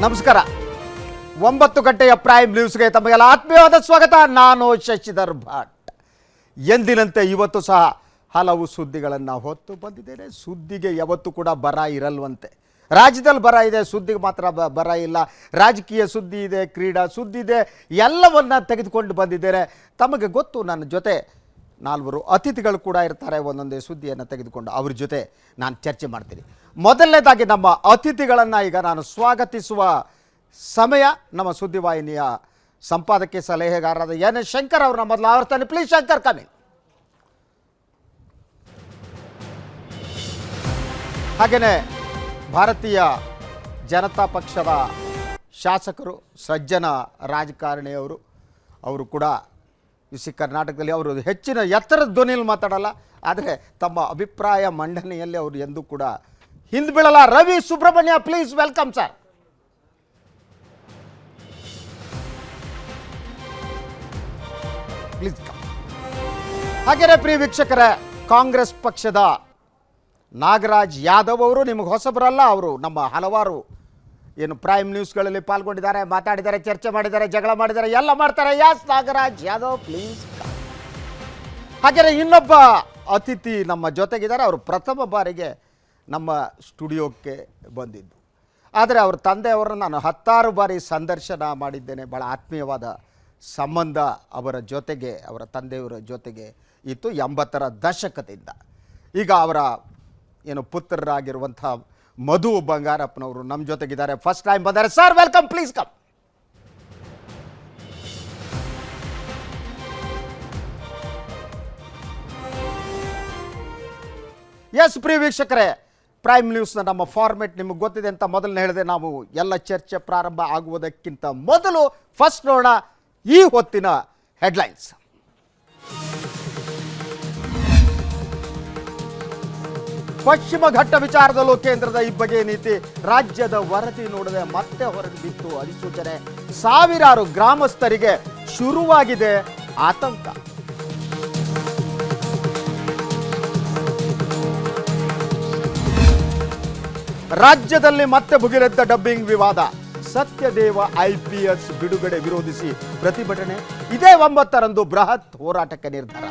ನಮಸ್ಕಾರ. 9 ಗಂಟೆಯ ಪ್ರೈಮ್ ನ್ಯೂಸ್ಗೆ ತಮಗೆಲ್ಲ ಆತ್ಮೀಯವಾದ ಸ್ವಾಗತ. ನಾನು ಶಶಿಧರ್ ಭಟ್. ಎಂದಿನಂತೆ ಇವತ್ತು ಸಹ ಹಲವು ಸುದ್ದಿಗಳನ್ನು ಹೊತ್ತು ಬಂದಿದ್ದೇನೆ. ಸುದ್ದಿಗೆ ಯಾವತ್ತೂ ಕೂಡ ಬರ ಇರಲ್ವಂತೆ. ರಾಜ್ಯದಲ್ಲಿ ಬರ ಇದೆ, ಸುದ್ದಿಗೆ ಮಾತ್ರ ಬರ ಇಲ್ಲ. ರಾಜಕೀಯ ಸುದ್ದಿ ಇದೆ, ಕ್ರೀಡಾ ಸುದ್ದಿ ಇದೆ, ಎಲ್ಲವನ್ನ ತೆಗೆದುಕೊಂಡು ಬಂದಿದ್ದೇನೆ. ತಮಗೆ ಗೊತ್ತು, ನನ್ನ ಜೊತೆ 4 ಅತಿಥಿಗಳು ಕೂಡ ಇರ್ತಾರೆ. ಒಂದೊಂದೇ ಸುದ್ದಿಯನ್ನು ತೆಗೆದುಕೊಂಡು ಅವ್ರ ಜೊತೆ ನಾನು ಚರ್ಚೆ ಮಾಡ್ತೀನಿ. ಮೊದಲನೇದಾಗಿ ನಮ್ಮ ಅತಿಥಿಗಳನ್ನು ಈಗ ನಾನು ಸ್ವಾಗತಿಸುವ ಸಮಯ. ನಮ್ಮ ಸುದ್ದಿವಾಹಿನಿಯ ಸಂಪಾದಕಿ ಸಲಹೆಗಾರರಾದ ಎನ್ ಎಸ್ ಶಂಕರ್ ಅವ್ರನ್ನ ಮೊದಲು ಆವರ್ತಾನೆ. Please Shankar, coming. ಹಾಗೆಯೇ ಭಾರತೀಯ ಜನತಾ ಪಕ್ಷದ ಶಾಸಕರು, ಸಜ್ಜನ ರಾಜಕಾರಣಿಯವರು, ಅವರು ಕೂಡ ಕರ್ನಾಟಕದಲ್ಲಿ ಅವರು ಹೆಚ್ಚಿನ ಎತ್ತರದ ಧ್ವನಿಯಲ್ಲಿ ಮಾತಾಡಲ್ಲ, ಆದರೆ ತಮ್ಮ ಅಭಿಪ್ರಾಯ ಮಂಡನೆಯಲ್ಲಿ ಅವರು ಎಂದೂ ಕೂಡ ಹಿಂದೆ ಬೀಳಲ್ಲ. Ravi Subramanya, please welcome sir. Please. ಹಾಗೆಯೇ ಪ್ರಿಯ ವೀಕ್ಷಕರೇ, ಕಾಂಗ್ರೆಸ್ ಪಕ್ಷದ ನಾಗರಾಜ್ ಯಾದವ್ ಅವರು ನಿಮಗೆ ಹೊಸಬರಲ್ಲ. ಅವರು ನಮ್ಮ ಹಲವಾರು ಏನು ಪ್ರೈಮ್ ನ್ಯೂಸ್ಗಳಲ್ಲಿ ಪಾಲ್ಗೊಂಡಿದ್ದಾರೆ, ಮಾತಾಡಿದ್ದಾರೆ, ಚರ್ಚೆ ಮಾಡಿದ್ದಾರೆ, ಜಗಳ ಮಾಡಿದ್ದಾರೆ, ಎಲ್ಲ ಮಾಡ್ತಾರೆ. Yes Nagaraj Yadav, please. ಹಾಗೆಯೇ ಇನ್ನೊಬ್ಬ ಅತಿಥಿ ನಮ್ಮ ಜೊತೆಗಿದ್ದಾರೆ. ಅವರು ಪ್ರಥಮ ಬಾರಿಗೆ ನಮ್ಮ ಸ್ಟುಡಿಯೋಕ್ಕೆ ಬಂದಿದ್ದು. ಆದರೆ ಅವ್ರ ತಂದೆಯವರನ್ನು ನಾನು 10 ಬಾರಿ ಸಂದರ್ಶನ ಮಾಡಿದ್ದೇನೆ. ಭಾಳ ಆತ್ಮೀಯವಾದ ಸಂಬಂಧ ಅವರ ಜೊತೆಗೆ, ಅವರ ತಂದೆಯವರ ಜೊತೆಗೆ ಇತ್ತು 80ರ ದಶಕದಿಂದ. ಈಗ ಅವರ ಏನು ಪುತ್ರರಾಗಿರುವಂಥ ಮಧು ಬಂಗಾರಪ್ಪನವರು ನಮ್ಮ ಜೊತೆಗಿದ್ದಾರೆ. ಫಸ್ಟ್ ಟೈಮ್ ಬಂದ್ದಾರೆ. Sir welcome, please come. Yes ಪ್ರಿಯ ವೀಕ್ಷಕರೇ, ಪ್ರೈಮ್ ನ್ಯೂಸ್ನ ನಮ್ಮ ಫಾರ್ಮೆಟ್ ನಿಮಗೆ ಗೊತ್ತಿದೆ ಅಂತ ಮೊದಲನೇ ಹೇಳಿದೆ. ನಾವು ಎಲ್ಲ ಚರ್ಚೆ ಪ್ರಾರಂಭ ಆಗುವುದಕ್ಕಿಂತ ಮೊದಲು ಫಸ್ಟ್ ನೋಡೋಣ ಈ ಹೊತ್ತಿನ ಹೆಡ್ಲೈನ್ಸ್. ಪಶ್ಚಿಮ ಘಟ್ಟ ವಿಚಾರದಲ್ಲೂ ಕೇಂದ್ರದ ಇಬ್ಬಗೆ ನೀತಿ. ರಾಜ್ಯದ ವರದಿ ನೋಡದೆ ಮತ್ತೆ ಹೊರಗೆ ಬಿತ್ತು ಅಧಿಸೂಚನೆ. ಸಾವಿರಾರು ಗ್ರಾಮಸ್ಥರಿಗೆ ಶುರುವಾಗಿದೆ ಆತಂಕ. ರಾಜ್ಯದಲ್ಲಿ ಮತ್ತೆ ಭುಗಿಲೆದ್ದ ಡಬ್ಬಿಂಗ್ ವಿವಾದ. ಸತ್ಯದೇವ IPS ಬಿಡುಗಡೆ ವಿರೋಧಿಸಿ ಪ್ರತಿಭಟನೆ. ಇದೇ 9ರಂದು ಬೃಹತ್ ಹೋರಾಟಕ್ಕೆ ನಿರ್ಧಾರ.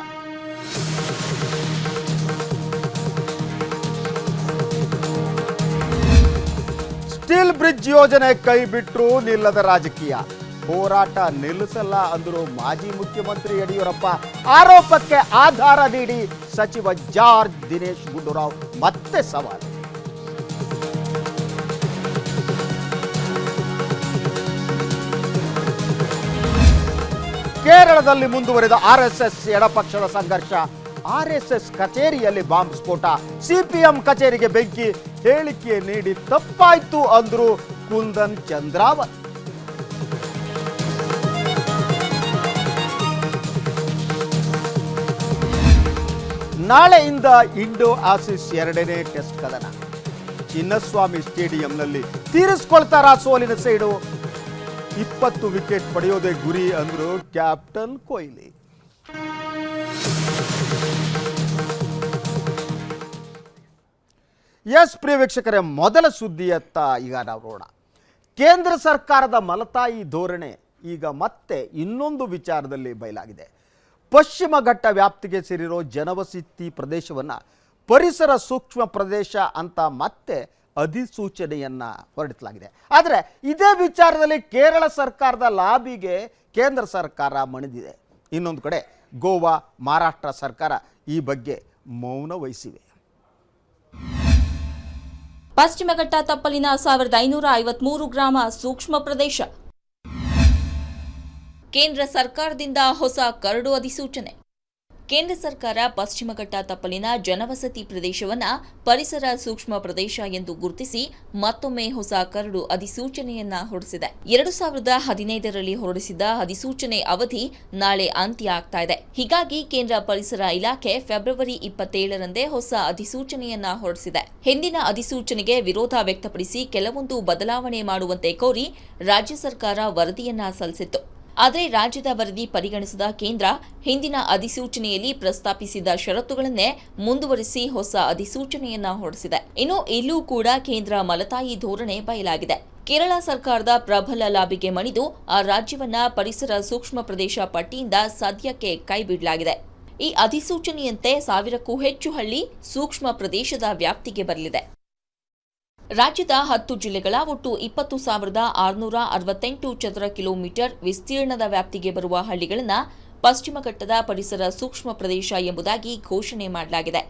ಸ್ಟೀಲ್ ಬ್ರಿಡ್ಜ್ ಯೋಜನೆ ಕೈ ಬಿಟ್ಟರು ನಿಲ್ಲದ ರಾಜಕೀಯ. ಹೋರಾಟ ನಿಲ್ಲಿಸಲ್ಲ ಅಂದರು ಮಾಜಿ ಮುಖ್ಯಮಂತ್ರಿ ಯಡಿಯೂರಪ್ಪ. ಆರೋಪಕ್ಕೆ ಆಧಾರ ನೀಡಿ ಸಚಿವ ಜಾರ್ಜ್ ದಿನೇಶ್ ಗುಂಡೂರಾವ್ ಮತ್ತೆ ಸವಾಲು. ಕೇರಳದಲ್ಲಿ ಮುಂದುವರೆದ RSS ಎಡಪಕ್ಷದ ಸಂಘರ್ಷ. RSS ಕಚೇರಿಯಲ್ಲಿ ಬಾಂಬ್ ಸ್ಫೋಟ. CPM ಕಚೇರಿಗೆ ಬೆಂಕಿ. ಹೇಳಿಕೆ ನೀಡಿ ತಪ್ಪಾಯ್ತು ಅಂದ್ರು ಕುಂದನ್ ಚಂದ್ರಾವತ್. ನಾಳೆಯಿಂದ ಇಂಡೋ ಆಸೀಸ್ 2ನೇ ಟೆಸ್ಟ್ ಕದನ. ಚಿನ್ನಸ್ವಾಮಿ ಸ್ಟೇಡಿಯಂನಲ್ಲಿ ತೀರಿಸಿಕೊಳ್ತಾರ ಸೋಲಿನ ಸೇಡು. 20 ವಿಕೆಟ್ ಪಡೆಯೋದೇ ಗುರಿ ಅಂದ್ರು ಕ್ಯಾಪ್ಟನ್ ಕೊಹ್ಲಿ. ಎಸ್ ಪ್ರಿಯ ವೀಕ್ಷಕರೇ, ಮೊದಲ ಸುದ್ದಿಯತ್ತ ಈಗ ನಾವು ನೋಡೋಣ. ಕೇಂದ್ರ ಸರ್ಕಾರದ ಮಲತಾಯಿ ಧೋರಣೆ ಈಗ ಮತ್ತೆ ಇನ್ನೊಂದು ವಿಚಾರದಲ್ಲಿ ಬಯಲಾಗಿದೆ. ಪಶ್ಚಿಮ ಘಟ್ಟ ವ್ಯಾಪ್ತಿಗೆ ಸೇರಿರೋ ಜನವಸತಿ ಪ್ರದೇಶವನ್ನು ಪರಿಸರ ಸೂಕ್ಷ್ಮ ಪ್ರದೇಶ ಅಂತ ಮತ್ತೆ ಅಧಿಸೂಚನೆಯನ್ನ ಹೊರಡಿಸಲಾಗಿದೆ. ಆದರೆ ಇದೇ ವಿಚಾರದಲ್ಲಿ ಕೇರಳ ಸರ್ಕಾರದ ಲಾಬಿಗೆ ಕೇಂದ್ರ ಸರ್ಕಾರ ಮಣಿದಿದೆ. ಇನ್ನೊಂದು ಕಡೆ ಗೋವಾ, ಮಹಾರಾಷ್ಟ್ರ ಸರ್ಕಾರ ಈ ಬಗ್ಗೆ ಮೌನ ವಹಿಸಿವೆ. ಪಶ್ಚಿಮ ಘಟ್ಟ ತಪ್ಪಲಿನ 1553 ಗ್ರಾಮ ಸೂಕ್ಷ್ಮ ಪ್ರದೇಶ. ಕೇಂದ್ರ ಸರ್ಕಾರದಿಂದ ಹೊಸ ಕರಡು ಅಧಿಸೂಚನೆ. ಕೇಂದ್ರ ಸರ್ಕಾರ ಪಶ್ಚಿಮ ಘಟ್ಟ ತಪ್ಪಲಿನ ಜನವಸತಿ ಪ್ರದೇಶವನ್ನು ಪರಿಸರ ಸೂಕ್ಷ್ಮ ಪ್ರದೇಶ ಎಂದು ಗುರುತಿಸಿ ಮತ್ತೊಮ್ಮೆ ಹೊಸ ಕರಡು ಅಧಿಸೂಚನೆಯನ್ನ ಹೊರಡಿಸಿದೆ. 2015ರಲ್ಲಿ ಹೊರಡಿಸಿದ ಅಧಿಸೂಚನೆ ಅವಧಿ ನಾಳೆ ಅಂತ್ಯ ಆಗ್ತಾ ಇದೆ. ಹೀಗಾಗಿ ಕೇಂದ್ರ ಪರಿಸರ ಇಲಾಖೆ ಫೆಬ್ರವರಿ 27ರಂದೇ ಹೊಸ ಅಧಿಸೂಚನೆಯನ್ನ ಹೊರಡಿಸಿದೆ. ಹಿಂದಿನ ಅಧಿಸೂಚನೆಗೆ ವಿರೋಧ ವ್ಯಕ್ತಪಡಿಸಿ ಕೆಲವೊಂದು ಬದಲಾವಣೆ ಮಾಡುವಂತೆ ಕೋರಿ ರಾಜ್ಯ ಸರ್ಕಾರ ವರದಿಯನ್ನ ಸಲ್ಲಿಸಿತ್ತು. ಆದರೆ ರಾಜ್ಯದ ವರದಿ ಪರಿಗಣಿಸಿದ ಕೇಂದ್ರ ಹಿಂದಿನ ಅಧಿಸೂಚನೆಯಲ್ಲಿ ಪ್ರಸ್ತಾಪಿಸಿದ ಷರತ್ತುಗಳನ್ನೇ ಮುಂದುವರಿಸಿ ಹೊಸ ಅಧಿಸೂಚನೆಯನ್ನ ಹೊರಡಿಸಿದೆ. ಇನ್ನು ಇಲ್ಲೂ ಕೂಡ ಕೇಂದ್ರ ಮಲತಾಯಿ ಧೋರಣೆ ಬಯಲಾಗಿದೆ. ಕೇರಳ ಸರ್ಕಾರದ ಪ್ರಬಲ ಲಾಬಿಗೆ ಮಣಿದು ಆ ರಾಜ್ಯವನ್ನ ಪರಿಸರ ಸೂಕ್ಷ್ಮ ಪ್ರದೇಶ ಪಟ್ಟಿಯಿಂದ ಸದ್ಯಕ್ಕೆ ಕೈಬಿಡಲಾಗಿದೆ. ಈ ಅಧಿಸೂಚನೆಯಂತೆ 1000ಕ್ಕೂ ಹೆಚ್ಚು ಹಳ್ಳಿ ಸೂಕ್ಷ್ಮ ಪ್ರದೇಶದ ವ್ಯಾಪ್ತಿಗೆ ಬರಲಿದೆ. ರಾಜ್ಯದ 10 ಜಿಲ್ಲೆಗಳ ಒಟ್ಟು 20,668 ಚದರ ಕಿಲೋಮೀಟರ್ ವಿಸ್ತೀರ್ಣದ ವ್ಯಾಪ್ತಿಗೆ ಬರುವ ಹಳ್ಳಿಗಳನ್ನು ಪಶ್ಚಿಮ ಘಟ್ಟದ ಪರಿಸರ ಸೂಕ್ಷ್ಮ ಪ್ರದೇಶ ಎಂಬುದಾಗಿ ಘೋಷಣೆ ಮಾಡಲಾಗಿದೆ.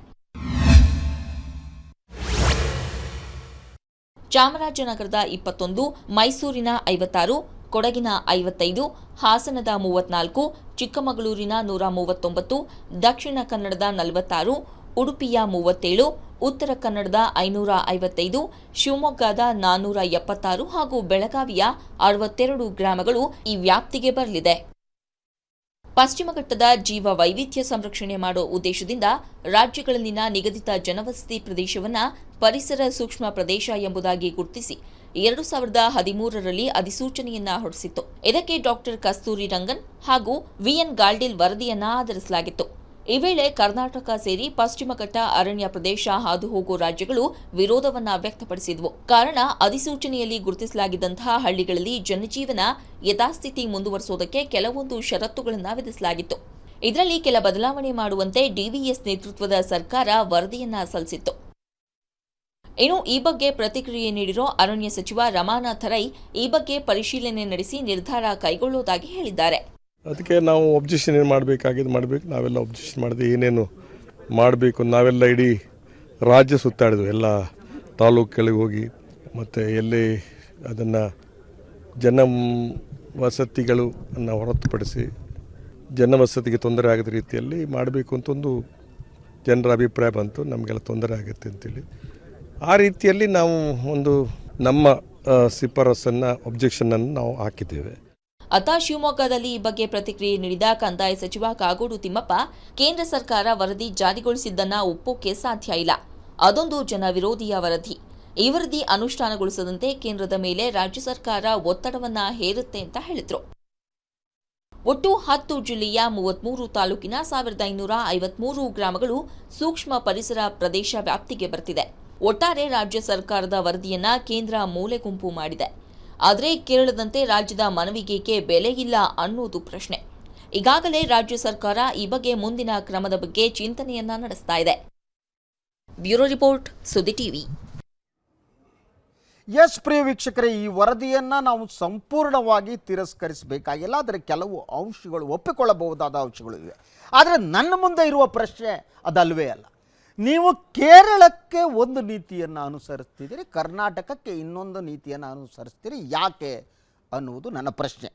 ಚಾಮರಾಜನಗರದ 21, ಮೈಸೂರಿನ 56, ಕೊಡಗಿನ 55, ಹಾಸನದ 34, ಚಿಕ್ಕಮಗಳೂರಿನ 139, ದಕ್ಷಿಣ ಕನ್ನಡದ 46, ಉಡುಪಿಯ 37, ಉತ್ತರ ಕನ್ನಡದ 555, ಶಿವಮೊಗ್ಗದ 476 ಹಾಗೂ ಬೆಳಗಾವಿಯ 62 ಗ್ರಾಮಗಳು ಈ ವ್ಯಾಪ್ತಿಗೆ ಬರಲಿದೆ. ಪಶ್ಚಿಮ ಘಟ್ಟದ ಜೀವ ವೈವಿಧ್ಯ ಸಂರಕ್ಷಣೆ ಮಾಡುವ ಉದ್ದೇಶದಿಂದ ರಾಜ್ಯಗಳಲ್ಲಿನ ನಿಗದಿತ ಜನವಸತಿ ಪ್ರದೇಶವನ್ನು ಪರಿಸರ ಸೂಕ್ಷ್ಮ ಪ್ರದೇಶ ಎಂಬುದಾಗಿ ಗುರುತಿಸಿ 2013ರಲ್ಲಿ ಅಧಿಸೂಚನೆಯನ್ನ ಹೊರಡಿಸಿತ್ತು. ಇದಕ್ಕೆ ಡಾಕ್ಟರ್ ಕಸ್ತೂರಿ ರಂಗನ್ ಹಾಗೂ ವಿಎನ್ ಗಾಲ್ಡಿಲ್ ವರದಿಯನ್ನ ಆಧರಿಸಲಾಗಿತ್ತು. ಈ ವೇಳೆ ಕರ್ನಾಟಕ ಸೇರಿ ಪಶ್ಚಿಮ ಘಟ್ಟ ಅರಣ್ಯ ಪ್ರದೇಶ ಹಾದು ಹೋಗುವ ರಾಜ್ಯಗಳು ವಿರೋಧವನ್ನ ವ್ಯಕ್ತಪಡಿಸಿದ್ವು. ಕಾರಣ ಅಧಿಸೂಚನೆಯಲ್ಲಿ ಗುರುತಿಸಲಾಗಿದ್ದಂತಹ ಹಳ್ಳಿಗಳಲ್ಲಿ ಜನಜೀವನ ಯಥಾಸ್ಥಿತಿ ಮುಂದುವರಿಸುವುದಕ್ಕೆ ಕೆಲವೊಂದು ಷರತ್ತುಗಳನ್ನು ವಿಧಿಸಲಾಗಿತ್ತು. ಇದರಲ್ಲಿ ಕೆಲ ಬದಲಾವಣೆ ಮಾಡುವಂತೆ ಡಿವಿಎಸ್ ನೇತೃತ್ವದ ಸರ್ಕಾರ ವರದಿಯನ್ನ ಸಲ್ಲಿಸಿತ್ತು. ಇನ್ನು ಈ ಬಗ್ಗೆ ಪ್ರತಿಕ್ರಿಯೆ ನೀಡಿರೋ ಅರಣ್ಯ ಸಚಿವ ರಮಾನಾಥ ರೈ ಈ ಬಗ್ಗೆ ಪರಿಶೀಲನೆ ನಡೆಸಿ ನಿರ್ಧಾರ ಕೈಗೊಳ್ಳುವುದಾಗಿ ಹೇಳಿದ್ದಾರೆ. ಅದಕ್ಕೆ ನಾವು ಒಬ್ಜೆಕ್ಷನ್ ಏನು ಮಾಡಬೇಕು, ನಾವೆಲ್ಲ ಒಬ್ಜೆಕ್ಷನ್ ಮಾಡಿದ್ವಿ. ಏನೇನು ಮಾಡಬೇಕು ನಾವೆಲ್ಲ ಇಡೀ ರಾಜ್ಯ ಸುತ್ತಾಡಿದ್ವಿ, ಎಲ್ಲ ತಾಲೂಕುಗಳಿಗೆ ಹೋಗಿ ಮತ್ತು ಎಲ್ಲಿ ಅದನ್ನು ಜನವಸತಿಗಳನ್ನು ಹೊರತುಪಡಿಸಿ ಜನವಸತಿಗೆ ತೊಂದರೆ ಆಗದ ರೀತಿಯಲ್ಲಿ ಮಾಡಬೇಕು ಅಂತ ಒಂದು ಜನರ ಅಭಿಪ್ರಾಯ ಬಂತು. ನಮಗೆಲ್ಲ ತೊಂದರೆ ಆಗುತ್ತೆ ಅಂತೇಳಿ ಆ ರೀತಿಯಲ್ಲಿ ನಾವು ಒಂದು ನಮ್ಮ ಶಿಫಾರಸನ್ನು ಒಬ್ಜೆಕ್ಷನನ್ನು ನಾವು ಹಾಕಿದ್ದೇವೆ. ಅತ ಶಿವಮೊಗ್ಗದಲ್ಲಿ ಈ ಬಗ್ಗೆ ಪ್ರತಿಕ್ರಿಯೆ ನೀಡಿದ ಕಂದಾಯ ಸಚಿವ ಕಾಗೋಡು ತಿಮ್ಮಪ್ಪ, ಕೇಂದ್ರ ಸರ್ಕಾರ ವರದಿ ಜಾರಿಗೊಳಿಸಿದ್ದನ್ನ ಒಪ್ಪೋಕೆ ಸಾಧ್ಯ ಇಲ್ಲ. ಅದೊಂದು ಜನ ವಿರೋಧಿಯ ವರದಿ. ಈ ವರದಿ ಅನುಷ್ಠಾನಗೊಳಿಸದಂತೆ ಕೇಂದ್ರದ ಮೇಲೆ ರಾಜ್ಯ ಸರ್ಕಾರ ಒತ್ತಡವನ್ನ ಹೇರುತ್ತೆ ಅಂತ ಹೇಳಿದ್ರು. ಒಟ್ಟು 10 ಜಿಲ್ಲೆಯ 33 ತಾಲೂಕಿನ 1553 ಗ್ರಾಮಗಳು ಸೂಕ್ಷ್ಮ ಪರಿಸರ ಪ್ರದೇಶ ವ್ಯಾಪ್ತಿಗೆ ಬರ್ತಿದೆ. ಒಟ್ಟಾರೆ ರಾಜ್ಯ ಸರ್ಕಾರದ ವರದಿಯನ್ನ ಕೇಂದ್ರ ಮೂಲೆ ಗುಂಪು ಮಾಡಿದೆ. ಆದರೆ ಕೇರಳದಂತೆ ರಾಜ್ಯದ ಮನವಿಗೆ ಬೆಲೆ ಇಲ್ಲ ಅನ್ನೋದು ಪ್ರಶ್ನೆ. ಈಗಾಗಲೇ ರಾಜ್ಯ ಸರ್ಕಾರ ಈ ಬಗ್ಗೆ ಮುಂದಿನ ಕ್ರಮದ ಬಗ್ಗೆ ಚಿಂತನೆಯನ್ನ ನಡೆಸ್ತಾ ಇದೆ. ಬ್ಯೂರೋ ರಿಪೋರ್ಟ್, ಸುದ್ದಿ ಟಿವಿ. ಎಸ್ ಪ್ರಿಯ ವೀಕ್ಷಕರೇ, ಈ ವರದಿಯನ್ನು ನಾವು ಸಂಪೂರ್ಣವಾಗಿ ತಿರಸ್ಕರಿಸಬೇಕಾಗಿಲ್ಲ. ಆದರೆ ಕೆಲವು ಅಂಶಗಳು ಒಪ್ಪಿಕೊಳ್ಳಬಹುದಾದ ಅಂಶಗಳು ಇವೆ. ಆದರೆ ನನ್ನ ಮುಂದೆ ಇರುವ ಪ್ರಶ್ನೆ ಅದಲ್ವೇ ಅಲ್ಲ. ನೀವು ಕೇರಳಕ್ಕೆ ಒಂದು ನೀತಿಯನ್ನು ಅನುಸರಿಸ್ತಿದ್ದೀರಿ, ಕರ್ನಾಟಕಕ್ಕೆ ಇನ್ನೊಂದು ನೀತಿಯನ್ನು ಅನುಸರಿಸ್ತೀರಿ, ಯಾಕೆ ಅನ್ನುವುದು ನನ್ನ ಪ್ರಶ್ನೆ.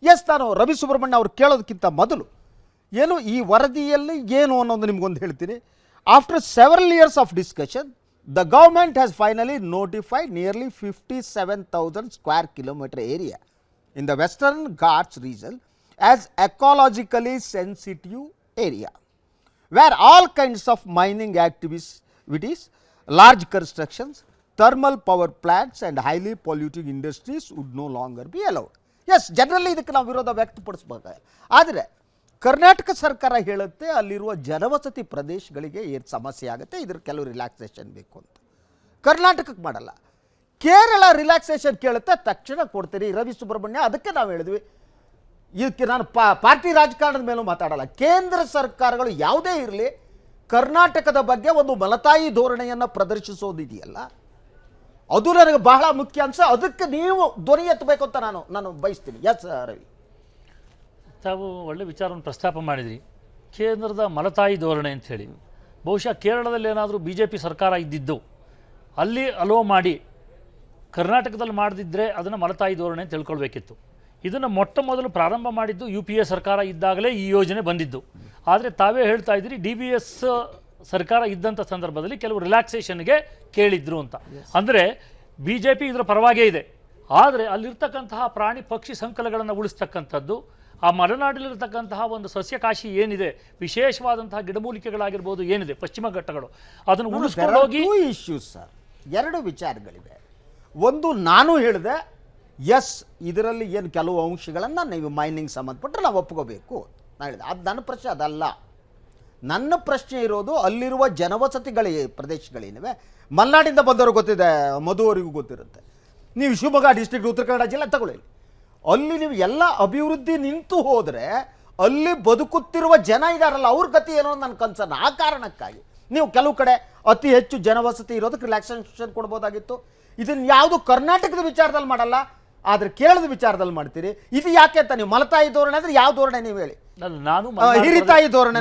ಎಸ್, ನಾನು ರವಿ ಸುಬ್ರಹ್ಮಣ್ಯ ಅವರು ಕೇಳೋದಕ್ಕಿಂತ ಮೊದಲು ಏನು ಈ ವರದಿಯಲ್ಲಿ ಏನು ಅನ್ನೋದು ನಿಮಗೊಂದು ಹೇಳ್ತೀನಿ. After several years of discussion, the government has finally notified nearly 57,000 square kilometer area in the Western Ghats region as ecologically sensitive area, where all kinds of mining activities, large constructions, thermal power plants and highly polluting industries would no longer be allowed. Yes, generally ಇದಕ್ಕೆ ನಾವು ವಿರೋಧ ವ್ಯಕ್ತಪಡಿಸಬೇಕು. ಆದರೆ ಕರ್ನಾಟಕ ಸರ್ಕಾರ ಹೇಳುತ್ತೆ ಅಲ್ಲಿರುವ ಜನವಸತಿ ಪ್ರದೇಶಗಳಿಗೆ ಏನು ಸಮಸ್ಯೆ ಆಗುತ್ತೆ, ಇದ್ರ ಕೆಲವು ರಿಲ್ಯಾಕ್ಸೇಷನ್ ಬೇಕು ಅಂತ. ಕರ್ನಾಟಕಕ್ಕೆ ಮಾಡಲ್ಲ. ಕೇರಳ ರಿಲ್ಯಾಕ್ಸೇಷನ್ ಕೇಳುತ್ತೆ, ತಕ್ಷಣ ಕೊಡ್ತೀರಿ. ರವಿ ಸುಬ್ರಹ್ಮಣ್ಯ, ಅದಕ್ಕೆ ನಾವು ಹೇಳಿದ್ವಿ, ಇದಕ್ಕೆ ನಾನು ಪಾರ್ಟಿ ರಾಜಕಾರಣದ ಮೇಲೂ ಮಾತಾಡಲ್ಲ. ಕೇಂದ್ರ ಸರ್ಕಾರಗಳು ಯಾವುದೇ ಇರಲಿ, ಕರ್ನಾಟಕದ ಬಗ್ಗೆ ಒಂದು ಮಲತಾಯಿ ಧೋರಣೆಯನ್ನು ಪ್ರದರ್ಶಿಸೋದಿದೆಯಲ್ಲ, ಅದು ನನಗೆ ಬಹಳ ಮುಖ್ಯ ಅನ್ಸ. ಅದಕ್ಕೆ ನೀವು ಧ್ವನಿ ಎತ್ತಬೇಕು ಅಂತ ನಾನು ಬಯಸ್ತೀನಿ. ಎಸ್ ರವಿ, ತಾವು ಒಳ್ಳೆ ವಿಚಾರವನ್ನು ಪ್ರಸ್ತಾಪ ಮಾಡಿದ್ರಿ. ಕೇಂದ್ರದ ಮಲತಾಯಿ ಧೋರಣೆ ಅಂತ ಹೇಳಿ, ಬಹುಶಃ ಕೇರಳದಲ್ಲಿ ಏನಾದರೂ BJP ಸರ್ಕಾರ ಇದ್ದಿದ್ದು ಅಲ್ಲಿ ಅಲೋ ಮಾಡಿ ಕರ್ನಾಟಕದಲ್ಲಿ ಮಾಡದಿದ್ದರೆ ಅದನ್ನು ಮಲತಾಯಿ ಧೋರಣೆ ಅಂತ ತಿಳ್ಕೊಳ್ಬೇಕಿತ್ತು. ಇದನ್ನು ಮೊಟ್ಟ ಮೊದಲು ಪ್ರಾರಂಭ ಮಾಡಿದ್ದು UPA ಸರ್ಕಾರ ಇದ್ದಾಗಲೇ ಈ ಯೋಜನೆ ಬಂದಿದ್ದು. ಆದರೆ ತಾವೇ ಹೇಳ್ತಾ ಇದ್ದೀರಿ DBS ಸರ್ಕಾರ ಇದ್ದಂಥ ಸಂದರ್ಭದಲ್ಲಿ ಕೆಲವು ರಿಲ್ಯಾಕ್ಸೇಷನ್ಗೆ ಕೇಳಿದ್ರು ಅಂತ. ಅಂದರೆ BJP ಇದರ ಪರವಾಗೇ ಇದೆ. ಆದರೆ ಅಲ್ಲಿರ್ತಕ್ಕಂತಹ ಪ್ರಾಣಿ ಪಕ್ಷಿ ಸಂಕಲಗಳನ್ನು ಉಳಿಸ್ತಕ್ಕಂಥದ್ದು, ಆ ಮಲೆನಾಡಿಲಿರ್ತಕ್ಕಂತಹ ಒಂದು ಸಸ್ಯಕಾಶಿ ಏನಿದೆ, ವಿಶೇಷವಾದಂತಹ ಗಿಡಮೂಲಿಕೆಗಳಾಗಿರ್ಬೋದು ಏನಿದೆ ಪಶ್ಚಿಮ ಘಟ್ಟಗಳು, ಅದನ್ನು ಉಳಿಸ್ಕೊಂಡು ಹೋಗಿ. ಇಶ್ಯೂಸ್ ಸರ್, ಎರಡು ವಿಚಾರಗಳಿವೆ. ಒಂದು, ನಾನು ಹೇಳಿದೆ ಎಸ್, ಇದರಲ್ಲಿ ಏನು ಕೆಲವು ಅಂಶಗಳನ್ನು ನೀವು ಮೈನಿಂಗ್ ಸಂಬಂಧಪಟ್ಟರೆ ನಾವು ಒಪ್ಕೋಬೇಕು ನಾನು ಹೇಳಿದೆ. ಅದು ನನ್ನ ಪ್ರಶ್ನೆ ಅದಲ್ಲ. ನನ್ನ ಪ್ರಶ್ನೆ ಇರೋದು ಅಲ್ಲಿರುವ ಜನವಸತಿಗಳ ಪ್ರದೇಶಗಳೇನಿವೆ, ಮಲೆನಾಡಿಂದ ಬಂದವರು ಗೊತ್ತಿದೆ, ಮಧು ಅವರಿಗೂ ಗೊತ್ತಿರುತ್ತೆ. ನೀವು ಶಿವಮೊಗ್ಗ ಡಿಸ್ಟ್ರಿಕ್ಟ್ ಉತ್ತರ ಕನ್ನಡ ಜಿಲ್ಲೆ ತಗೊಳ್ಳಿ, ಅಲ್ಲಿ ನೀವು ಎಲ್ಲ ಅಭಿವೃದ್ಧಿ ನಿಂತು ಹೋದರೆ ಅಲ್ಲಿ ಬದುಕುತ್ತಿರುವ ಜನ ಇದಾರಲ್ಲ ಅವ್ರ ಗತಿ ಏನೋ ನನ್ನ ಕನ್ಸರ್ನ್. ಆ ಕಾರಣಕ್ಕಾಗಿ ನೀವು ಕೆಲವು ಕಡೆ ಅತಿ ಹೆಚ್ಚು ಜನವಸತಿ ಇರೋದಕ್ಕೆ ರಿಲ್ಯಾಕ್ಸೇಷನ್ ಕೊಡ್ಬೋದಾಗಿತ್ತು. ಇದನ್ನು ಯಾವುದು ಕರ್ನಾಟಕದ ವಿಚಾರದಲ್ಲಿ ಮಾಡಲ್ಲ, ಆದರೆ ಕೇರಳದ ವಿಚಾರದಲ್ಲಿ ಮಾಡ್ತೀರಿ. ಇದು ಯಾಕೆ ಅಂತ ನೀವು ಮಲತಾಯಿ ಧೋರಣೆ ಅಂದ್ರೆ ಯಾವ ಧೋರಣೆ ನೀವು ಹೇಳಿ? ಹಿರಿತಾಯಿ ಧೋರಣೆ,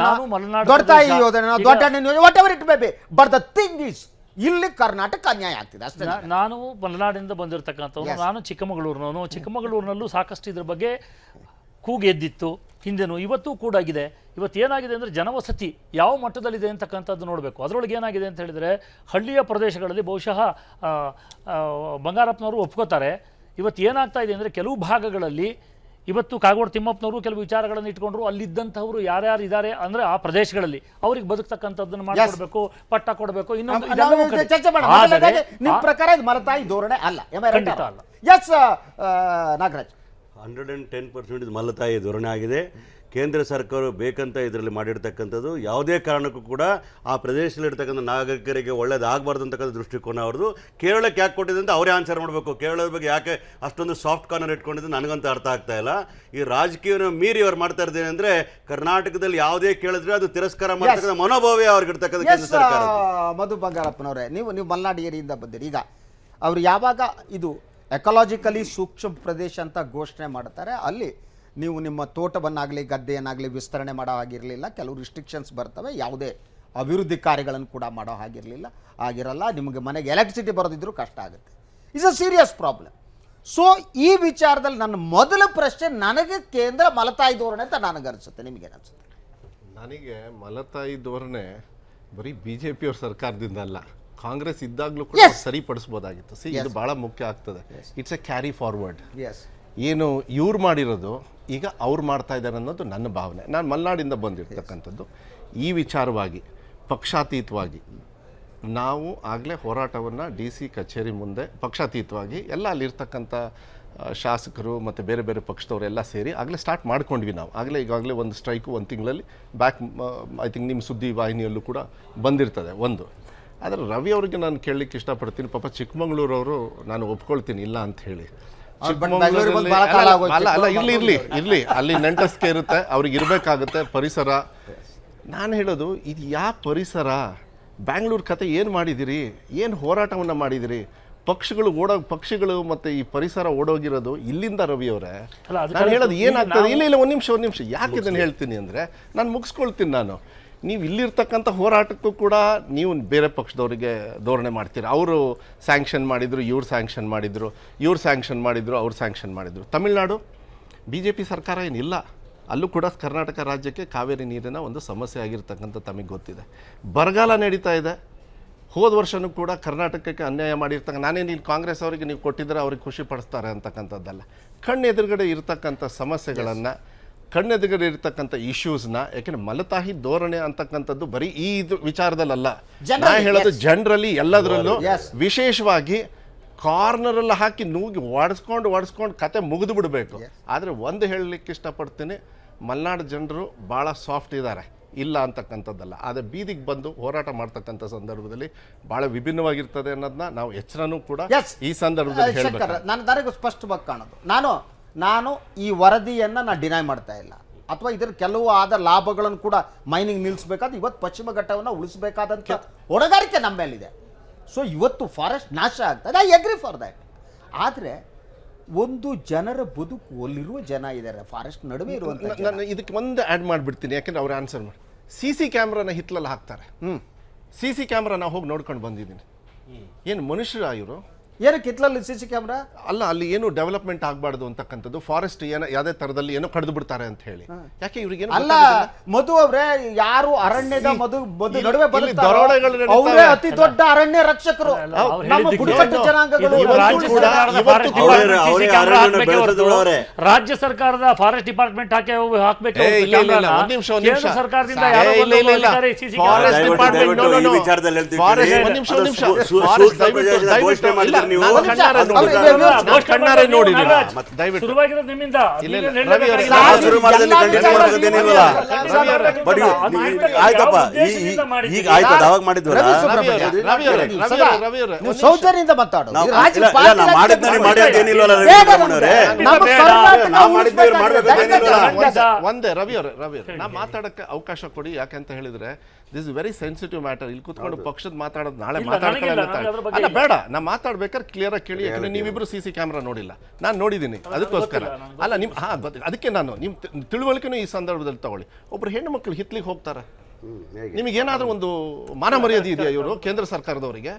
ದೊಡ್ಡ ತಾಯಿ ಯೋಜನೆ, ದೊಡ್ಡ what ever it may be, but the thing is ಇಲ್ಲಿ ಕರ್ನಾಟಕ ಅನ್ಯಾಯ ಆಗ್ತಿದೆ ಅಷ್ಟೇ. ನಾನು ಮಲೆನಾಡಿನಿಂದ ಬಂದಿರತಕ್ಕಂಥವ್ನು, ನಾನು ಚಿಕ್ಕಮಗಳೂರಿನವನು. ಚಿಕ್ಕಮಗಳೂರಿನಲ್ಲೂ ಸಾಕಷ್ಟು ಇದ್ರ ಬಗ್ಗೆ ಕೂಗು ಎದ್ದಿತ್ತು ಹಿಂದೆನೂ, ಇವತ್ತೂ ಕೂಡ ಆಗಿದೆ. ಇವತ್ತು ಏನಾಗಿದೆ ಅಂದರೆ ಜನವಸತಿ ಯಾವ ಮಟ್ಟದಲ್ಲಿದೆ ಅಂತಕ್ಕಂಥದ್ದು ನೋಡಬೇಕು. ಅದರೊಳಗೆ ಏನಾಗಿದೆ ಅಂತ ಹೇಳಿದರೆ, ಹಳ್ಳಿಯ ಪ್ರದೇಶಗಳಲ್ಲಿ ಬಹುಶಃ ಬಂಗಾರಪ್ಪನವರು ಒಪ್ಕೋತಾರೆ. ಇವತ್ತು ಏನಾಗ್ತಾ ಇದೆ ಅಂದರೆ, ಕೆಲವು ಭಾಗಗಳಲ್ಲಿ ಇವತ್ತು ಕಾಗೋಡು ತಿಮ್ಮಪ್ಪನವರು ಕೆಲವು ವಿಚಾರಗಳನ್ನು ಇಟ್ಕೊಂಡ್ರು. ಅಲ್ಲಿದ್ದಂಥವ್ರು ಯಾರ್ಯಾರು ಇದ್ದಾರೆ ಅಂದರೆ ಆ ಪ್ರದೇಶಗಳಲ್ಲಿ ಅವ್ರಿಗೆ ಬದುಕ್ತಕ್ಕಂಥದ್ದನ್ನು ಮಾಡಿಕೊಡ್ಬೇಕು, ಪಟ್ಟ ಕೊಡಬೇಕು. ಇನ್ನೊಂದು ಚರ್ಚೆ ಮಾಡೋಣ. ನಿಮ್ಮ ಪ್ರಕಾರ ಇದು ಮಲತಾಯಿ ಧೋರಣೆ ಅಲ್ಲ? ಖಂಡಿತ ಅಲ್ಲ. ಎಸ್ ನಾಗರಾಜ್, 110% ಇದು ಮಲತಾಯಿ ಧೋರಣೆ ಆಗಿದೆ. ಕೇಂದ್ರ ಸರ್ಕಾರ ಬೇಕಂತ ಇದರಲ್ಲಿ ಮಾಡಿರ್ತಕ್ಕಂಥದ್ದು. ಯಾವುದೇ ಕಾರಣಕ್ಕೂ ಕೂಡ ಆ ಪ್ರದೇಶದಲ್ಲಿರ್ತಕ್ಕಂಥ ನಾಗರಿಕರಿಗೆ ಒಳ್ಳೇದಾಗಬಾರ್ದು ಅಂತಕ್ಕಂಥ ದೃಷ್ಟಿಕೋನ ಅವ್ರದ್ದು. ಕೇರಳಕ್ಕೆ ಯಾಕೆ ಕೊಟ್ಟಿದೆ ಅಂತ ಅವರೇ ಆನ್ಸರ್ ಮಾಡಬೇಕು. ಕೇರಳದ ಬಗ್ಗೆ ಯಾಕೆ ಅಷ್ಟೊಂದು ಸಾಫ್ಟ್ ಕಾರ್ನರ್ ಇಟ್ಕೊಂಡಿದ್ದು ನನಗಂತೂ ಅರ್ಥ ಆಗ್ತಾ ಇಲ್ಲ. ಈ ರಾಜಕೀಯವನ್ನು ಮೀರಿ ಅವ್ರು ಮಾಡ್ತಾ ಇರ್ತೀನಿ ಅಂದರೆ, ಕರ್ನಾಟಕದಲ್ಲಿ ಯಾವುದೇ ಕೇಳಿದ್ರೆ ಅದು ತಿರಸ್ಕಾರ ಮಾಡ್ತಕ್ಕಂಥ ಮನೋಭಾವೇ ಅವ್ರಿಗೆ ಇರ್ತಕ್ಕಂಥ ಕೇಂದ್ರ ಸರ್ಕಾರ. ಮಧು ಬಂಗಾರಪ್ಪನವರೇ, ನೀವು ಮಲ್ನಾಡು ಏರಿಯಿಂದ ಬಂದಿರಿ. ಈಗ ಅವರು ಯಾವಾಗ ಇದು ಎಕಾಲಜಿಕಲಿ ಸೂಕ್ಷ್ಮ ಪ್ರದೇಶ ಅಂತ ಘೋಷಣೆ ಮಾಡ್ತಾರೆ, ಅಲ್ಲಿ ನೀವು ನಿಮ್ಮ ತೋಟವನ್ನಾಗಲಿ ಗದ್ದೆಯನ್ನಾಗಲಿ ವಿಸ್ತರಣೆ ಮಾಡೋ ಹಾಗಿರಲಿಲ್ಲ. ಕೆಲವು ರಿಸ್ಟ್ರಿಕ್ಷನ್ಸ್ ಬರ್ತವೆ. ಯಾವುದೇ ಅಭಿವೃದ್ಧಿ ಕಾರ್ಯಗಳನ್ನು ಕೂಡ ಮಾಡೋ ಆಗಿರಲ್ಲ. ನಿಮಗೆ ಮನೆಗೆ ಎಲೆಕ್ಟ್ರಿಸಿಟಿ ಬರೋದಿದ್ರೂ ಕಷ್ಟ ಆಗುತ್ತೆ. Is a serious problem. So ಈ ವಿಚಾರದಲ್ಲಿ ನನ್ನ ಮೊದಲ ಪ್ರಶ್ನೆ, ನನಗೆ ಕೇಂದ್ರ ಮಲತಾಯಿ ಧೋರಣೆ ಅಂತ ನನಗನ್ಸುತ್ತೆ. ನಿಮಗೇನನ್ಸುತ್ತೆ? ನನಗೆ ಮಲತಾಯಿ ಧೋರಣೆ ಬರೀ BJP ಅವ್ರ ಸರ್ಕಾರದಿಂದ ಅಲ್ಲ, ಕಾಂಗ್ರೆಸ್ ಇದ್ದಾಗಲೂ ಕೂಡ ಸರಿಪಡಿಸ್ಬೋದಾಗಿತ್ತು. ಇದು ಬಹಳ ಮುಖ್ಯ ಆಗ್ತದೆ. It's A carry forward. ಏನು ಇವ್ರು ಮಾಡಿರೋದು ಈಗ ಅವ್ರು ಮಾಡ್ತಾ ಇದ್ದಾರೆ ಅನ್ನೋದು ನನ್ನ ಭಾವನೆ. ನಾನು ಮಲೆನಾಡಿಂದ ಬಂದಿರ್ತಕ್ಕಂಥದ್ದು. ಈ ವಿಚಾರವಾಗಿ ಪಕ್ಷಾತೀತವಾಗಿ ನಾವು ಆಗಲೇ ಹೋರಾಟವನ್ನು DC ಕಚೇರಿ ಮುಂದೆ ಪಕ್ಷಾತೀತವಾಗಿ ಎಲ್ಲ ಅಲ್ಲಿರ್ತಕ್ಕಂಥ ಶಾಸಕರು ಮತ್ತು ಬೇರೆ ಬೇರೆ ಪಕ್ಷದವರೆಲ್ಲ ಸೇರಿ ಆಗಲೇ ಸ್ಟಾರ್ಟ್ ಮಾಡ್ಕೊಂಡ್ವಿ ನಾವು. ಈಗಾಗಲೇ ಒಂದು ಸ್ಟ್ರೈಕು 1 ತಿಂಗಳಲ್ಲಿ ಬ್ಯಾಕ್, ಐ ಥಿಂಕ್ ನಿಮ್ಮ ಸುದ್ದಿ ವಾಹಿನಿಯಲ್ಲೂ ಕೂಡ ಬಂದಿರ್ತದೆ ಒಂದು. ಆದರೆ ರವಿ ಅವರಿಗೆ ನಾನು ಕೇಳಲಿಕ್ಕೆ ಇಷ್ಟಪಡ್ತೀನಿ. ಪಾಪ ಚಿಕ್ಕಮಗಳೂರವರು, ನಾನು ಒಪ್ಕೊಳ್ತೀನಿ ಇಲ್ಲ ಅಂತ ಹೇಳಿ, ಇರ್ಲಿ ಅಲ್ಲಿ ನೆಂಟಸ್ಕೆ ಇರುತ್ತೆ, ಅವ್ರಿಗೆ ಇರಬೇಕಾಗುತ್ತೆ ಪರಿಸರ. ನಾನು ಹೇಳೋದು, ಇದು ಯಾವ ಪರಿಸರ? ಬ್ಯಾಂಗ್ಳೂರು ಕತೆ ಏನು ಮಾಡಿದಿರಿ? ಏನು ಹೋರಾಟವನ್ನು ಮಾಡಿದಿರಿ? ಪಕ್ಷಿಗಳು ಮತ್ತು ಈ ಪರಿಸರ ಓಡೋಗಿರೋದು ಇಲ್ಲಿಂದ. ರವಿ ಅವರೇ, ನಾನು ಹೇಳೋದು ಏನಾಗ್ತದೆ, ಇಲ್ಲ ಒಂದು ನಿಮಿಷ ಯಾಕೆ ಇದನ್ನು ಹೇಳ್ತೀನಿ ಅಂದರೆ, ನಾನು ಮುಗಿಸ್ಕೊಳ್ತೀನಿ. ನೀವು ಇಲ್ಲಿರ್ತಕ್ಕಂಥ ಹೋರಾಟಕ್ಕೂ ಕೂಡ ನೀವು ಬೇರೆ ಪಕ್ಷದವರಿಗೆ ಧೋರಣೆ ಮಾಡ್ತೀರ. ಅವರು ಸ್ಯಾಂಕ್ಷನ್ ಮಾಡಿದರು, ಇವ್ರು ಸ್ಯಾಂಕ್ಷನ್ ಮಾಡಿದರು, ಅವ್ರು ಸ್ಯಾಂಕ್ಷನ್ ಮಾಡಿದರು. ತಮಿಳುನಾಡು BJP ಸರ್ಕಾರ ಏನಿಲ್ಲ, ಅಲ್ಲೂ ಕೂಡ ಕರ್ನಾಟಕ ರಾಜ್ಯಕ್ಕೆ ಕಾವೇರಿ ನೀರಿನ ಒಂದು ಸಮಸ್ಯೆ ಆಗಿರ್ತಕ್ಕಂಥ ತಮಗೆ ಗೊತ್ತಿದೆ. ಬರಗಾಲ ನಡೀತಾ ಇದೆ. ಹೋದ ವರ್ಷವೂ ಕೂಡ ಕರ್ನಾಟಕಕ್ಕೆ ಅನ್ಯಾಯ ಮಾಡಿರ್ತಕ್ಕ, ನಾನೇನು ಇಲ್ಲಿ ಕಾಂಗ್ರೆಸ್ ಅವರಿಗೆ ನೀವು ಕೊಟ್ಟಿದ್ರೆ ಅವ್ರಿಗೆ ಖುಷಿ ಪಡಿಸ್ತಾರೆ ಅಂತಕ್ಕಂಥದ್ದಲ್ಲ. ಕಣ್ಣೆದುರುಗಡೆ ಇರ್ತಕ್ಕಂಥ ಸಮಸ್ಯೆಗಳನ್ನು, ಕಣ್ಣೆದುರುಗಡೆ ಇರ್ತಕ್ಕಂಥ ಇಶ್ಯೂಸ್ನ, ಯಾಕೆಂದರೆ ಮಲತಾಯಿ ಧೋರಣೆ ಅಂತಕ್ಕಂಥದ್ದು ಬರೀ ಈ ವಿಚಾರದಲ್ಲ, ನಾ ಹೇಳೋದು ಜನರಲಿ ಎಲ್ಲದರಲ್ಲೂ, ವಿಶೇಷವಾಗಿ ಕಾರ್ನರಲ್ಲಿ ಹಾಕಿ ನೂಗಿ ಒಡಿಸ್ಕೊಂಡು ಕತೆ ಮುಗಿದು ಬಿಡಬೇಕು. ಆದರೆ ಒಂದು ಹೇಳಲಿಕ್ಕೆ ಇಷ್ಟಪಡ್ತೀನಿ, ಮಲೆನಾಡು ಜನರು ಭಾಳ ಸಾಫ್ಟ್ ಇದ್ದಾರೆ, ಇಲ್ಲ ಅಂತಕ್ಕಂಥದ್ದಲ್ಲ. ಆದರೆ ಬೀದಿಗೆ ಬಂದು ಹೋರಾಟ ಮಾಡ್ತಕ್ಕಂಥ ಸಂದರ್ಭದಲ್ಲಿ ಭಾಳ ವಿಭಿನ್ನವಾಗಿರ್ತದೆ ಅನ್ನೋದನ್ನ ನಾವು ಎಚ್ಚರನೂ ಕೂಡ ಈ ಸಂದರ್ಭದಲ್ಲಿ ಹೇಳಬೇಕು. ನನಗೆ ಸ್ಪಷ್ಟವಾಗಿ ಕಾಣೋದು, ನಾನು ಈ ವರದಿಯನ್ನು ನಾನು ಡಿನೈ ಮಾಡ್ತಾ ಇಲ್ಲ, ಅಥವಾ ಇದರ ಕೆಲವು ಆದ ಲಾಭಗಳನ್ನು ಕೂಡ ಮೈನಿಂಗ್ ನಿಲ್ಲಿಸಬೇಕಾದ, ಇವತ್ತು ಪಶ್ಚಿಮ ಘಟ್ಟವನ್ನು ಉಳಿಸಬೇಕಾದಂಥ ಹೊಣೆಗಾರಿಕೆ ನಮ್ಮ ಮೇಲಿದೆ. ಸೊ ಇವತ್ತು ಫಾರೆಸ್ಟ್ ನಾಶ ಆಗ್ತದೆ, ಐ ಅಗ್ರಿ ಫಾರ್ ದ್ಯಾಟ್. ಆದರೆ ಒಂದು ಜನರ ಬದುಕು, ಅಲ್ಲಿರುವ ಜನ ಇದ್ದಾರೆ ಫಾರೆಸ್ಟ್ ನಡುವೆ ಇರುವಂಥ. ನಾನು ಇದಕ್ಕೆ ಒಂದು ಆ್ಯಡ್ ಮಾಡಿಬಿಡ್ತೀನಿ, ಯಾಕೆಂದ್ರೆ ಅವ್ರು ಆನ್ಸರ್ ಮಾಡಿ. CC ಕ್ಯಾಮ್ರಾನ ಹಿತ್ತಲಲ್ಲಿ ಹಾಕ್ತಾರೆ. CC ಕ್ಯಾಮ್ರಾ ನಾವು ಹೋಗಿ ನೋಡ್ಕೊಂಡು ಬಂದಿದ್ದೀನಿ. ಏನು ಮನುಷ್ಯರ ಇವರು? ಏನಕ್ಕೆ ಹಿತ್ತಲಲ್ಲಿ CC ಕ್ಯಾಮ್ರಾ? ಅಲ್ಲ, ಅಲ್ಲಿ ಏನು ಡೆವಲಪ್ಮೆಂಟ್ ಆಗಬಾರ್ದು ಅಂತಕ್ಕಂಥದ್ದು, ಫಾರೆಸ್ಟ್ ಯಾವುದೇ ಥರದಲ್ಲಿ ಏನೋ ಕಡಿದು ಬಿಡ್ತಾರೆ ಅಂತ ಹೇಳಿ. ಯಾಕೆ ಇವ್ರಿಗೆ ಅಲ್ಲ ಮಧು ಅವರೇ, ಯಾರು ಅರಣ್ಯದ ನಡುವೆ ಅವರೇ ಅತಿ ದೊಡ್ಡ ಅರಣ್ಯ ರಕ್ಷಕರು. ನಮ್ಮ ಬುಡಕಟ್ಟು ಜನಾಂಗಗಳು ರಾಜ್ಯ ಸರ್ಕಾರದ ಫಾರೆಸ್ಟ್ ಡಿಪಾರ್ಟ್ಮೆಂಟ್ ಹಾಕಬೇಕು. ಸರ್ಕಾರದಿಂದ ನೀವು ಒಂದು ನಿಮಿಷ, ಕಣ್ಣಾರೆ ನೋಡಿ ನೀವು. ನಾಗರಾಜ್, ದಯವಿಟ್ಟು. ಶುರುವಾಗಿರೋದು ನಿಮ್ಮಿಂದ. ಇಲ್ಲ, ನೀವೇನ್ ರವಿ ಹೇಳ್ಬೇಕಾಗಿಲ್ಲ. ಅವರೇ, ನಾವು ಶುರು ಮಾಡಿದಲ್ಲಿ ಖಂಡಿತ ಮಾಡೋದೇನಿಲ್ವಲ್ಲ. ಬಟ್ ಆಯ್ತಪ್ಪ, ಈಗ ಆಯ್ತು, ಅವಾಗ ಮಾಡಿದ್ವಲ್ಲ. ನೀವು ಸೌಜನ್ಯದಿಂದ ಮಾತಾಡೋದು. ನಾವು ಈ ರಾಜ್ಯ ಇಲ್ಲ, ಪಾರ್ಟಿ ನಾವು ಮಾಡಿದ್ದಲ್ಲಿ ಮಾಡೋದೇನಿಲ್ವಲ್ಲ ರವಿ ಬೇಡ ಸುಬ್ರಹ್ಮಣ್ಯ ಅವರೇ. ನಮ್ಮ ಬೇಡ. ಕರ್ನಾಟಕ ನಾವು ಮಾಡಿದ್ವಿ, ಇವ್ರು ಮಾಡ್ಬೇಕು ಉಳಿಸ್ಬೇಕಾದ್ರೆ ಅದೇನಿಲ್ಲ. ಒಂದೇ ರವಿ ಅವರೇ ನಾ ಮಾತಾಡಕ್ಕೆ ಅವಕಾಶ ಕೊಡಿ. ಯಾಕಂತ ಹೇಳಿದ್ರೆ this is very sensitive matter. ಇಲ್ಲಿ ಕೂತ್ಕೊಂಡು ಪಕ್ಷದ ಮಾತಾಡೋದು ನಾಳೆ ಇಲ್ಲ, ಮಾತಾಡ್ಕೊಳ್ಳೋಣ ನನಗಿಲ್ಲ, ಅಂತ. ನನಗೆ ಅದ್ರ ಬಗ್ಗೆ ಅಲ್ಲ ಇಲ್ಲ. ಬೇಡ, ನಾ ಮಾತಾಡ್ಬೇಕಾದ್ರೆ ಕ್ಲಿಯರ್ ಆಗಿ ಕೇಳಿ. ಯಾಕಂದ್ರೆ ನೀವಿಬ್ರು CC ಕ್ಯಾಮ್ರಾ ನೋಡಿಲ್ಲ, ನಾನು ನೋಡಿದ್ದೀನಿ. ಅದಕ್ಕೋಸ್ಕರ ಅಲ್ಲ ನಿಮ್ ಅದಕ್ಕೆ ನಾನು ನಿಮ್ ತಿಳುವಳಿಕೆನೂ ಈ ಸಂದರ್ಭದಲ್ಲಿ ತಗೊಳ್ಳಿ. ಒಬ್ರು ಹೆಣ್ಣು ಮಕ್ಕಳು ಹಿತ್ಲಿಗೆ ಹೋಗ್ತಾರೆ, ನಿಮಗೇನಾದ್ರೂ ಒಂದು ಮಾನ ಮರ್ಯಾದೆ ಇದೆಯಾ? ಇವರು ಕೇಂದ್ರ ಸರ್ಕಾರದವರಿಗೆ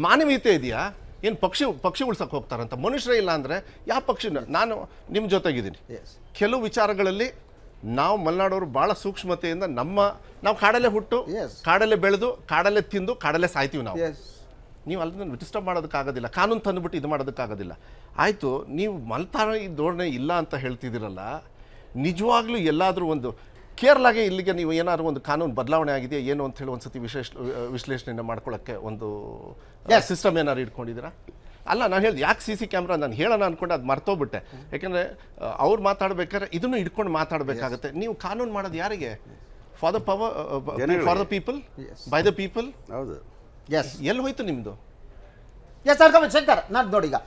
ಮಾನವೀಯತೆ ಇದೆಯಾ? ಏನು ಪಕ್ಷಿ ಉಳ್ಸಕ್ಕೆ ಹೋಗ್ತಾರಂತ? ಮನುಷ್ಯರೇ ಇಲ್ಲ ಅಂದರೆ ಯಾವ ಪಕ್ಷಿನ? ನಾನು ನಿಮ್ಮ ಜೊತೆಗಿದ್ದೀನಿ. ಕೆಲವು ವಿಚಾರಗಳಲ್ಲಿ ನಾವು ಮಲೆನಾಡವರು ಭಾಳ ಸೂಕ್ಷ್ಮತೆಯಿಂದ ನಾವು ಕಾಡಲ್ಲೇ ಹುಟ್ಟು, ಕಾಡಲ್ಲೇ ಬೆಳೆದು, ಕಾಡಲ್ಲೇ ತಿಂದು, ಕಾಡಲ್ಲೇ ಸಾಯ್ತೀವಿ ನಾವು. ನೀವು ಅಲ್ಲದನ್ನು ಡಿಸ್ಟರ್ಬ್ ಮಾಡೋದಕ್ಕಾಗೋದಿಲ್ಲ, ಕಾನೂನು ತಂದುಬಿಟ್ಟು ಇದು ಮಾಡೋದಕ್ಕಾಗೋದಿಲ್ಲ. ಆಯಿತು, ನೀವು ಮಲ್ತಾರ ಈ ಧೋರಣೆ ಇಲ್ಲ ಅಂತ ಹೇಳ್ತಿದ್ದೀರಲ್ಲ, ನಿಜವಾಗ್ಲೂ ಎಲ್ಲಾದರೂ ಒಂದು ಕೇರಳಗೆ ಇಲ್ಲಿಗೆ ನೀವು ಏನಾದರೂ ಒಂದು ಕಾನೂನು ಬದಲಾವಣೆ ಆಗಿದೆಯಾ ಏನು ಅಂತ ಹೇಳಿ ಒಂದ್ಸತಿ ವಿಶ್ಲೇಷಣೆಯನ್ನು ಮಾಡ್ಕೊಳ್ಳೋಕ್ಕೆ ಒಂದು ಸಿಸ್ಟಮ್ ಏನಾದ್ರು ಇಟ್ಕೊಂಡಿದ್ದೀರಾ? ಅಲ್ಲ, ನಾನು ಹೇಳಿದೆ ಯಾಕೆ CC ಕ್ಯಾಮ್ರಾ ನಾನು ಹೇಳೋಣ ಅಂದ್ಕೊಂಡು ಅದು ಮರ್ತೋಗ್ಬಿಟ್ಟೆ. ಯಾಕೆಂದರೆ ಅವ್ರು ಮಾತಾಡ್ಬೇಕಾದ್ರೆ ಇದನ್ನು ಇಟ್ಕೊಂಡು ಮಾತಾಡಬೇಕಾಗತ್ತೆ. ನೀವು ಕಾನೂನು ಮಾಡೋದು ಯಾರಿಗೆ? For the power, for the people, by the people. ಹೌದು, ಎಲ್ಲಿ ಹೋಯ್ತು ನಿಮ್ಮದು? ಶಂಕರ್, ನಾನು ನೋಡಿ ಈಗ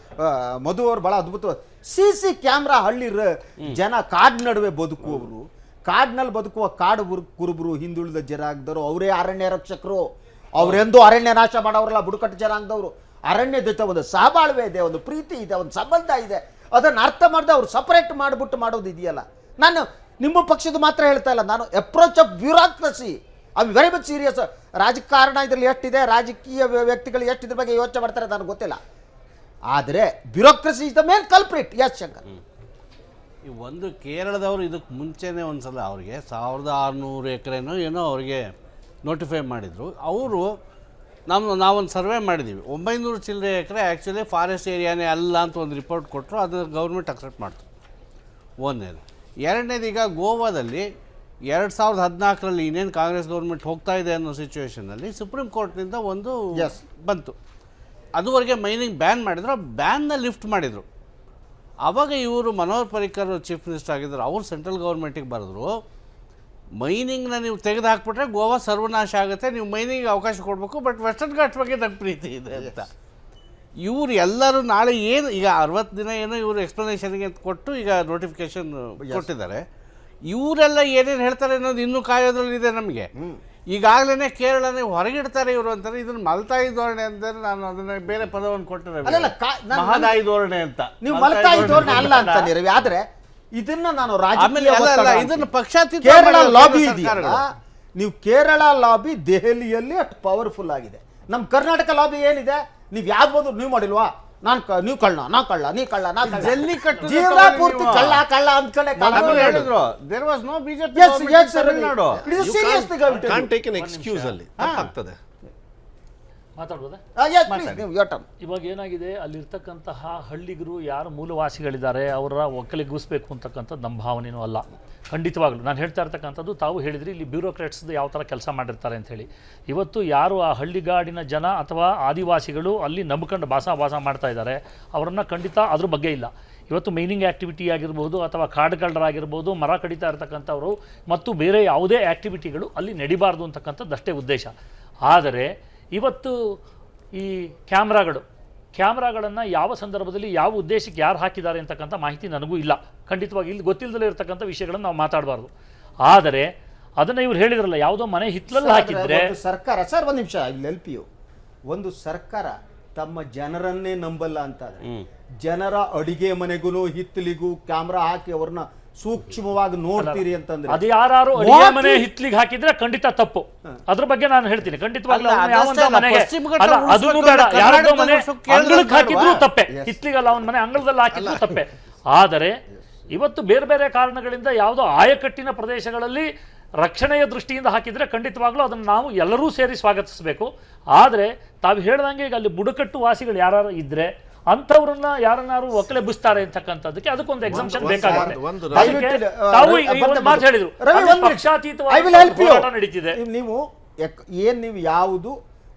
ಮಧು ಅವರು ಬಹಳ ಅದ್ಭುತ. CC ಕ್ಯಾಮ್ರಾ ಹಳ್ಳಿ ಜನ ಕಾಡ್ ನಡುವೆ ಬದುಕುವವರು, ಕಾಡಿನಲ್ಲಿ ಬದುಕುವ ಕಾಡು ಕುರುಬರು, ಹಿಂದುಳಿದ ಜನಾಂಗದವರು, ಅವರೇ ಅರಣ್ಯ ರಕ್ಷಕರು. ಅವರೆಂದೂ ಅರಣ್ಯ ನಾಶ ಮಾಡೋರಲ್ಲ. ಬುಡಕಟ್ಟು ಜನಾಂಗದವರು ಅರಣ್ಯ ಜೊತೆ ಒಂದು ಸಹಬಾಳ್ವೆ ಇದೆ, ಒಂದು ಪ್ರೀತಿ ಇದೆ, ಒಂದು ಸಂಬಂಧ ಇದೆ. ಅದನ್ನು ಅರ್ಥ ಮಾಡದೆ ಅವ್ರು ಸಪರೇಟ್ ಮಾಡಿಬಿಟ್ಟು ಮಾಡೋದು ಇದೆಯಲ್ಲ. ನಾನು ನಿಮ್ಮ ಪಕ್ಷದ ಮಾತ್ರ ಹೇಳ್ತಾ ಇಲ್ಲ, ನಾನು approach of bureaucracy I very much serious. ರಾಜಕಾರಣ ಇದರಲ್ಲಿ ಎಷ್ಟಿದೆ, ರಾಜಕೀಯ ವ್ಯಕ್ತಿಗಳು ಎಷ್ಟು ಇದ್ರ ಬಗ್ಗೆ ಯೋಚನೆ ಮಾಡ್ತಾರೆ ನನಗೆ ಗೊತ್ತಿಲ್ಲ. ಆದರೆ bureaucracy is the main culprit. S Shankar, ಈ ಒಂದು ಕೇರಳದವರು ಇದಕ್ಕೆ ಮುಂಚೆನೇ ಒಂದು ಸಲ ಅವ್ರಿಗೆ 1600 ಎಕರೆನೋ ಏನೋ ಅವ್ರಿಗೆ ನೋಟಿಫೈ ಮಾಡಿದರು. ಅವರು ನಾವೊಂದು ಸರ್ವೆ ಮಾಡಿದ್ದೀವಿ, 900 ಚಿಲ್ಲರೆ ಎಕರೆ ಆ್ಯಕ್ಚುಲಿ ಫಾರೆಸ್ಟ್ ಏರಿಯಾನೇ ಅಲ್ಲ ಅಂತ ಒಂದು ರಿಪೋರ್ಟ್ ಕೊಟ್ಟರು. ಅದು ಗೌರ್ಮೆಂಟ್ ಅಕ್ಸೆಪ್ಟ್ ಮಾಡ್ತು. ಒಂದನೇದು. ಎರಡನೇದು, ಈಗ ಗೋವಾದಲ್ಲಿ 2014ರಲ್ಲಿ ಇನ್ನೇನು ಕಾಂಗ್ರೆಸ್ ಗೌರ್ಮೆಂಟ್ ಹೋಗ್ತಾ ಇದೆ ಅನ್ನೋ ಸಿಚುವೇಷನಲ್ಲಿ ಸುಪ್ರೀಂ ಕೋರ್ಟ್ನಿಂದ ಒಂದು ಬಂತು. ಅದುವರೆಗೆ ಮೈನಿಂಗ್ ಬ್ಯಾನ್ ಮಾಡಿದ್ರು, ಬ್ಯಾನ್ನ ಲಿಫ್ಟ್ ಮಾಡಿದರು. ಆವಾಗ ಇವರು ಮನೋಹರ್ ಪರಿಕ್ಕರ್ ಚೀಫ್ ಮಿನಿಸ್ಟರ್ ಆಗಿದ್ದರು. ಅವರು ಸೆಂಟ್ರಲ್ ಗೌರ್ಮೆಂಟಿಗೆ ಬರೆದ್ರು, ಮೈನಿಂಗ್ನ ನೀವು ತೆಗೆದು ಹಾಕ್ಬಿಟ್ರೆ ಗೋವಾ ಸರ್ವನಾಶ ಆಗುತ್ತೆ, ನೀವು ಮೈನಿಂಗ್ ಅವಕಾಶ ಕೊಡಬೇಕು, ಬಟ್ ವೆಸ್ಟರ್ನ್ ಘಾಟ್ಸ್ ಬಗ್ಗೆ ನಂಗೆ ಪ್ರೀತಿ ಇದೆ ಅಂತ. ಇವರು ಎಲ್ಲರೂ ನಾಳೆ ಏನು ಈಗ 60 ದಿನ ಏನೋ ಇವರು ಎಕ್ಸ್ಪ್ಲನೇಷನ್ಗೆ ಕೊಟ್ಟು ಈಗ ನೋಟಿಫಿಕೇಶನ್ ಕೊಟ್ಟಿದ್ದಾರೆ. ಇವರೆಲ್ಲ ಏನೇನು ಹೇಳ್ತಾರೆ ಅನ್ನೋದು ಇನ್ನೂ ಕಾಯೋದ್ರಲ್ಲಿದೆ ನಮಗೆ. ಈಗಾಗಲೇ ಕೇರಳನೇ ಹೊರಗಿಡ್ತಾರೆ ಇವರು ಅಂತಾರೆ. ಇದನ್ನ ಮಲ್ತಾಯಿ ಧೋರಣೆ ಅಂದರೆ ನಾನು ಅದನ್ನ ಬೇರೆ ಪದವನ್ನು ಕೊಟ್ಟಿದ್ದೆ, ಮಹದಾಯಿ ಧೋರಣೆ ಅಂತ. ನೀವು ಮಲ್ತಾಯಿ ಧೋರಣೆ ಅಲ್ಲ ಅಂತ ರವಿ. ಆದ್ರೆ ಇದನ್ನ ನಾನು ಇದನ್ನು ಪಕ್ಷಾತೀತ ಕೇರಳ ಲಾಬಿ ಇದೆಯಲ್ಲ, ನೀವು ಕೇರಳ ಲಾಬಿ ದೆಹಲಿಯಲ್ಲಿ ಅಷ್ಟು ಪವರ್ಫುಲ್ ಆಗಿದೆ. ನಮ್ಮ ಕರ್ನಾಟಕ ಲಾಬಿ ಏನಿದೆ? ನೀವು ಯಾವ್ದು ನೀವು ಮಾಡಿಲ್ವಾ? ನೀವು ಕಳ್ಳ, ನಾ ಕಳ್ಳ, ನೀ ಕಳ್ಳ, ನಾ ಕಳ್ಳ, ಜಲ್ಲಿಕಟ್ಟು ಜೀವ ಪೂರ್ತಿ ಕಳ್ಳ ಕಳ್ಳ ಅಂದ್ಕೊಳ್ಳೆ ಹೇಳಿದ್ರು. There was no BJP Tamil Nadu. Can't take an excuse ಅಲ್ಲಿ ಆಗ್ತದೆ. ಮಾತಾಡ್ಬೋದಾ? ಇವಾಗ ಏನಾಗಿದೆ, ಅಲ್ಲಿರ್ತಕ್ಕಂತಹ ಹಳ್ಳಿಗರು ಯಾರು ಮೂಲವಾಸಿಗಳಿದ್ದಾರೆ ಅವರ ಒಕ್ಕಲಿಗಿಸ್ಬೇಕು ಅಂತಕ್ಕಂಥದ್ದು ನಮ್ಮ ಭಾವನೆಯೂ ಅಲ್ಲ. ಖಂಡಿತವಾಗ್ಲೂ ನಾನು ಹೇಳ್ತಾ ಇರ್ತಕ್ಕಂಥದ್ದು, ತಾವು ಹೇಳಿದ್ರಿ ಇಲ್ಲಿ ಬ್ಯೂರೋಕ್ರಾಟ್ಸ್ದು ಯಾವ ಥರ ಕೆಲಸ ಮಾಡಿರ್ತಾರೆ ಅಂಥೇಳಿ. ಇವತ್ತು ಯಾರು ಆ ಹಳ್ಳಿಗಾಡಿನ ಜನ ಅಥವಾ ಆದಿವಾಸಿಗಳು ಅಲ್ಲಿ ನಂಬ್ಕೊಂಡು ವಾಸ ಮಾಡ್ತಾ ಇದ್ದಾರೆ, ಅವರನ್ನು ಖಂಡಿತ ಅದ್ರ ಬಗ್ಗೆ ಇಲ್ಲ. ಇವತ್ತು ಮೈನಿಂಗ್ ಆ್ಯಕ್ಟಿವಿಟಿ ಆಗಿರ್ಬೋದು ಅಥವಾ ಕಾಡುಗಳರಾಗಿರ್ಬೋದು, ಮರ ಕಡಿತಾ ಇರ್ತಕ್ಕಂಥವ್ರು ಮತ್ತು ಬೇರೆ ಯಾವುದೇ ಆ್ಯಕ್ಟಿವಿಟಿಗಳು ಅಲ್ಲಿ ನಡಿಬಾರ್ದು ಅಂತಕ್ಕಂಥದ್ದು ಅಷ್ಟೇ ಉದ್ದೇಶ. ಆದರೆ ಇವತ್ತು ಈ ಕ್ಯಾಮ್ರಾಗಳನ್ನು ಯಾವ ಸಂದರ್ಭದಲ್ಲಿ ಯಾವ ಉದ್ದೇಶಕ್ಕೆ ಯಾರು ಹಾಕಿದ್ದಾರೆ ಅಂತಕ್ಕಂಥ ಮಾಹಿತಿ ನನಗೂ ಇಲ್ಲ. ಖಂಡಿತವಾಗಿ ಇಲ್ಲಿ ಗೊತ್ತಿಲ್ಲದಲ್ಲೇ ಇರತಕ್ಕಂಥ ವಿಷಯಗಳನ್ನು ನಾವು ಮಾತಾಡಬಾರ್ದು. ಆದರೆ ಅದನ್ನು ಇವ್ರು ಹೇಳಿದ್ರಲ್ಲ, ಯಾವುದೋ ಮನೆ ಹಿತ್ತಲಲ್ಲಿ ಹಾಕಿದ್ರೆ ಸರ್ಕಾರ, ಸರ್ ಒಂದು ನಿಮಿಷ, ಇಲ್ಲಿ LPU ಒಂದು ಸರ್ಕಾರ ತಮ್ಮ ಜನರನ್ನೇ ನಂಬಲ್ಲ ಅಂತಾದ್ರೆ, ಜನರ ಅಡಿಗೆ ಮನೆಗೂ ಹಿತ್ತಲಿಗೂ ಕ್ಯಾಮ್ರಾ ಹಾಕಿ ಅವ್ರನ್ನ ಸೂಕ್ಷ್ಮವಾಗಿ ನೋಡ್ತೀರಿ ಅಂತಂದ್ರೆ, ಅದು ಯಾರು ಅಡಿಗೆ ಮನೆ ಹಿತ್ಲಿಗೆ ಹಾಕಿದ್ರೆ ಖಂಡಿತ ತಪ್ಪು. ಅದ್ರ ಬಗ್ಗೆ ನಾನು ಹೇಳ್ತೀನಿ. ಖಂಡಿತವಾಗ್ಲೂ ಅದನ್ನು ಬೇಡ, ಯಾರದೋ ಮನೆ ಅಂಗಳಕ್ಕೆ ಹಾಕಿದ್ರು ತಪ್ಪೆ, ಹಿತ್ಲಿಗಲ್ಲ ಅವನ ಮನೆ ಅಂಗಳದಲ್ಲಿ ಹಾಕಿದ್ರು ತಪ್ಪೆ. ಆದರೆ ಇವತ್ತು ಬೇರೆ ಬೇರೆ ಕಾರಣಗಳಿಂದ ಯಾವುದೋ ಆಯಕಟ್ಟಿನ ಪ್ರದೇಶಗಳಲ್ಲಿ ರಕ್ಷಣೆಯ ದೃಷ್ಟಿಯಿಂದ ಹಾಕಿದ್ರೆ ಖಂಡಿತವಾಗ್ಲೂ ಅದನ್ನು ನಾವು ಎಲ್ಲರೂ ಸೇರಿ ಸ್ವಾಗತಿಸಬೇಕು. ಆದರೆ ತಾವು ಹೇಳ್ದಂಗೆ ಈಗ ಅಲ್ಲಿ ಬುಡಕಟ್ಟು ವಾಸಿಗಳು ಯಾರು ಇದ್ರೆ ಅಂಥವ್ರನ್ನ ಯಾರನ್ನಾರು ಒಕ್ಕಲೆಬ್ಬಿಸ್ತಾರೆ ಅಂತಕ್ಕಂಥದ್ದಕ್ಕೆ ಅದಕ್ಕೊಂದು ಎಕ್ಸಂಪ್ಷನ್ ಬೇಕಾಗುತ್ತೆ. ಮಾತು ಹೇಳಿದ್ರು ಪಕ್ಷಾತೀತವಾಗಿ ನಡೀತಿದೆ. ನೀವು ಯಾವುದು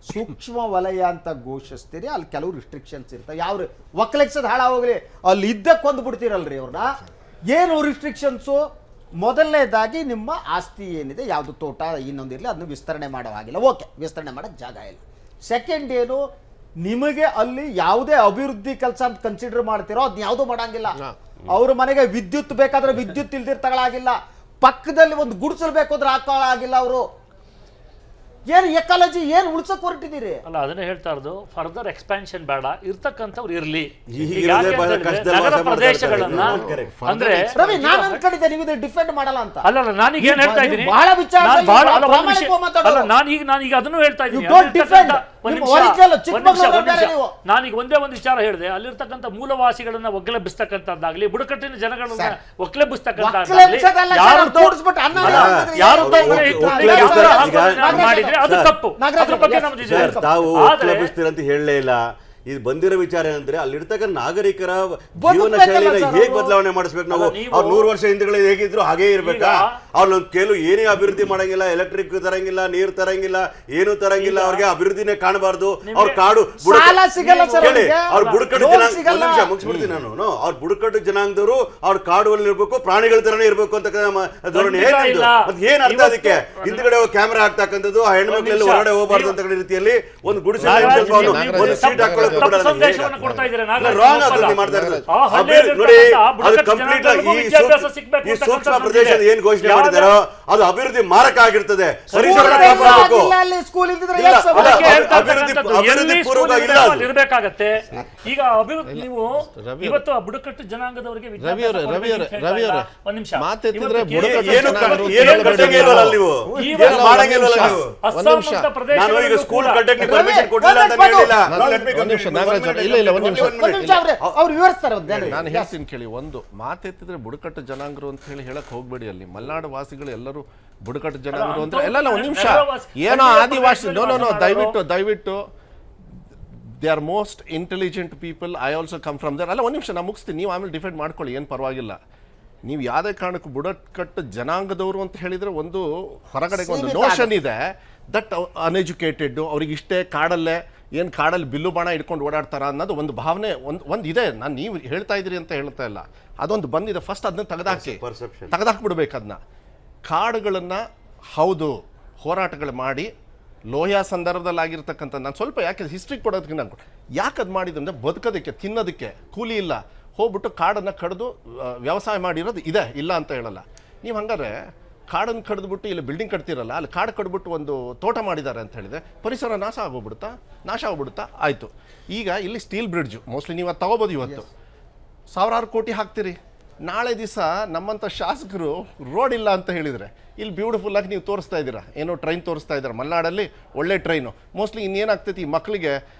ಸೂಕ್ಷ್ಮ ವಲಯ ಅಂತ ಘೋಷಿಸ್ತೀರಿ, ಅಲ್ಲಿ ಕೆಲವು ರಿಸ್ಟ್ರಿಕ್ಷನ್ಸ್ ಇರ್ತವೆ. ಯಾವ ಒಕ್ಕಲೆಕ್ಸದ ಹಾಳ ಹೋಗ್ಲಿ, ಅಲ್ಲಿ ಇದ್ದ ಕೊಂದು ಬಿಡ್ತೀರಲ್ರಿ ಅವ್ರನ್ನ. ಏನು ರಿಸ್ಟ್ರಿಕ್ಷನ್ಸು? ಮೊದಲನೇದಾಗಿ ನಿಮ್ಮ ಆಸ್ತಿ ಏನಿದೆ, ಯಾವುದು ತೋಟ ಇನ್ನೊಂದಿರಲಿ, ಅದನ್ನು ವಿಸ್ತರಣೆ ಮಾಡೋ ಹಾಗಿಲ್ಲ. ಓಕೆ, ವಿಸ್ತರಣೆ ಮಾಡೋಕ್ಕೆ ಜಾಗ ಇಲ್ಲ. ಸೆಕೆಂಡ್ ಏನು, ನಿಮಗೆ ಅಲ್ಲಿ ಯಾವುದೇ ಅಭಿವೃದ್ಧಿ ಕೆಲಸ ಅಂತ ಕನ್ಸಿಡರ್ ಮಾಡ್ತಿರೋ ಅದನ್ನ ಯಾವುದೂ ಮಾಡಂಗಿಲ್ಲ. ಅವ್ರ ಮನೆಗೆ ವಿದ್ಯುತ್ ಬೇಕಾದ್ರೆ ವಿದ್ಯುತ್ ಇಲ್ದಿರ್ ತಗೊಳಾಗಿಲ್ಲ. ಪಕ್ಕದಲ್ಲಿ ಒಂದು ಗುಡಿಸಲು ಬೇಕು ಅಂದ್ರೆ ಹಾಕೊಳ್ಳಾಗಿಲ್ಲ. ಅವರು ಏನು ಎಕಾಲಜಿ ಏನು ಉಳ್ಸಕ್ ಹೊರಟಿದ್ದೀರಿ? ಅಲ್ಲ, ಅದನ್ನೇ ಹೇಳ್ತಾ ಇರೋದು, ಫರ್ದರ್ ಎಕ್ಸ್ಪಾನ್ಷನ್ ಬೇಡ, ಇರ್ತಕ್ಕಂಥವ್ರು ಇರ್ಲಿ. ನಗರ ಪ್ರದೇಶಗಳನ್ನ ಅಂದ್ರೆ ರವಿ, ನಾನು ಅನ್ಕೊಂಡಿದ್ದೆ ನೀವು ಇದನ್ನ ಡಿಫೆಂಡ್ ಮಾಡಲ್ಲ ಅಂತ. ಅಲ್ಲ, ನಾನೀಗ ಏನ್ ಹೇಳ್ತಾ ಇದ್ದೀನಿ, ಬಹಳ ವಿಚಾರ ನಾನೀಗ ಅದನ್ನು ಹೇಳ್ತಾ ಇದ್ದೀನಿ. ನಾನೀಗ ಒಂದೇ ಒಂದು ವಿಚಾರ ಹೇಳಿದೆ, ಅಲ್ಲಿರ್ತಕ್ಕಂಥ ಮೂಲವಾಸಿಗಳನ್ನ ಒಗ್ಗಲೆಬ್ಬಿಸ್ತಕ್ಕಂಥದ್ದಾಗ್ಲಿ, ಬುಡಕಟ್ಟಿನ ಜನಗಳನ್ನ ಒಗ್ಗಲೆಬ್ಬಿಸ್ತಕ್ಕಂಥದ್ದಾಗ್ಲಿ, ಯಾರು ಮಾಡಿದ್ರೆ ಅದು ತಪ್ಪು. ಅದ್ರ ಬಗ್ಗೆ ನಮ್ದು ತಾವು ಅಂತ ಹೇಳಲೇ ಇಲ್ಲ. ಇದು ಬಂದಿರೋ ವಿಚಾರ ಏನಂದ್ರೆ ಅಲ್ಲಿರ್ತಕ್ಕಂಥ ನಾಗರಿಕರ ಜೀವನ ಶೈಲಿನ ಹೇಗೆ ಬದಲಾವಣೆ ಮಾಡಿಸ್ಬೇಕು ನಾವು. ಅವ್ರು 100 ವರ್ಷ ಹಿಂದೆಗಳು ಹೇಗಿದ್ರು ಹಾಗೇ ಇರ್ಬೇಕಾ? ಅವ್ರು ಕೆಲವು ಏನೇ ಅಭಿವೃದ್ಧಿ ಮಾಡಂಗಿಲ್ಲ, ಎಲೆಕ್ಟ್ರಿಕ್ ತರಂಗಿಲ್ಲ, ನೀರು ತರಂಗಿಲ್ಲ, ಏನು ತರಂಗಿಲ್ಲ, ಅವ್ರಿಗೆ ಅಭಿವೃದ್ಧಿನೇ ಕಾಣಬಾರ್ದು. ಅವ್ರ ಕಾಡು ಅವ್ರ ಬುಡಕಟ್ಟು ಜನಾಂಗ ಮುಗಿಸ್ಬಿಡ್ತೀನಿ ನಾನು. ಅವ್ರ ಬುಡಕಟ್ಟು ಜನಾಂಗದವರು ಅವ್ರ ಕಾಡುಗಳಲ್ಲಿ ಇರ್ಬೇಕು, ಪ್ರಾಣಿಗಳ ತರನೇ ಇರ್ಬೇಕು ಅಂತ ಧೋರಣೆ ಏನ್ ಅರ್ಥ? ಅದಕ್ಕೆ ಹಿಂದ್ಗಡೆ ಕ್ಯಾಮೆರಾ ಹಾಕ್ತಕ್ಕಂಥದ್ದು, ಆ ಹೆಣ್ಮಕ್ಳೆಲ್ಲ ಹೊರಗಡೆ ಹೋಗಬಾರ್ದು ಅಂತ ರೀತಿಯಲ್ಲಿ ಒಂದು ಗುಡಿಸಲು ಒಂದು ಸೀಟ್ ಹಾಕೊಳ್ಳೋದು ಸಂದೇಶವನ್ನು ಕೊಡ್ತಾ ಇದ್ದಾರೆ. ಈ ಸೂಕ್ಷ್ಮ ಪ್ರದೇಶದ ಏನ್ ಘೋಷಣೆ ಮಾಡಿದಾರೋ ಅದು ಅಭಿವೃದ್ಧಿ ಮಾರಕ ಆಗಿರ್ತದೆ. ಅಭಿವೃದ್ಧಿ ಪೂರ್ವಕ ಇರಬೇಕಾಗತ್ತೆ. ಈಗ ಅಭಿವೃದ್ಧಿ ನೀವು ಇವತ್ತು ಆ ಬುಡಕಟ್ಟು ಜನಾಂಗದವರಿಗೆ ಒಂದ್ ನಿಮಿಷ ಸ್ಕೂಲ್ ಕಟ್ಟಕ್ಕೆ ಪರ್ಮಿಷನ್ ಕೊಟ್ಟಿಲ್ಲ ಅಂತ ಹೇಳಿಲ್ಲ. ನಾನು ಹೇಳ್ತೀನಿ ಕೇಳಿ. ಒಂದು ಮಾತೆತ್ತಿದ್ರೆ ಬುಡಕಟ್ಟು ಜನಾಂಗರು ಅಂತ ಹೇಳಕ್ ಹೋಗ್ಬೇಡಿ. ಅಲ್ಲಿ ಮಲೆನಾಡು ವಾಸಿಗಳು ಎಲ್ಲರೂ ಬುಡಕಟ್ಟು ಜನಾಂಗರು ಅಂದ್ರೆ ಎಲ್ಲ ಒಂದ್ ನಿಮಿಷ ಏನೋ ಆದಿವಾಸಿ ನೋ ದಯವಿಟ್ಟು they are most intelligent people. I also come from there. ಅಲ್ಲ ಒಂದ್ ನಿಮಿಷ ನಾನು ಮುಗಿಸ್ತೀನಿ, ನೀವು ಆಮೇಲೆ ಡಿಫೆಂಡ್ ಮಾಡ್ಕೊಳ್ಳಿ, ಏನು ಪರವಾಗಿಲ್ಲ. ನೀವು ಯಾವುದೇ ಕಾರಣಕ್ಕೂ ಬುಡಕಟ್ಟು ಜನಾಂಗದವರು ಅಂತ ಹೇಳಿದ್ರೆ ಒಂದು ಹೊರಗಡೆ ಒಂದು ನೋಷನ್ ಇದೆ ದಟ್ ಅನ್ಎಜುಕೇಟೆಡ್, ಅವ್ರಿಗೆ ಇಷ್ಟೇ ಕಾಡಲ್ಲೇ ಏನು ಕಾಡಲ್ಲಿ ಬಿಲ್ಲು ಬಾಣ ಇಟ್ಕೊಂಡು ಓಡಾಡ್ತಾರ ಅನ್ನೋದು ಒಂದು ಭಾವನೆ ಒಂದು ಇದೆ. ನಾನು ನೀವು ಹೇಳ್ತಾ ಇದ್ದೀರಿ ಅಂತ ಹೇಳ್ತಾ ಇಲ್ಲ, ಅದೊಂದು ಬಂದಿದೆ. ಫಸ್ಟ್ ಅದನ್ನ ತೆಗೆದಾಕ್ಬಿಡ್ಬೇಕು. ಅದನ್ನ ಕಾಡುಗಳನ್ನು ಹೌದು ಹೋರಾಟಗಳು ಮಾಡಿ ಲೋಹಿಯಾ ಸಂದರ್ಭದಲ್ಲಿ ಆಗಿರ್ತಕ್ಕಂಥ, ನಾನು ಸ್ವಲ್ಪ ಯಾಕೆ ಹಿಸ್ಟ್ರಿ ಕೊಡೋದಕ್ಕೆ ನಾನು ಯಾಕೆ ಅದು ಮಾಡಿದಂದ್ರೆ ಬದುಕೋದಕ್ಕೆ, ತಿನ್ನೋದಕ್ಕೆ ಕೂಲಿ ಇಲ್ಲ, ಹೋಗ್ಬಿಟ್ಟು ಕಾಡನ್ನು ಕಡಿದು ವ್ಯವಸಾಯ ಮಾಡಿರೋದು ಇದೆ, ಇಲ್ಲ ಅಂತ ಹೇಳಲ್ಲ. ನೀವು ಹಂಗಾರೆ ಕಾಡನ್ನು ಕಡಿದ್ಬಿಟ್ಟು ಇಲ್ಲಿ ಬಿಲ್ಡಿಂಗ್ ಕಟ್ತಿರಲ್ಲ, ಅಲ್ಲಿ ಕಾಡು ಕಡ್ಬಿಟ್ಟು ಒಂದು ತೋಟ ಮಾಡಿದ್ದಾರೆ ಅಂತ ಹೇಳಿದ್ರೆ ಪರಿಸರ ನಾಶ ಆಗ್ಬಿಡುತ್ತಾ ಆಯಿತು. ಈಗ ಇಲ್ಲಿ ಸ್ಟೀಲ್ ಬ್ರಿಡ್ಜು ಮೋಸ್ಟ್ಲಿ ನೀವು ಅದು ತಗೋಬೋದು. ಇವತ್ತು ಸಾವಿರಾರು ಕೋಟಿ ಹಾಕ್ತೀರಿ, ನಾಳೆ ದಿವಸ ನಮ್ಮಂಥ ಶಾಸಕರು ರೋಡ್ ಇಲ್ಲ ಅಂತ ಹೇಳಿದರೆ ಇಲ್ಲಿ ಬ್ಯೂಟಿಫುಲ್ಲಾಗಿ ನೀವು ತೋರಿಸ್ತಾ ಇದ್ದೀರಾ, ಏನೋ ಟ್ರೈನ್ ತೋರಿಸ್ತಾ ಇದ್ದೀರಾ ಮಲೆನಾಡಲ್ಲಿ, ಒಳ್ಳೆ ಟ್ರೈನು. ಮೋಸ್ಟ್ಲಿ ಇನ್ನೇನಾಗ್ತೈತಿ, ಈ ಮಕ್ಕಳಿಗೆ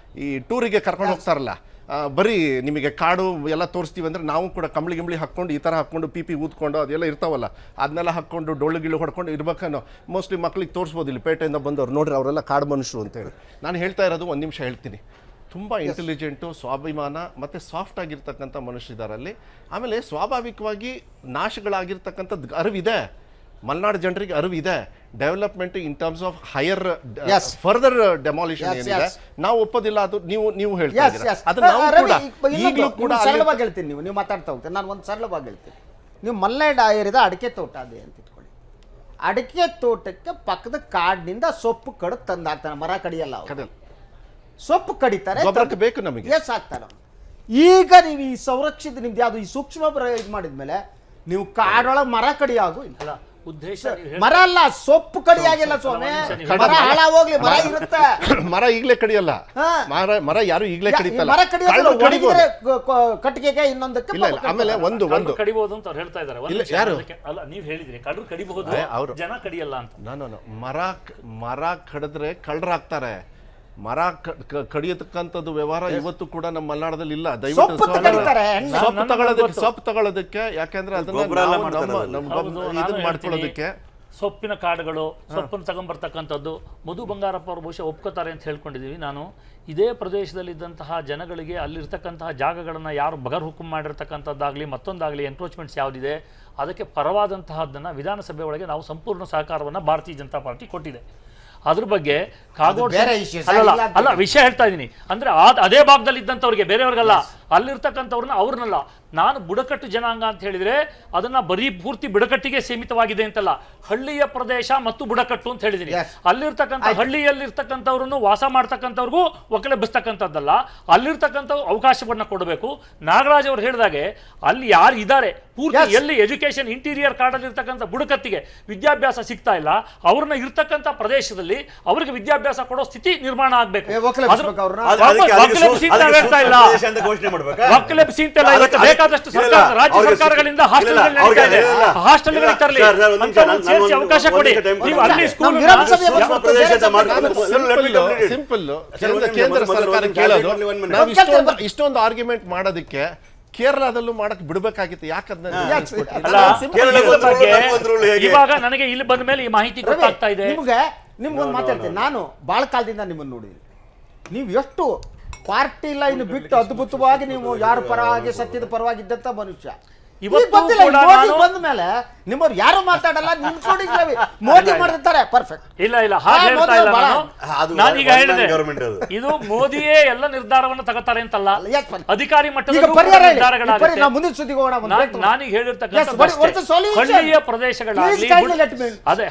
ಈ ಟೂರಿಗೆ ಕರ್ಕೊಂಡು ಹೋಗ್ತಾರಲ್ಲ, ಬರೀ ನಿಮಗೆ ಕಾಡು ಎಲ್ಲ ತೋರಿಸ್ತೀವಿ ಅಂದರೆ ನಾವು ಕೂಡ ಕಂಬಳಿ ಹಾಕ್ಕೊಂಡು ಈ ಥರ ಹಾಕ್ಕೊಂಡು ಪಿ ಊದ್ಕೊಂಡು ಅದೆಲ್ಲ ಇರ್ತಾವಲ್ಲ, ಅದನ್ನೆಲ್ಲ ಹಾಕ್ಕೊಂಡು ಡೊಳ್ಳು ಹೊಡ್ಕೊಂಡು ಇರ್ಬೇಕನ್ನೋ ಮೋಸ್ಟ್ಲಿ ಮಕ್ಳಿಗೆ ತೋರಿಸ್ಬೋದು. ಇಲ್ಲಿ ಪೇಟೆಯಿಂದ ಬಂದವ್ರು ನೋಡ್ರಿ ಅವರೆಲ್ಲ ಕಾಡು ಮನುಷ್ಯರು ಅಂತೇಳಿ. ನಾನು ಹೇಳ್ತಾ ಇರೋದು ಒಂದು ನಿಮಿಷ ಹೇಳ್ತೀನಿ, ತುಂಬ ಇಂಟೆಲಿಜೆಂಟು, ಸ್ವಾಭಿಮಾನ ಮತ್ತು ಸಾಫ್ಟ್ ಆಗಿರ್ತಕ್ಕಂಥ ಮನುಷ್ಯರಿದ್ದಾರಲ್ಲಿ. ಆಮೇಲೆ ಸ್ವಾಭಾವಿಕವಾಗಿ ನಾಶಗಳಾಗಿರ್ತಕ್ಕಂಥದ್ದು ಅರಿವಿದೆ, ಮಲೆನಾಡು ಜನರಿಗೆ ಅರಿವಿದೆ. Development in terms of higher further demolition ಏನಿದೆ ನಾವು ಒಪ್ಪೋದಿಲ್ಲ. ಅದು ನೀವು ಹೇಳ್ತಾ ಇದ್ದೀರಾ, ಅದನ್ನ ಈಗಲೂ ಕೂಡ ಸರಳವಾಗಿ ಹೇಳ್ತೀನಿ. ನೀವು ಮಾತಾಡ್ತಾ ಹೋಗ್ತೀರಿ, ನಾನು ಒಂದು ಸರಳವಾಗಿ ಹೇಳ್ತೀನಿ. ನೀವು ಮಲೆನಾಡು ಏರಿಯಾದ ಅಡಿಕೆ ತೋಟ ಅದೇ ಅಂತ ಇಟ್ಕೊಳ್ಳಿ. ಅಡಿಕೆ ತೋಟಕ್ಕೆ ಪಕ್ಕದ ಕಾಡಿನಿಂದ ಸೊಪ್ಪು ಕಡಿದು ತಂದು ಹಾಕ್ತಾನೆ, ಮರ ಕಡಿಯಲ್ಲ, ಸೊಪ್ಪು ಕಡಿತಾರೆ, ಬೇಕು ನಮಗೆ, ಎಸ್ ಹಾಕ್ತಾರೆ. ಈಗ ನೀವು ಈ ಸಂರಕ್ಷಿತ ನಿಮ್ದು ಯಾವುದು ಈ ಸೂಕ್ಷ್ಮ ಇದು ಮಾಡಿದ್ಮೇಲೆ ನೀವು ಕಾಡೊಳಗೆ ಮರ ಕಡಿಯಾಗು ಇಲ್ಲ. ಉದ್ದೇಶ ಮರ ಅಲ್ಲ, ಸೊಪ್ಪು ಕಡಿಯಾಗಿಲ್ಲ ಸ್ವಾಮಿ. ಮರ ಹಾಳ ಹೋಗ್ಲಿ, ಮರ ಇರುತ್ತೆ. ಮರ ಈಗಲೇ ಕಡಿಯಲ್ಲ, ಮರ ಯಾರು ಈಗಲೇ ಕಡಿತಲ್ಲ. ಮರ ಕಡಿಯೋದ್ರೆ ಕಟ್ಟಿಗೆಗೆ ಇನ್ನೊಂದಕ್ಕೆ ಇಲ್ಲ. ಆಮೇಲೆ ಒಂದು ಕಡಿಬಹುದು ಅಂತ ಅವ್ರು ಹೇಳ್ತಾ ಇದ್ದಾರೆ. ಯಾರು ಅಲ್ಲ, ನೀವು ಹೇಳಿದ್ರಿ ಕಳ್ಳರು ಕಡಿಬಹುದು, ಜನ ಕಡಿಯಲ್ಲ ಅಂತ. ನಾನು ಮರ ಕಡಿದ್ರೆ ಕಳ್ಳರಾಗ್ತಾರೆ. ಮರ ಕಡಿಯತಕ್ಕಂಥದ್ದು ವ್ಯವಹಾರ ಇವತ್ತು ಕೂಡ ನಮ್ಮ ಮಲೆನಾಡದಲ್ಲಿ ಇಲ್ಲ. ದಯವಿಟ್ಟು ಸೊಪ್ಪು ತಗೊಳ್ಳೋದಕ್ಕೆ, ಯಾಕೆಂದ್ರೆ ಅದನ್ನ ಮಾಡ್ಕೊಳ್ಳೋದಕ್ಕೆ ಸೊಪ್ಪಿನ ಕಾಡುಗಳು, ಸೊಪ್ಪನ್ನು ತಗೊಂಡ್ಬರ್ತಕ್ಕಂಥದ್ದು ಮಧು ಬಂಗಾರಪ್ಪ ಅವರು ಬಹುಶಃ ಒಪ್ಕೋತಾರೆ ಅಂತ ಹೇಳ್ಕೊಂಡಿದ್ದೀವಿ. ನಾನು ಇದೇ ಪ್ರದೇಶದಲ್ಲಿದ್ದಂತಹ ಜನಗಳಿಗೆ ಅಲ್ಲಿರ್ತಕ್ಕಂತಹ ಜಾಗಗಳನ್ನು ಯಾರು ಬಗರ್ ಹುಕುಂ ಮಾಡಿರ್ತಕ್ಕಂಥದ್ದಾಗಲಿ ಮತ್ತೊಂದಾಗಲಿ ಎನ್ಕ್ರೋಚ್ಮೆಂಟ್ಸ್ ಯಾವುದಿದೆ ಅದಕ್ಕೆ ಪರವಾದಂತಹದ್ದನ್ನು ವಿಧಾನಸಭೆ ಒಳಗೆ ನಾವು ಸಂಪೂರ್ಣ ಸಹಕಾರವನ್ನು ಭಾರತೀಯ ಜನತಾ ಪಾರ್ಟಿ ಕೊಟ್ಟಿದೆ. ಅದ್ರ ಬಗ್ಗೆ ಕಾಗೋಡು ಬೇರೆ issue, ಸರ್, ಅಲ್ಲ ಇಲ್ಲ ಅಂತ ಅಲ್ಲ ವಿಷಯ ಹೇಳ್ತಾ ಇದ್ದೀನಿ. ಅಂದ್ರೆ ಅದೇ ಭಾಗದಲ್ಲಿ ಇದ್ದಂಥವ್ರಿಗೆ, ಬೇರೆಯವ್ರಿಗಲ್ಲ, ಅಲ್ಲಿರ್ತಕ್ಕಂಥವ್ರನ್ನ ಅವ್ರನ್ನಲ್ಲ. ನಾನು ಬುಡಕಟ್ಟು ಜನಾಂಗ ಅಂತ ಹೇಳಿದ್ರೆ ಅದನ್ನ ಬರೀ ಪೂರ್ತಿ ಬುಡಕಟ್ಟಿಗೆ ಸೀಮಿತವಾಗಿದೆ ಅಂತಲ್ಲ, ಹಳ್ಳಿಯ ಪ್ರದೇಶ ಮತ್ತು ಬುಡಕಟ್ಟು ಅಂತ ಹೇಳಿದೀನಿ. ಅಲ್ಲಿರ್ತಕ್ಕಂಥ ಹಳ್ಳಿಯಲ್ಲಿರ್ತಕ್ಕಂಥವ್ರನ್ನು ವಾಸ ಮಾಡ್ತಕ್ಕಂಥವ್ರಿಗೂ ಒಕ್ಕಲೆಬ್ಬಿಸ್ತಕ್ಕಂಥದ್ದಲ್ಲ, ಅಲ್ಲಿರ್ತಕ್ಕಂಥ ಅವಕಾಶವನ್ನ ಕೊಡಬೇಕು. ನಾಗರಾಜ್ ಅವರು ಹೇಳಿದಾಗೆ ಅಲ್ಲಿ ಯಾರು ಇದ್ದಾರೆ ಪೂರ್ತಿ ಎಲ್ಲಿ ಎಜುಕೇಶನ್ ಇಂಟೀರಿಯರ್ ಕಾರ್ಡಲ್ಲಿ ಇರ್ತಕ್ಕಂಥ ಬುಡಕತ್ತಿಗೆ ವಿದ್ಯಾಭ್ಯಾಸ ಸಿಗ್ತಾ ಇಲ್ಲ, ಅವ್ರನ್ನ ಇರ್ತಕ್ಕಂಥ ಪ್ರದೇಶದಲ್ಲಿ ಅವರಿಗೆ ವಿದ್ಯಾಭ್ಯಾಸ ಕೊಡೋ ಸ್ಥಿತಿ ನಿರ್ಮಾಣ ಆಗ್ಬೇಕು. ಬೇಕಾದಷ್ಟು ರಾಜ್ಯ ಸರ್ಕಾರಗಳಿಂದ ಹಾಸ್ಟೆಲ್ಗಳು ತರಲಿ, ಅವಕಾಶ ಕೊಡಿ. ನೀವು ಅಲ್ಲಿ ಸ್ಕೂಲ್ ಸಿಂಪಲ್ ಕೇಂದ್ರ ಸರ್ಕಾರ ಕೇಳೋದು, ನಾವು ಇಷ್ಟೊಂದು ಆರ್ಗ್ಯುಮೆಂಟ್ ಮಾಡೋದಕ್ಕೆ ಕೇರಳದಲ್ಲೂ ಮಾಡಕ್ ಬಿಡಬೇಕಾಗಿತ್ತು. ಯಾಕಂದ್ರೆ ಇವಾಗ ನನಗೆ ಇಲ್ಲಿ ಬಂದ ಮೇಲೆ ಈ ಮಾಹಿತಿ ಗೊತ್ತಾಗ್ತಾ ಇದೆ. ನಿಮ್ಗೊಂದು ಮಾತಾಡ್ತೀನಿ, ನಾನು ಬಹಳ ಕಾಲದಿಂದ ನಿಮ್ಮನ್ನು ನೋಡಿದ್ದೀನಿ. ನೀವು ಎಷ್ಟು ಪಾರ್ಟಿ ಲೈನ್ ಬಿಟ್ಟು ಅದ್ಭುತವಾಗಿ ನೀವು ಯಾರ ಪರವಾಗಿ ಸತ್ಯದ ಪರವಾಗಿದ್ದಂತ ಮನುಷ್ಯ. ಬಂದ ಮೇಲೆ ನಿಮ್ಮವ್ರು ಯಾರು ಮಾತಾಡಲ್ಲ, ನಿಂತ್ಕೊಂಡಿದ್ದೀವಿ ಮೋದಿ ಮಾಡಿರ್ತಾರೆ ಪರ್ಫೆಕ್ಟ್. ಇಲ್ಲ ಇಲ್ಲ ಹಾಗೆ ಹೇಳ್ತಾ ಇಲ್ಲ ನಾನೀಗ ಹೇಳಿದೆ, ಇದು ಮೋದಿಯೇ ಎಲ್ಲ ನಿರ್ಧಾರವನ್ನು ತಗೋತಾರೆ ಅಂತಲ್ಲ, ಅಧಿಕಾರಿ ಮಟ್ಟದ ಮುಂದಿನ ಸುದ್ದಿಗೆ ನಾನೀಗ ಹೇಳಿರ್ತಕ್ಕಂಥ ಹಳ್ಳಿಯ ಪ್ರದೇಶಗಳಾಗ್ಲಿ, ಅದೇ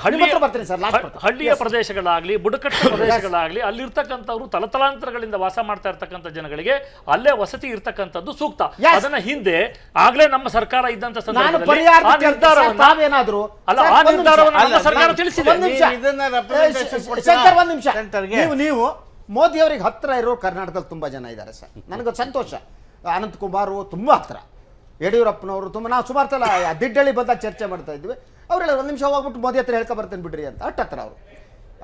ಹಳ್ಳಿಯ ಪ್ರದೇಶಗಳಾಗ್ಲಿ, ಬುಡಕಟ್ಟು ಪ್ರದೇಶಗಳಾಗ್ಲಿ, ಅಲ್ಲಿರ್ತಕ್ಕಂಥವ್ರು ತಲತಲಾಂತರಗಳಿಂದ ವಾಸ ಮಾಡ್ತಾ ಇರ್ತಕ್ಕಂಥ ಜನಗಳಿಗೆ ಅಲ್ಲೇ ವಸತಿ ಇರ್ತಕ್ಕಂಥದ್ದು ಸೂಕ್ತ. ಅದನ್ನ ಹಿಂದೆ ಆಗ್ಲೇ ನಮ್ಮ ಸರ್ಕಾರ ಇದ್ದಂತ ಸಂದರ್ಭದಲ್ಲಿ ಆ ನಿರ್ಧಾರವನ್ನು ನಾವೇನಾದ್ರೂ ಅಲ್ಲ ಆ ನಿರ್ಧಾರವನ್ನು ನಮ್ಮ ಸರ್ಕಾರ ತಿಳಿಸಿದೆ. ನೀವು ಮೋದಿ ಅವರಿಗೆ ಹತ್ರ ಇರೋ ಕರ್ನಾಟಕದಲ್ಲಿ ತುಂಬಾ ಜನ ಇದ್ದಾರೆ ಸರ್, ನನಗೆ ಸಂತೋಷ. ಅನಂತ್ ಕುಮಾರ್ ತುಂಬಾ ಹತ್ರ, ಯಡಿಯೂರಪ್ಪನವರು ತುಂಬಾ, ನಾವು ಸುಮಾರು ಸಲ ದಿಡ್ಡಳ್ಳಿ ಬಂದಾಗ ಚರ್ಚೆ ಮಾಡ್ತಾ ಇದ್ವಿ. ಅವ್ರು ಹೇಳಿ ಒಂದು ನಿಮಿಷ ಹೋಗ್ಬಿಟ್ಟು ಮೋದಿ ಹತ್ರ ಹೇಳ್ಕೊ ಬರ್ತೇನೆ ಬಿಡ್ರಿ ಅಂತ, ಅಷ್ಟು ಹತ್ರ ಅವರು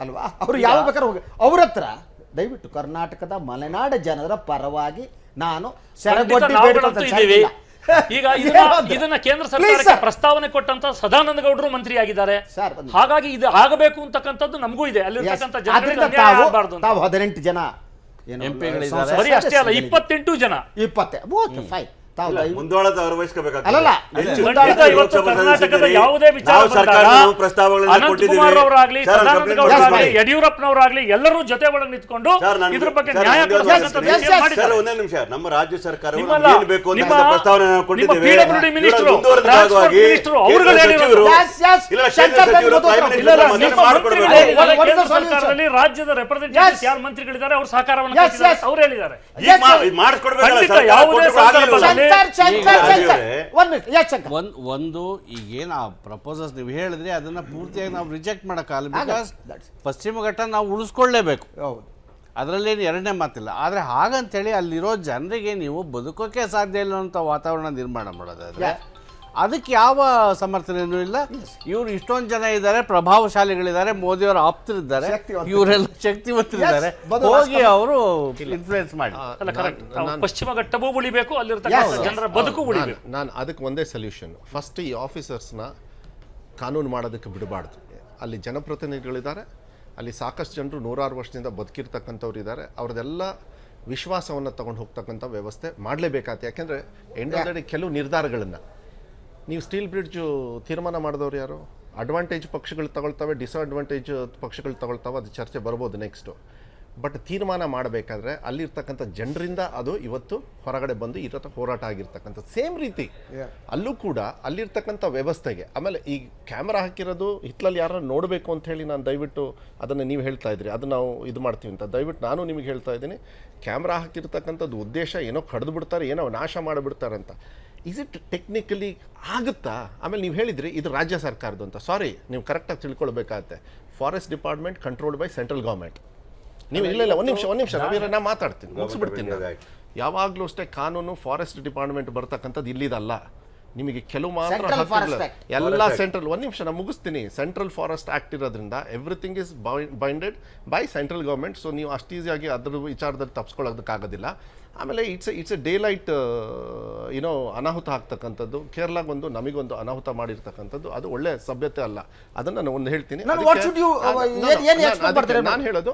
ಅಲ್ವಾ. ಅವ್ರು ಯಾವ ಬೇಕಾದ್ರೆ ಹೋಗಿ ಅವ್ರ ಹತ್ರ ದಯವಿಟ್ಟು ಕರ್ನಾಟಕದ ಮಲೆನಾಡ ಜನರ ಪರವಾಗಿ ನಾನು ಈಗ ಇದನ್ನ ಕೇಂದ್ರ ಸರ್ಕಾರಕ್ಕೆ ಪ್ರಸ್ತಾವನೆ ಕೊಟ್ಟಂತ ಸದಾನಂದ ಗೌಡರು ಮಂತ್ರಿ ಆಗಿದ್ದಾರೆ. ಹಾಗಾಗಿ ಇದು ಆಗಬೇಕು ಅಂತಕ್ಕಂಥದ್ದು ನಮಗೂ ಇದೆ. ಅಲ್ಲಿರ್ತಕ್ಕಂಥ ಜನರಿಗೆ ಅನ್ಯಾಯ ಆಗಬಾರ್ದು. 18 ಜನ ಬರೀ ಅಷ್ಟೇ ಅಲ್ಲ, 28 ಜನ 20 ಫೈನ್ ಕರ್ನಾಟಕದ ಯಾವುದೇ ವಿಚಾರ ಅನಂತಕುಮಾರ್ರವರಾಗ್ಲಿ, ಸದಾನಂದ ಗೌಡರಾಗ್ಲಿ, ಯಡಿಯೂರಪ್ಪನವರಾಗ್ಲಿ ಎಲ್ಲರೂ ಜೊತೆ ಒಳಗೆ ನಿಂತ್ಕೊಂಡು ಇದ್ರ ಬಗ್ಗೆ ನ್ಯಾಯ ಒಂದೇ ನಿಮಿಷ. ನಮ್ಮ ರಾಜ್ಯ ಸರ್ಕಾರ ಸರ್ಕಾರದಲ್ಲಿ ರಾಜ್ಯದ ರೆಪ್ರೆಸೆಂಟೇಟಿವ್ಸ್ ಯಾರು ಮಂತ್ರಿಗಳಿದ್ದಾರೆ ಅವ್ರ ಸಹಕಾರವನ್ನು ಅವ್ರು ಹೇಳಿದ್ದಾರೆ. ಯಾವುದೇ ಒಂದು ಈಗೇನು ಆ ಪ್ರಪೋಸಲ್ಸ್ ನೀವು ಹೇಳಿದ್ರೆ ಅದನ್ನ ಪೂರ್ತಿಯಾಗಿ ನಾವು ರಿಜೆಕ್ಟ್ ಮಾಡೋಕ್ಕಾಗಲ್ಲ. ಬಿಕಾಸ್ ಪಶ್ಚಿಮ ಘಟ್ಟ ನಾವು ಉಳಿಸ್ಕೊಳ್ಳೇಬೇಕು, ಅದರಲ್ಲೇನು ಎರಡನೇ ಮಾತಿಲ್ಲ. ಆದರೆ ಹಾಗಂತೇಳಿ ಅಲ್ಲಿರೋ ಜನರಿಗೆ ನೀವು ಬದುಕೋಕೆ ಸಾಧ್ಯ ಇಲ್ಲ ಅಂತ ವಾತಾವರಣ ನಿರ್ಮಾಣ ಮಾಡೋದಾದ್ರೆ ಅದಕ್ಕೆ ಯಾವ ಸಮರ್ಥನೆಯೂ ಇಲ್ಲ. ಇವ್ರು ಇಷ್ಟೊಂದು ಜನ ಇದ್ದಾರೆ, ಪ್ರಭಾವಶಾಲಿಗಳಿದ್ದಾರೆ, ಮೋದಿಯವರ ಆಪ್ತರಿದ್ದಾರೆ, ಇವರೆಲ್ಲ ಶಕ್ತಿವಂತರಿದ್ದಾರೆ, ಹೋಗಿ ಅವರು ಇನ್ಫ್ಲೂಯೆನ್ಸ್ ಮಾಡಿ. ಪಶ್ಚಿಮ ಘಟ್ಟವೂ ಉಳಿಬೇಕು, ಅಲ್ಲಿರ್ತಕ್ಕಂಥ ಜನರ ಬದುಕು ಉಳಿಬೇಕು. ನಾನು ಅದಕ್ಕೆ ಒಂದೇ ಸೊಲ್ಯೂಷನ್, ಫಸ್ಟ್ ಈ ಆಫೀಸರ್ಸ್ನ ಕಾನೂನು ಮಾಡೋದಕ್ಕೆ ಬಿಡಬಾರ್ದು. ಅಲ್ಲಿ ಜನಪ್ರತಿನಿಧಿಗಳಿದ್ದಾರೆ, ಅಲ್ಲಿ ಸಾಕಷ್ಟು ಜನರು 106 ವರ್ಷದಿಂದ ಬದುಕಿರ್ತಕ್ಕಂಥವ್ರು ಇದ್ದಾರೆ, ಅವ್ರದ್ದೆಲ್ಲ ವಿಶ್ವಾಸವನ್ನು ತಗೊಂಡು ಹೋಗ್ತಕ್ಕಂಥ ವ್ಯವಸ್ಥೆ ಮಾಡಲೇಬೇಕಾಗುತ್ತೆ. ಯಾಕೆಂದರೆ ಎಂಡ್ ಆಫ್ ದ ಡೇ ಕೆಲವು ನಿರ್ಧಾರಗಳನ್ನು ನೀವು ಸ್ಟೀಲ್ ಬ್ರಿಡ್ಜು ತೀರ್ಮಾನ ಮಾಡಿದವ್ರು ಯಾರು? ಅಡ್ವಾಂಟೇಜ್ ಪಕ್ಷಗಳು ತಗೊಳ್ತವೆ, ಡಿಸ್ಅಡ್ವಾಂಟೇಜ್ ಪಕ್ಷಗಳು ತಗೊಳ್ತವೆ, ಅದು ಚರ್ಚೆ ಬರ್ಬೋದು ನೆಕ್ಸ್ಟು. ಬಟ್ ತೀರ್ಮಾನ ಮಾಡಬೇಕಾದ್ರೆ ಅಲ್ಲಿರ್ತಕ್ಕಂಥ ಜನರಿಂದ ಅದು ಇವತ್ತು ಹೊರಗಡೆ ಬಂದು ಇರೋ ಹೋರಾಟ ಆಗಿರ್ತಕ್ಕಂಥದ್ದು. ಸೇಮ್ ರೀತಿ ಅಲ್ಲೂ ಕೂಡ ಅಲ್ಲಿರ್ತಕ್ಕಂಥ ವ್ಯವಸ್ಥೆಗೆ, ಆಮೇಲೆ ಈ ಕ್ಯಾಮ್ರಾ ಹಾಕಿರೋದು ಹಿತ್ತಲಲ್ಲಿ ಯಾರು ನೋಡಬೇಕು ಅಂತ ಹೇಳಿ ನಾನು ದಯವಿಟ್ಟು ಅದನ್ನು ನೀವು ಹೇಳ್ತಾ ಇದ್ರಿ, ಅದು ನಾವು ಇದು ಮಾಡ್ತೀವಿ ಅಂತ ದಯವಿಟ್ಟು ನಾನು ನಿಮಗೆ ಹೇಳ್ತಾ ಇದ್ದೀನಿ. ಕ್ಯಾಮ್ರಾ ಹಾಕಿರ್ತಕ್ಕಂಥದ್ದು ಉದ್ದೇಶ ಏನೋ ಕಡ್ದು ಬಿಡ್ತಾರೆ, ಏನೋ ನಾಶ ಮಾಡಿಬಿಡ್ತಾರೆ ಅಂತ. ಈಸ್ ಇಟ್ ಟೆಕ್ನಿಕಲಿ ಆಗುತ್ತಾ? ಆಮೇಲೆ ನೀವು ಹೇಳಿದ್ರಿ ಇದು ರಾಜ್ಯ ಸರ್ಕಾರದ್ದು ಅಂತ. ಸಾರಿ, ನೀವು ಕರೆಕ್ಟಾಗಿ ತಿಳ್ಕೊಳ್ಬೇಕಾಗತ್ತೆ. Forest department controlled by central government. ನೀವು ಇಲ್ಲ ಒಂದು ನಿಮಿಷ ರವೀರ, ನಾನು ಮಾತಾಡ್ತೀನಿ, ಮುಗಿಸ್ಬಿಡ್ತೀನಿ. ಯಾವಾಗಲೂ ಅಷ್ಟೇ ಕಾನೂನು ಫಾರೆಸ್ಟ್ ಡಿಪಾರ್ಟ್ಮೆಂಟ್ ಬರ್ತಕ್ಕಂಥದ್ದು ಇಲ್ಲಿದಲ್ಲ. ನಿಮಗೆ ಕೆಲವು ಮಾತ್ರ ಎಲ್ಲ ಸೆಂಟ್ರಲ್, ಒಂದು ನಿಮಿಷ ನಾನು ಮುಗಿಸ್ತೀನಿ. ಸೆಂಟ್ರಲ್ ಫಾರೆಸ್ಟ್ ಆ್ಯಕ್ಟ್ ಇರೋದ್ರಿಂದ everything is binded by central government. So ನೀವು ಅಷ್ಟು ಈಸಿಯಾಗಿ ಅದ್ರ ವಿಚಾರದಲ್ಲಿ ತಪ್ಪಿಸ್ಕೊಳ್ಳೋದಕ್ಕಾಗೋದಿಲ್ಲ. ಆಮೇಲೆ ಇಟ್ಸ್ ಎ ಡೇ ಲೈಟ್ ಏನೋ ಅನಾಹುತ ಆಗ್ತಕ್ಕಂಥದ್ದು. ಕೇರಳಗೊಂದು ನಮಗೊಂದು ಅನಾಹುತ ಮಾಡಿರ್ತಕ್ಕಂಥದ್ದು ಅದು ಒಳ್ಳೆ ಸಭ್ಯತೆ ಅಲ್ಲ. ಅದನ್ನು ನಾನು ಒಂದು ಹೇಳ್ತೀನಿ. ನಾನು ಹೇಳೋದು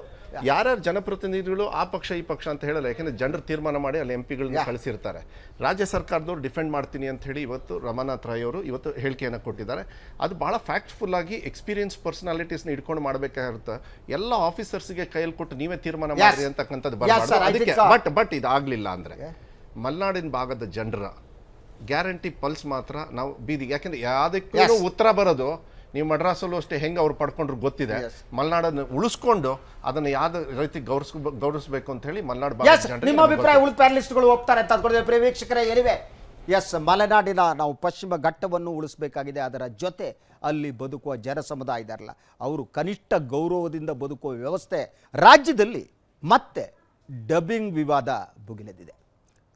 ಯಾರ್ಯಾರು ಜನಪ್ರತಿನಿಧಿಗಳು ಆ ಪಕ್ಷ ಈ ಪಕ್ಷ ಅಂತ ಹೇಳಲ್ಲ, ಯಾಕೆಂದ್ರೆ ಜನರು ತೀರ್ಮಾನ ಮಾಡಿ ಅಲ್ಲಿ MP ಗಳನ್ನ ಕಳಿಸಿರ್ತಾರೆ. ರಾಜ್ಯ ಸರ್ಕಾರದವ್ರು ಡಿಫೆಂಡ್ ಮಾಡ್ತೀನಿ ಅಂತ ಹೇಳಿ ಇವತ್ತು ರಮಾನಾಥ್ ರಾಯ್ ಅವರು ಇವತ್ತು ಹೇಳಿಕೆಯನ್ನು ಕೊಟ್ಟಿದ್ದಾರೆ. ಅದು ಬಹಳ ಫ್ಯಾಕ್ಟ್ಫುಲ್ ಆಗಿ ಎಕ್ಸ್ಪೀರಿಯನ್ಸ್ ಪರ್ಸನಾಲಿಟೀಸ್ನ ಇಟ್ಕೊಂಡು ಮಾಡಬೇಕಾಗಿರುತ್ತೆ. ಎಲ್ಲ ಆಫೀಸರ್ಸ್ಗೆ ಕೈಯಲ್ಲಿ ಕೊಟ್ಟು ನೀವೇ ತೀರ್ಮಾನ ಮಾಡಿ ಅಂತಕ್ಕಂಥದ್ದು ಬರಬಾರ್ದು. ಅದಕ್ಕೆ ಬಟ್ ಇದಾಗಲಿಲ್ಲ ಅಂದರೆ ಮಲೆನಾಡಿನ ಭಾಗದ ಜನರ ಗ್ಯಾರಂಟಿ ಪಲ್ಸ್ ಮಾತ್ರ ನಾವು ಬೀದಿಗೆ, ಯಾಕೆಂದ್ರೆ ಯಾವುದಕ್ಕೂ ಉತ್ತರ ಬರೋದು ನೀವು ಮಡ್ರಾಸಲ್ಲೂ ಅಷ್ಟೇ ಹೆಂಗೆ ಅವ್ರು ಪಡ್ಕೊಂಡ್ರು ಗೊತ್ತಿದೆ. ಮಲೆನಾಡನ್ನು ಉಳಿಸ್ಕೊಂಡು ಅದನ್ನು ಯಾವ್ದು ರೀತಿ ಗೌರವಿಸಬೇಕು ಅಂತ ಹೇಳಿ ಮಲೆನಾಡು ನಿಮ್ಮ ಅಭಿಪ್ರಾಯ ಉಳಿದ ಪ್ಯಾನಲಿಸ್ಟ್ಗಳು ಒಪ್ತಾರೆ ಅಂತ ಅಂದ್ಕೊಂಡಿದ್ದೆ. ಪ್ರಿಯ ವೀಕ್ಷಕರೇ, ಎನಿವೆ ಮಲೆನಾಡಿನ ನಾವು ಪಶ್ಚಿಮ ಘಟ್ಟವನ್ನು ಉಳಿಸಬೇಕಾಗಿದೆ. ಅದರ ಜೊತೆ ಅಲ್ಲಿ ಬದುಕುವ ಜನ ಸಮುದಾಯ ಇದಾರಲ್ಲ, ಅವರು ಕನಿಷ್ಠ ಗೌರವದಿಂದ ಬದುಕುವ ವ್ಯವಸ್ಥೆ ರಾಜ್ಯದಲ್ಲಿ ಮತ್ತೆ ಡಬ್ಬಿಂಗ್ ವಿವಾದ ಭುಗಿಲೆದಿದೆ.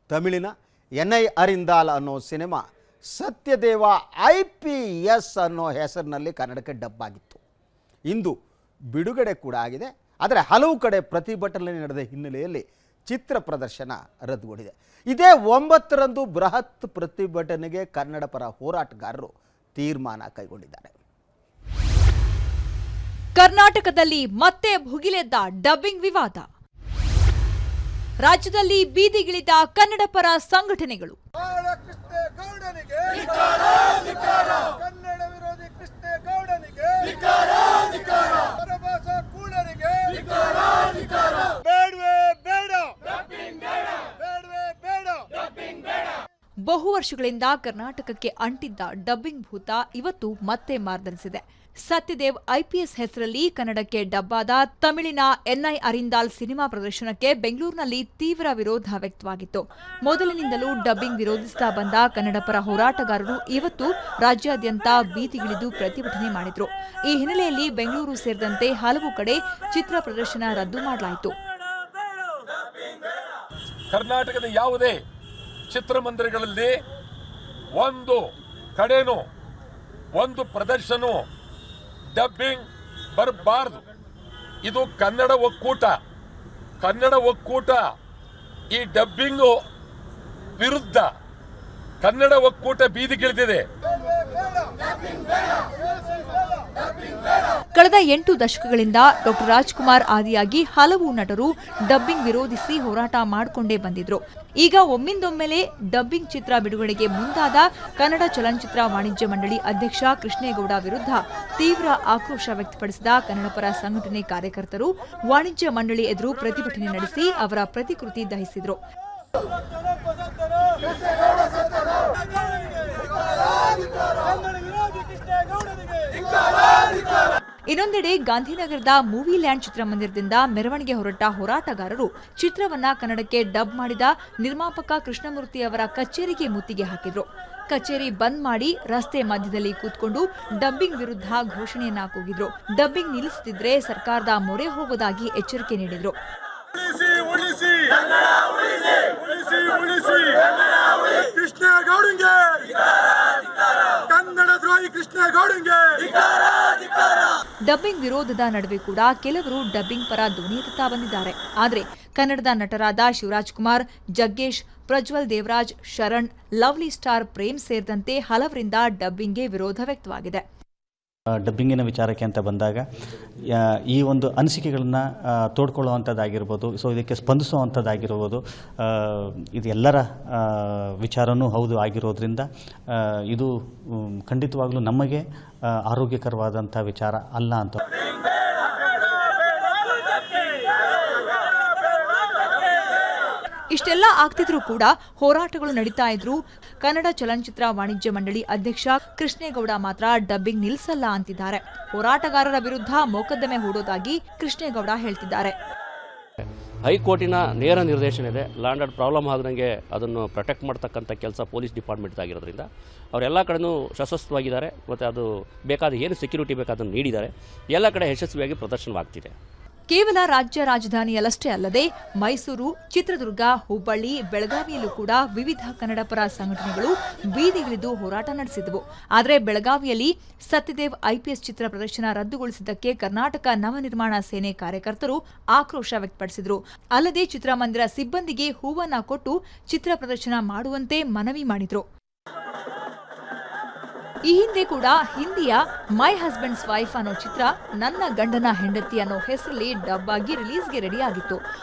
ತಮಿಳಿನ ಎನ್ಐ ಅರಿಂದಾಲ್ ಅನ್ನೋ ಸಿನಿಮಾ ಸತ್ಯದೇವ IPS ಅನ್ನೋ ಹೆಸರಿನಲ್ಲಿ ಕನ್ನಡಕ್ಕೆ ಡಬ್ ಆಗಿತ್ತು. ಇಂದು ಬಿಡುಗಡೆ ಕೂಡ ಆಗಿದೆ. ಆದರೆ ಹಲವು ಕಡೆ ಪ್ರತಿಭಟನೆ ನಡೆದ ಹಿನ್ನೆಲೆಯಲ್ಲಿ ಚಿತ್ರ ಪ್ರದರ್ಶನ ರದ್ದುಗೊಂಡಿದೆ. ಇದೇ 9ರಂದು ಬೃಹತ್ ಪ್ರತಿಭಟನೆಗೆ ಕನ್ನಡ ಪರ ಹೋರಾಟಗಾರರು ತೀರ್ಮಾನ ಕೈಗೊಂಡಿದ್ದಾರೆ. ಕರ್ನಾಟಕದಲ್ಲಿ ಮತ್ತೆ ಭುಗಿಲೆದ್ದ ಡಬ್ಬಿಂಗ್ ವಿವಾದ. ರಾಜ್ಯದಲ್ಲಿ ಬೀದಿಗಿಳಿದ ಕನ್ನಡ ಪರ ಸಂಘಟನೆಗಳು. ಕನ್ನಡ ವಿರೋಧಿ ಕೃಷ್ಣೇಗೌಡನಿಗೆ ಬಹು ವರ್ಷಗಳಿಂದ ಕರ್ನಾಟಕಕ್ಕೆ ಅಂಟಿದ್ದ ಡಬ್ಬಿಂಗ್ ಭೂತ ಇವತ್ತು ಮತ್ತೆ ಮಾರ್ದನಿಸಿದೆ. ಸತ್ಯದೇವ್ IPS ಹೆಸರಲ್ಲಿ ಕನ್ನಡಕ್ಕೆ ಡಬ್ಬಾದ ತಮಿಳಿನ ಎನ್ಐ ಅರಿಂದಾಲ್ ಸಿನಿಮಾ ಪ್ರದರ್ಶನಕ್ಕೆ ಬೆಂಗಳೂರಿನಲ್ಲಿ ತೀವ್ರ ವಿರೋಧ ವ್ಯಕ್ತವಾಗಿತ್ತು. ಮೊದಲಿನಿಂದಲೂ ಡಬ್ಬಿಂಗ್ ವಿರೋಧಿಸುತ್ತಾ ಬಂದ ಕನ್ನಡ ಪರ ಹೋರಾಟಗಾರರು ಇವತ್ತು ರಾಜ್ಯಾದ್ಯಂತ ಬೀದಿಗಿಳಿದು ಪ್ರತಿಭಟನೆ ಮಾಡಿದ್ರು. ಈ ಹಿನ್ನೆಲೆಯಲ್ಲಿ ಬೆಂಗಳೂರು ಸೇರಿದಂತೆ ಹಲವು ಕಡೆ ಚಿತ್ರ ಪ್ರದರ್ಶನ ರದ್ದು ಮಾಡಲಾಯಿತು. ಕರ್ನಾಟಕದ ಯಾವುದೇ ಚಿತ್ರಮಂದಿರಗಳಲ್ಲಿ ಒಂದು ಕಡೆನೂ ಒಂದು ಪ್ರದರ್ಶನ ಡಬ್ಬಿಂಗ್ ಬರಬಾರದು. ಇದು ಕನ್ನಡ ಒಕ್ಕೂಟ ಈ ಡಬ್ಬಿಂಗು ವಿರುದ್ಧ ಕನ್ನಡ ಒಕ್ಕೂಟ ಬೀದಿಗಿಳಿದಿದೆ. ಕಳೆದ 8 ದಶಕಗಳಿಂದ ಡಾಕ್ಟರ್ ರಾಜ್ಕುಮಾರ್ ಆದಿಯಾಗಿ ಹಲವು ನಟರು ಡಬ್ಬಿಂಗ್ ವಿರೋಧಿಸಿ ಹೋರಾಟ ಮಾಡಿಕೊಂಡೇ ಬಂದಿದ್ರು. ಈಗ ಒಮ್ಮಿಂದೊಮ್ಮೆಲೆ ಡಬ್ಬಿಂಗ್ ಚಿತ್ರ ಬಿಡುಗಡೆಗೆ ಮುಂದಾದ ಕನ್ನಡ ಚಲನಚಿತ್ರ ವಾಣಿಜ್ಯ ಮಂಡಳಿ ಅಧ್ಯಕ್ಷ ಕೃಷ್ಣೇಗೌಡ ವಿರುದ್ಧ ತೀವ್ರ ಆಕ್ರೋಶ ವ್ಯಕ್ತಪಡಿಸಿದ ಕನ್ನಡ ಪರ ಸಂಘಟನೆ ಕಾರ್ಯಕರ್ತರು ವಾಣಿಜ್ಯ ಮಂಡಳಿ ಎದುರು ಪ್ರತಿಭಟನೆ ನಡೆಸಿ ಅವರ ಪ್ರತಿಕೃತಿ ದಹಿಸಿದ್ರು. ಇನ್ನೊಂದೆಡೆ ಗಾಂಧಿನಗರದ ಮೂವಿ ಲ್ಯಾಂಡ್ ಚಿತ್ರಮಂದಿರದಿಂದ ಮೆರವಣಿಗೆ ಹೊರಟ ಹೋರಾಟಗಾರರು ಚಿತ್ರವನ್ನ ಕನ್ನಡಕ್ಕೆ ಡಬ್ ಮಾಡಿದ ನಿರ್ಮಾಪಕ ಕೃಷ್ಣಮೂರ್ತಿ ಅವರ ಕಚೇರಿಗೆ ಮುತ್ತಿಗೆ ಹಾಕಿದ್ರು. ಕಚೇರಿ ಬಂದ್ ಮಾಡಿ ರಸ್ತೆ ಮಧ್ಯದಲ್ಲಿ ಕೂತ್ಕೊಂಡು ಡಬ್ಬಿಂಗ್ ವಿರುದ್ಧ ಘೋಷಣೆಯನ್ನ ಕೂಗಿದ್ರು. ಡಬ್ಬಿಂಗ್ ನಿಲ್ಲಿಸುತ್ತಿದ್ರೆ ಸರ್ಕಾರದ ಮೊರೆ ಹೋಗುವುದಾಗಿ ಎಚ್ಚರಿಕೆ ನೀಡಿದ್ರು. ಡಬ್ಬಿಂಗ್ ವಿರೋಧದ ನಡುವೆ ಕೂಡ ಕೆಲವರು ಡಬ್ಬಿಂಗ್ ಪರ ಧ್ವನಿ ಎತ್ತುತ್ತಾ ಬಂದಿದ್ದಾರೆ. ಆದರೆ ಕನ್ನಡದ ನಟರಾದ ಶಿವರಾಜ್ ಕುಮಾರ್, ಜಗ್ಗೇಶ್, ಪ್ರಜ್ವಲ್ ದೇವರಾಜ್, ಶರಣ್, ಲವ್ಲಿ ಸ್ಟಾರ್ ಪ್ರೇಮ್ ಸೇರಿದಂತೆ ಹಲವರಿಂದ ಡಬ್ಬಿಂಗ್ಗೆ ವಿರೋಧ ವ್ಯಕ್ತವಾಗಿದೆ. ಡಬ್ಬಿಂಗಿನ ವಿಚಾರಕ್ಕೆ ಅಂತ ಬಂದಾಗ ಈ ಒಂದು ಅನಿಸಿಕೆಗಳನ್ನು ತೋಡ್ಕೊಳ್ಳುವಂಥದ್ದಾಗಿರ್ಬೋದು, ಸೊ ಇದಕ್ಕೆ ಸ್ಪಂದಿಸುವಂಥದ್ದಾಗಿರ್ಬೋದು, ಇದು ಎಲ್ಲರ ವಿಚಾರವೂ ಹೌದು ಆಗಿರೋದ್ರಿಂದ ಇದು ಖಂಡಿತವಾಗ್ಲೂ ನಮಗೆ ಆರೋಗ್ಯಕರವಾದಂಥ ವಿಚಾರ ಅಲ್ಲ ಅಂತ. ಇಷ್ಟೆಲ್ಲ ಆಗ್ತಿದ್ರೂ ಕೂಡ ಹೋರಾಟಗಳು ನಡೀತಾ ಇದ್ರು. ಕನ್ನಡ ಚಲನಚಿತ್ರ ವಾಣಿಜ್ಯ ಮಂಡಳಿ ಅಧ್ಯಕ್ಷ ಕೃಷ್ಣೇಗೌಡ ಮಾತ್ರ ಡಬ್ಬಿಂಗ್ ನಿಲ್ಲಿಸಲ್ಲ ಅಂತಿದ್ದಾರೆ. ಹೋರಾಟಗಾರರ ವಿರುದ್ಧ ಮೊಕದ್ದಮೆ ಹೂಡೋದಾಗಿ ಕೃಷ್ಣೇಗೌಡ ಹೇಳ್ತಿದ್ದಾರೆ. ಹೈಕೋರ್ಟಿನ ನೇರ ನಿರ್ದೇಶನ ಇದೆ. ಲ್ಯಾಂಡ್ ಆರ್ಡರ್ ಪ್ರಾಬ್ಲಮ್ ಆದಂಗೆ ಅದನ್ನು ಪ್ರೊಟೆಕ್ಟ್ ಮಾಡ್ತಕ್ಕಂಥ ಕೆಲಸ ಪೊಲೀಸ್ ಡಿಪಾರ್ಟ್ಮೆಂಟ್ ಆಗಿರೋದ್ರಿಂದ ಅವರೆಲ್ಲ ಕಡೆನೂ ಸಶಸ್ತ್ರವಾಗಿದ್ದಾರೆ. ಮತ್ತು ಅದು ಬೇಕಾದ ಏನು ಸೆಕ್ಯೂರಿಟಿ ಬೇಕಾದನ್ನು ನೀಡಿದ್ದಾರೆ. ಎಲ್ಲ ಕಡೆ ಯಶಸ್ವಿಯಾಗಿ ಪ್ರದರ್ಶನವಾಗ್ತಿದೆ. ಕೇವಲ ರಾಜ್ಯ ರಾಜಧಾನಿಯಲ್ಲಷ್ಟೇ ಅಲ್ಲದೆ ಮೈಸೂರು, ಚಿತ್ರದುರ್ಗ, ಹುಬ್ಬಳ್ಳಿ, ಬೆಳಗಾವಿಯಲ್ಲೂ ಕೂಡ ವಿವಿಧ ಕನ್ನಡ ಪರ ಸಂಘಟನೆಗಳು ಬೀದಿಗಿಳಿದು ಹೋರಾಟ ನಡೆಸಿದವು. ಆದರೆ ಬೆಳಗಾವಿಯಲ್ಲಿ ಸತ್ಯದೇವ್ IPS ಚಿತ್ರ ಪ್ರದರ್ಶನ ರದ್ದುಗೊಳಿಸಿದ್ದಕ್ಕೆ ಕರ್ನಾಟಕ ನವನಿರ್ಮಾಣ ಸೇನೆ ಕಾರ್ಯಕರ್ತರು ಆಕ್ರೋಶ ವ್ಯಕ್ತಪಡಿಸಿದರು. ಅಲ್ಲದೆ ಚಿತ್ರಮಂದಿರ ಸಿಬ್ಬಂದಿಗೆ ಹೂವನ್ನ ಕೊಟ್ಟು ಚಿತ್ರ ಪ್ರದರ್ಶನ ಮಾಡುವಂತೆ ಮನವಿ ಮಾಡಿದರು. ಈ ಹಿಂದೆ ಕೂಡ ಹಿಂದಿಯ ಮೈ ಹಸ್ಬೆಂಡ್ಸ್ ವೈಫ್ ಅನ್ನೋ ಚಿತ್ರ ನನ್ನ ಗಂಡನ ಹೆಂಡತಿ ಅನ್ನೋ ಹೆಸರಲ್ಲಿ ಡಬ್ ಆಗಿ ರಿಲೀಸ್ಗೆ ರೆಡಿ ಆಗಿತ್ತು.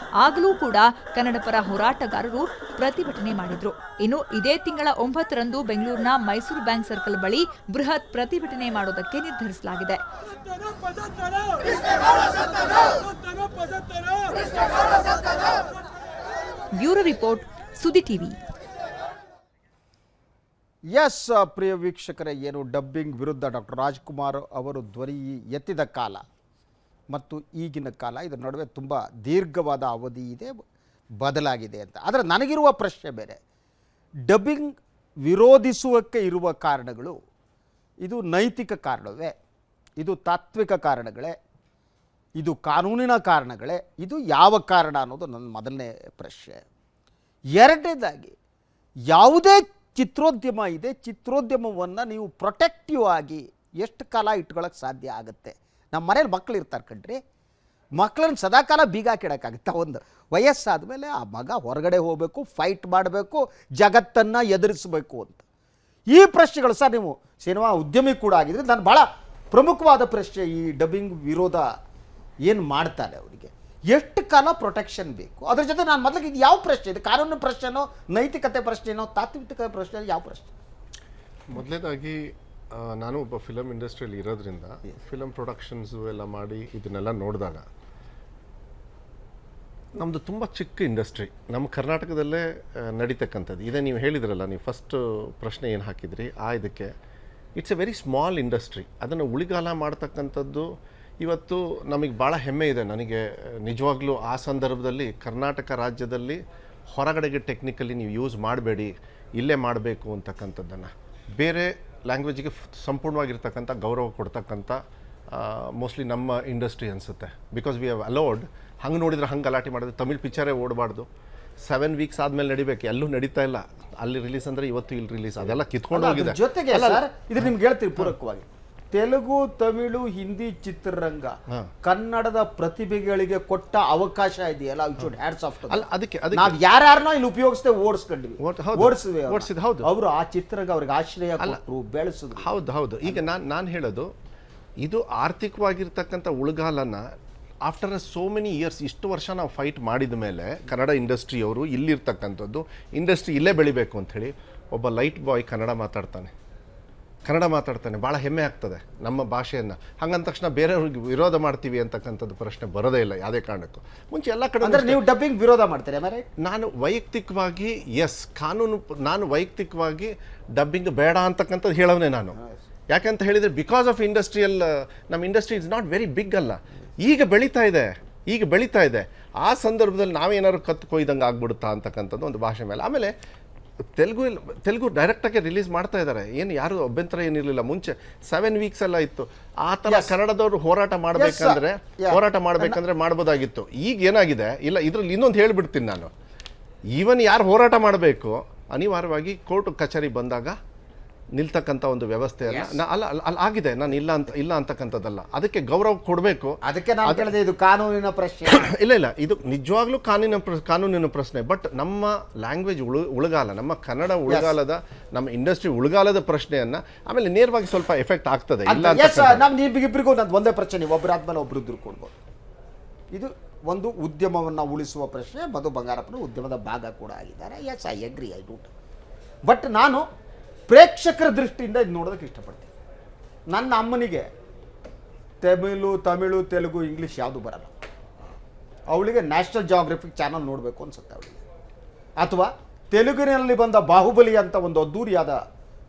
ಆಗಲೂ ಕೂಡ ಕನ್ನಡ ಪರ ಹೋರಾಟಗಾರರು ಪ್ರತಿಭಟನೆ ಮಾಡಿದ್ರು. ಇನ್ನು ಇದೇ ತಿಂಗಳ 9ರಂದು ಬೆಂಗಳೂರಿನ ಮೈಸೂರು ಬ್ಯಾಂಕ್ ಸರ್ಕಲ್ ಬಳಿ ಬೃಹತ್ ಪ್ರತಿಭಟನೆ ಮಾಡೋದಕ್ಕೆ ನಿರ್ಧರಿಸಲಾಗಿದೆ. ಬ್ಯೂರೋ ರಿಪೋರ್ಟ್, ಸುದ್ದಿ ಟಿವಿ. ಎಸ್ ಪ್ರಿಯ ವೀಕ್ಷಕರೇ, ಏನು ಡಬ್ಬಿಂಗ್ ವಿರುದ್ಧ ಡಾಕ್ಟರ್ ರಾಜ್ಕುಮಾರ್ ಅವರು ಧ್ವನಿ ಎತ್ತಿದ ಕಾಲ ಮತ್ತು ಈಗಿನ ಕಾಲ ಇದರ ನಡುವೆ ತುಂಬ ದೀರ್ಘವಾದ ಅವಧಿ ಇದೆ, ಬದಲಾಗಿದೆ ಅಂತ. ಆದರೆ ನನಗಿರುವ ಪ್ರಶ್ನೆ ಬೇರೆ. ಡಬ್ಬಿಂಗ್ ವಿರೋಧಿಸುವಕ್ಕೆ ಇರುವ ಕಾರಣಗಳು ಇದು ನೈತಿಕ ಕಾರಣವೇ, ಇದು ತಾತ್ವಿಕ ಕಾರಣಗಳೇ, ಇದು ಕಾನೂನಿನ ಕಾರಣಗಳೇ, ಇದು ಯಾವ ಕಾರಣ ಅನ್ನೋದು ನನ್ನ ಮೊದಲನೇ ಪ್ರಶ್ನೆ. ಎರಡನೇದಾಗಿ, ಯಾವುದೇ ಚಿತ್ರೋದ್ಯಮ ಇದೆ, ಚಿತ್ರೋದ್ಯಮವನ್ನು ನೀವು ಪ್ರೊಟೆಕ್ಟಿವ್ ಆಗಿ ಎಷ್ಟು ಕಾಲ ಇಟ್ಕೊಳ್ಳೋಕ್ಕೆ ಸಾಧ್ಯ ಆಗುತ್ತೆ? ನಮ್ಮ ಮನೇಲಿ ಮಕ್ಕಳು ಇರ್ತಾರೆ ಕಣ್ರಿ, ಮಕ್ಕಳನ್ನ ಸದಾಕಾಲ ಬೀಗ ಹಾಕಿಡೋಕ್ಕಾಗುತ್ತೆ. ಒಂದು ವಯಸ್ಸಾದ ಮೇಲೆ ಆ ಮಗ ಹೊರಗಡೆ ಹೋಗಬೇಕು, ಫೈಟ್ ಮಾಡಬೇಕು, ಜಗತ್ತನ್ನು ಎದುರಿಸಬೇಕು ಅಂತ. ಈ ಪ್ರಶ್ನೆಗಳು ಸರ್, ನೀವು ಸಿನಿಮಾ ಉದ್ಯಮಿ ಕೂಡ ಆಗಿದ್ರೆ ನಾನು ಭಾಳ ಪ್ರಮುಖವಾದ ಪ್ರಶ್ನೆ. ಈ ಡಬ್ಬಿಂಗ್ ವಿರೋಧ ಏನು ಮಾಡ್ತಾರೆ ಅವರಿಗೆ ಎಷ್ಟು ಕಾಲ ಪ್ರೊಟೆಕ್ಷನ್ ಬೇಕು? ಅದ್ರ ಜೊತೆ ನಾನು ಮೊದಲಿಗೆ ಇದು ಯಾವ ಪ್ರಶ್ನೆ ಇದೆ? ಕಾನೂನು ಪ್ರಶ್ನೆನೋ, ನೈತಿಕತೆ ಪ್ರಶ್ನೆನೋ, ತಾತ್ವಿಕ ಪ್ರಶ್ನೆ, ಯಾವ ಪ್ರಶ್ನೆ? ಮೊದಲನೇದಾಗಿ ನಾನು ಒಬ್ಬ ಫಿಲಮ್ ಇಂಡಸ್ಟ್ರಿಯಲ್ಲಿ ಇರೋದ್ರಿಂದ ಫಿಲಮ್ ಪ್ರೊಡಕ್ಷನ್ಸು ಎಲ್ಲ ಮಾಡಿ ಇದನ್ನೆಲ್ಲ ನೋಡಿದಾಗ ನಮ್ಮದು ತುಂಬ ಚಿಕ್ಕ ಇಂಡಸ್ಟ್ರಿ, ನಮ್ಮ ಕರ್ನಾಟಕದಲ್ಲೇ ನಡೀತಕ್ಕಂಥದ್ದು. ಇದೇ ನೀವು ಹೇಳಿದ್ರಲ್ಲ, ನೀವು ಫಸ್ಟ್ ಪ್ರಶ್ನೆ ಏನು ಹಾಕಿದ್ರಿ ಇದಕ್ಕೆ, it's A very small industry. ಅದನ್ನು ಉಳಿಗಾಲ ಮಾಡ್ತಕ್ಕಂಥದ್ದು ಇವತ್ತು ನಮಗೆ ಭಾಳ ಹೆಮ್ಮೆ ಇದೆ. ನನಗೆ ನಿಜವಾಗ್ಲೂ ಆ ಸಂದರ್ಭದಲ್ಲಿ ಕರ್ನಾಟಕ ರಾಜ್ಯದಲ್ಲಿ ಹೊರಗಡೆಗೆ ಟೆಕ್ನಿಕಲಿ ನೀವು ಯೂಸ್ ಮಾಡಬೇಡಿ, ಇಲ್ಲೇ ಮಾಡಬೇಕು ಅಂತಕ್ಕಂಥದ್ದನ್ನು, ಬೇರೆ ಲ್ಯಾಂಗ್ವೇಜಿಗೆ ಸಂಪೂರ್ಣವಾಗಿರ್ತಕ್ಕಂಥ ಗೌರವ ಕೊಡ್ತಕ್ಕಂಥ ಮೋಸ್ಟ್ಲಿ ನಮ್ಮ ಇಂಡಸ್ಟ್ರಿ ಅನಿಸುತ್ತೆ. Because we have allowed. ಹಂಗೆ ನೋಡಿದ್ರೆ ಹಂಗೆ ಗಲಾಟೆ ಮಾಡಿದ್ರೆ ತಮಿಳ್ ಪಿಕ್ಚರೇ ಓಡಬಾರ್ದು. 7 ವೀಕ್ಸ್ ಆದಮೇಲೆ ನಡಿಬೇಕು, ಎಲ್ಲೂ ನಡೀತಾ ಇಲ್ಲ. ಅಲ್ಲಿ ರಿಲೀಸ್ ಅಂದರೆ ಇವತ್ತು ಇಲ್ಲಿ ರಿಲೀಸ್, ಅದೆಲ್ಲ ಕಿತ್ಕೊಂಡು ಹೋಗಿದೆ. ಜೊತೆಗೆ ಇದು ನಿಮ್ಗೆ ಹೇಳ್ತೀವಿ ಪೂರಕವಾಗಿ, ತೆಲುಗು, ತಮಿಳು, ಹಿಂದಿ ಚಿತ್ರರಂಗ ಕನ್ನಡದ ಪ್ರತಿಭೆಗಳಿಗೆ ಕೊಟ್ಟ ಅವಕಾಶ ಇದೆಯಲ್ಲ, ಅದಕ್ಕೆ ನಾವು ಯಾರ್ಯಾರನೋ ಇಲ್ಲಿ ಉಪಯೋಗಿಸ್ತೇವೆ, ಓಡಿಸಿದ್ವಿ. ಅವರು ಆ ಚಿತ್ರಕ್ಕೆ ಅವ್ರಿಗೆ ಆಶ್ರಯ ಕೊಟ್ಟರು, ಬೆಳೆಸಿದ್ರು. ಹೌದು. ಈಗ ನಾನು ಹೇಳೋದು, ಇದು ಆರ್ಥಿಕವಾಗಿರ್ತಕ್ಕಂಥ ಉಳುಗಾಲನ ಆಫ್ಟರ್ ಸೋ ಮೆನಿ ಇಯರ್ಸ್, ಇಷ್ಟು ವರ್ಷ ನಾವು ಫೈಟ್ ಮಾಡಿದ ಮೇಲೆ ಕನ್ನಡ ಇಂಡಸ್ಟ್ರಿಯವರು ಇಲ್ಲಿರ್ತಕ್ಕಂಥದ್ದು ಇಂಡಸ್ಟ್ರಿ ಇಲ್ಲೇ ಬೆಳಿಬೇಕು ಅಂಥೇಳಿ ಒಬ್ಬ ಲೈಟ್ ಬಾಯ್ ಕನ್ನಡ ಮಾತಾಡ್ತಾನೆ, ಭಾಳ ಹೆಮ್ಮೆ ಆಗ್ತದೆ ನಮ್ಮ ಭಾಷೆಯನ್ನು. ಹಂಗಂದ ತಕ್ಷಣ ಬೇರೆಯವ್ರಿಗೆ ವಿರೋಧ ಮಾಡ್ತೀವಿ ಅಂತಕ್ಕಂಥದ್ದು ಪ್ರಶ್ನೆ ಬರೋದೇ ಇಲ್ಲ ಯಾವುದೇ ಕಾರಣಕ್ಕೂ. ಮುಂಚೆ ಎಲ್ಲ ಕಡೆ ನೀವು ಡಬ್ಬಿಂಗ್ ವಿರೋಧ ಮಾಡ್ತೀರಿ? ನಾನು ವೈಯಕ್ತಿಕವಾಗಿ ನಾನು ವೈಯಕ್ತಿಕವಾಗಿ ಡಬ್ಬಿಂಗ್ ಬೇಡ ಅಂತಕ್ಕಂಥದ್ದು ಹೇಳೋನೇ ನಾನು. ಯಾಕಂತ ಹೇಳಿದರೆ ಬಿಕಾಸ್ ಆಫ್ ಇಂಡಸ್ಟ್ರಿಯಲ್, ನಮ್ಮ industry is not very big ಅಲ್ಲ, ಈಗ ಬೆಳೀತಾ ಇದೆ. ಆ ಸಂದರ್ಭದಲ್ಲಿ ನಾವೇನಾದ್ರು ಕತ್ತು ಕೊಯ್ದಂಗೆ ಆಗ್ಬಿಡುತ್ತಾ ಅಂತಕ್ಕಂಥದ್ದು ಒಂದು ಭಾಷೆ ಮೇಲೆ. ಆಮೇಲೆ ತೆಲುಗು ಡೈರೆಕ್ಟಾಗಿ ರಿಲೀಸ್ ಮಾಡ್ತಾ ಇದ್ದಾರೆ, ಏನು ಯಾರು ಅಭ್ಯಂತರ ಏನಿರಲಿಲ್ಲ. ಮುಂಚೆ 7 ವೀಕ್ಸ್ ಎಲ್ಲ ಇತ್ತು. ಆ ಥರ ಕನ್ನಡದವರು ಹೋರಾಟ ಮಾಡಬೇಕಂದ್ರೆ ಮಾಡ್ಬೋದಾಗಿತ್ತು. ಈಗ ಏನಾಗಿದೆ, ಇಲ್ಲ ಇದರಲ್ಲಿ ಇನ್ನೊಂದು ಹೇಳ್ಬಿಡ್ತೀನಿ ನಾನು, ಈವನ್ ಯಾರು ಹೋರಾಟ ಮಾಡಬೇಕು ಅನಿವಾರ್ಯವಾಗಿ ಕೋರ್ಟ್ ಕಚೇರಿ ಬಂದಾಗ ನಿಲ್ತಕ್ಕಂಥ ಒಂದು ವ್ಯವಸ್ಥೆ ಅಲ್ಲ ಆಗಿದೆ. ನಾನು ಇಲ್ಲ ಅಂತಕ್ಕಂಥದ್ದಲ್ಲ, ಅದಕ್ಕೆ ಗೌರವ ಕೊಡಬೇಕು. ಅದಕ್ಕೆ ನಾನು ಹೇಳಿದೆ ಇದು ಕಾನೂನಿನ ಪ್ರಶ್ನೆ. ಇಲ್ಲ, ಇದು ನಿಜವಾಗ್ಲೂ ಕಾನೂನಿನ ಪ್ರಶ್ನೆ. ಬಟ್ ನಮ್ಮ ಲ್ಯಾಂಗ್ವೇಜ್ ಉಳುಗಾಲ, ನಮ್ಮ ಕನ್ನಡ ಉಳುಗಾಲದ, ನಮ್ಮ ಇಂಡಸ್ಟ್ರಿ ಉಳುಗಾಲದ ಪ್ರಶ್ನೆಯನ್ನ ಆಮೇಲೆ ನೇರವಾಗಿ ಸ್ವಲ್ಪ ಎಫೆಕ್ಟ್ ಆಗ್ತದೆ. ಇಬ್ಬರಿಗೂ ನಂದು ಒಂದೇ ಪ್ರಶ್ನೆ, ಒಬ್ಬರಾದ್ಮೇಲೆ ಒಬ್ರು ದುರ್ಕೊಳ್ಬೋದು. ಇದು ಒಂದು ಉದ್ಯಮವನ್ನು ಉಳಿಸುವ ಪ್ರಶ್ನೆ. ಮಧು ಬಂಗಾರಪ್ಪನ ಉದ್ಯಮದ ಭಾಗ ಕೂಡ ಆಗಿದ್ದಾರೆ. Yes, I agree, I don't. But ನಾನು ಪ್ರೇಕ್ಷಕರ ದೃಷ್ಟಿಯಿಂದ ಇದು ನೋಡೋದಕ್ಕೆ ಇಷ್ಟಪಡ್ತೀನಿ. ನನ್ನ ಅಮ್ಮನಿಗೆ ತಮಿಳು, ತೆಲುಗು, ಇಂಗ್ಲೀಷ್ ಯಾವುದು ಬರಲ್ಲ. ಅವಳಿಗೆ ನ್ಯಾಷನಲ್ ಜಿಯೋಗ್ರಫಿಕ್ ಚಾನಲ್ ನೋಡಬೇಕು ಅನ್ಸುತ್ತೆ ಅವಳಿಗೆ. ಅಥವಾ ತೆಲುಗಿನಲ್ಲಿ ಬಂದ ಬಾಹುಬಲಿ ಅಂತ ಒಂದು ಅದ್ದೂರಿಯಾದ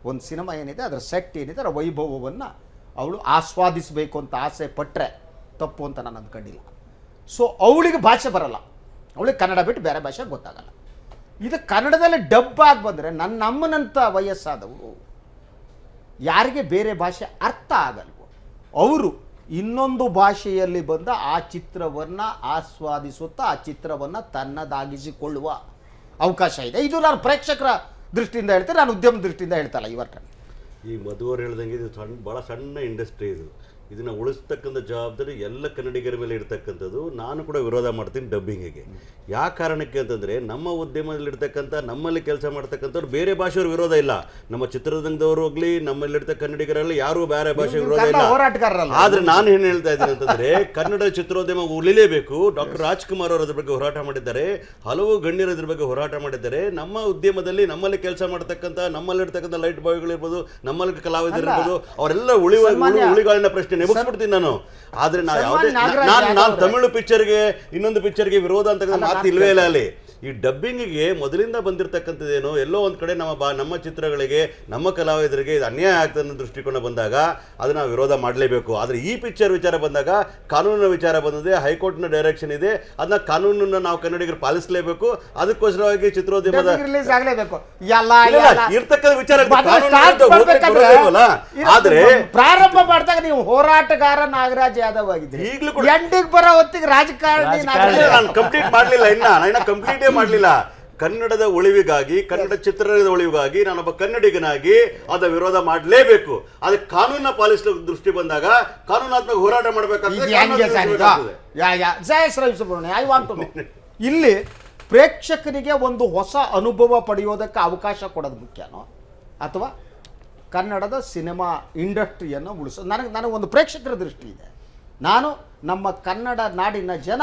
ಒಂದು ಸಿನಿಮಾ ಏನಿದೆ, ಅದರ ಸೆಟ್ ಏನಿದೆ, ಅದರ ವೈಭವವನ್ನು ಅವಳು ಆಸ್ವಾದಿಸಬೇಕು ಅಂತ ಆಸೆ ಪಟ್ಟರೆ ತಪ್ಪು ಅಂತ ನಾನು ಅಂದ್ಕೊಂಡಿಲ್ಲ. ಸೊ ಅವಳಿಗೆ ಭಾಷೆ ಬರಲ್ಲ, ಅವಳಿಗೆ ಕನ್ನಡ ಬಿಟ್ಟು ಬೇರೆ ಭಾಷೆ ಗೊತ್ತಾಗಲ್ಲ. ಇದು ಕನ್ನಡದಲ್ಲಿ ಡಬ್ ಆಗಿ ಬಂದರೆ ನನ್ನ ಅಮ್ಮನಂಥ ವಯಸ್ಸಾದವರು ಯಾರಿಗೆ ಬೇರೆ ಭಾಷೆ ಅರ್ಥ ಆಗಲ್ವೋ ಅವರು ಇನ್ನೊಂದು ಭಾಷೆಯಲ್ಲಿ ಬಂದ ಆ ಚಿತ್ರವನ್ನು ಆಸ್ವಾದಿಸುತ್ತಾ ಆ ಚಿತ್ರವನ್ನು ತನ್ನದಾಗಿಸಿಕೊಳ್ಳುವ ಅವಕಾಶ ಇದೆ. ಇದು ನಾನು ಪ್ರೇಕ್ಷಕರ ದೃಷ್ಟಿಯಿಂದ ಹೇಳ್ತೇನೆ, ನಾನು ಉದ್ಯಮ ದೃಷ್ಟಿಯಿಂದ ಹೇಳ್ತಲ್ಲ. ಇವತ್ತು ಈ ಮಧುವರು ಹೇಳ್ದಂಗೆ ಇದು ಭಾಳ ಸಣ್ಣ ಇಂಡಸ್ಟ್ರಿ ಇದು. ಇದನ್ನು ಉಳಿಸ್ತಕ್ಕಂಥ ಜವಾಬ್ದಾರಿ ಎಲ್ಲ ಕನ್ನಡಿಗರ ಮೇಲೆ ಇರ್ತಕ್ಕಂಥದ್ದು. ನಾನು ಕೂಡ ವಿರೋಧ ಮಾಡ್ತೀನಿ ಡಬ್ಬಿಂಗಿಗೆ. ಯಾವ ಕಾರಣಕ್ಕೆ ಅಂತಂದರೆ, ನಮ್ಮ ಉದ್ಯಮದಲ್ಲಿರ್ತಕ್ಕಂಥ ನಮ್ಮಲ್ಲಿ ಕೆಲಸ ಮಾಡ್ತಕ್ಕಂಥವ್ರು ಬೇರೆ ಭಾಷೆಯವ್ರ ವಿರೋಧ ಇಲ್ಲ. ನಮ್ಮ ಚಿತ್ರರಂಗದವರು ಹೋಗ್ಲಿ, ನಮ್ಮಲ್ಲಿರ್ತಕ್ಕ ಕನ್ನಡಿಗರಲ್ಲಿ ಯಾರೂ ಬೇರೆ ಭಾಷೆ ವಿರೋಧ ಇಲ್ಲ. ಆದರೆ ನಾನು ಏನು ಹೇಳ್ತಾ ಇದ್ದೀನಿ ಅಂತಂದರೆ, ಕನ್ನಡ ಚಿತ್ರೋದ್ಯಮ ಉಳಿಲೇಬೇಕು. ಡಾಕ್ಟರ್ ರಾಜ್ಕುಮಾರ್ ಅವರು ಅದ್ರ ಬಗ್ಗೆ ಹೋರಾಟ ಮಾಡಿದ್ದಾರೆ, ಹಲವು ಗಣ್ಯರು ಅದ್ರ ಬಗ್ಗೆ ಹೋರಾಟ ಮಾಡಿದ್ದಾರೆ. ನಮ್ಮ ಉದ್ಯಮದಲ್ಲಿ ನಮ್ಮಲ್ಲಿ ಕೆಲಸ ಮಾಡ್ತಕ್ಕಂಥ ನಮ್ಮಲ್ಲಿರ್ತಕ್ಕಂಥ ಲೈಟ್ ಬಾಯ್ಗಳಿರ್ಬೋದು, ನಮ್ಮಲ್ಲಿ ಕಲಾವಿದರಿರ್ಬೋದು, ಅವರೆಲ್ಲ ಉಳಿಗಾಲಿನ ಪ್ರಶ್ನೆ ನೆನಪಿಸ್ಬಿಡ್ತೀನಿ ನಾನು. ಆದ್ರೆ ನಾನು ತಮಿಳು ಪಿಕ್ಚರ್ಗೆ ಇನ್ನೊಂದು ಪಿಕ್ಚರ್ಗೆ ವಿರೋಧ ಅಂತ ಮಾತು ಇಲ್ವೇ ಇಲ್ಲ. ಅಲ್ಲಿ ಈ ಡಬ್ಬಿಂಗಿಗೆ ಮೊದಲಿಂದ ಬಂದಿರತಕ್ಕಂಥದ್ದೇನು, ಎಲ್ಲೋ ಒಂದು ಕಡೆ ನಮ್ಮ ಚಿತ್ರಗಳಿಗೆ, ನಮ್ಮ ಕಲಾವಿದರಿಗೆ ಇದು ಅನ್ಯಾಯ ಆಗ್ತದೆ ಅನ್ನೋ ದೃಷ್ಟಿಕೋನ ಬಂದಾಗ ಅದನ್ನ ನಾವು ವಿರೋಧ ಮಾಡಲೇಬೇಕು. ಆದರೆ ಈ ಪಿಕ್ಚರ್ ವಿಚಾರ ಬಂದಾಗ ಕಾನೂನಿನ ವಿಚಾರ ಬಂದಿದೆ, ಹೈಕೋರ್ಟ್ನ ಡೈರೆಕ್ಷನ್ ಇದೆ, ಅದನ್ನ ಕಾನೂನನ್ನ ನಾವು ಕನ್ನಡಿಗರು ಪಾಲಿಸಲೇಬೇಕು. ಅದಕ್ಕೋಸ್ಕರವಾಗಿ ಚಿತ್ರೋದ್ಯಮದ ಇರ್ತಕ್ಕಂಥ ವಿಚಾರ ಆದ್ರೆ ಪ್ರಾರಂಭ ಮಾಡಿದಾಗ ನೀವು ಹೋರಾಟಗಾರ ನಾಗರಾಜ್ ಯಾದವ್ ಆಗಿದ್ರಿ, ಈಗಲೂ ಕೂಡ ಎಂಡಿಗೆ ಬರೋ ಹೊತ್ತಿಗೆ ರಾಜಕಾರಣಿ. ನಾನು ಕಂಪ್ಲೀಟ್ ಮಾಡಲಿಲ್ಲ, ಇನ್ನ ಕಂಪ್ಲೀಟೇ ಮಾಡಲಿಲ್ಲ. ಕನ್ನಡದ ಉಳಿವಿಗಾಗಿ, ಕನ್ನಡ ಚಿತ್ರರಂಗದ ಉಳಿವಿಗಾಗಿ ನಾನೊಬ್ಬ ಕನ್ನಡಿಗನಾಗಿ ಅದ ವಿರೋಧ ಮಾಡಲೇಬೇಕು. ಅದಕ್ಕೆ ಕಾನೂನ ಪಾಲಿಸುವ ದೃಷ್ಟಿ ಬಂದಾಗ ಕಾನೂನಾತ್ಮಕ ಹೋರಾಟ ಮಾಡಬೇಕಾಗ್ತದೆ. ಇಲ್ಲಿ ಪ್ರೇಕ್ಷಕನಿಗೆ ಒಂದು ಹೊಸ ಅನುಭವ ಪಡೆಯೋದಕ್ಕೆ ಅವಕಾಶ ಕೊಡೋದು ಮುಖ್ಯನೋ, ಅಥವಾ ಕನ್ನಡದ ಸಿನಿಮಾ ಇಂಡಸ್ಟ್ರಿಯನ್ನು ಉಳಿಸೋದು? ನನಗೊಂದು ಪ್ರೇಕ್ಷಕರ ದೃಷ್ಟಿ ಇದೆ. ನಾನು ನಮ್ಮ ಕನ್ನಡ ನಾಡಿನ ಜನ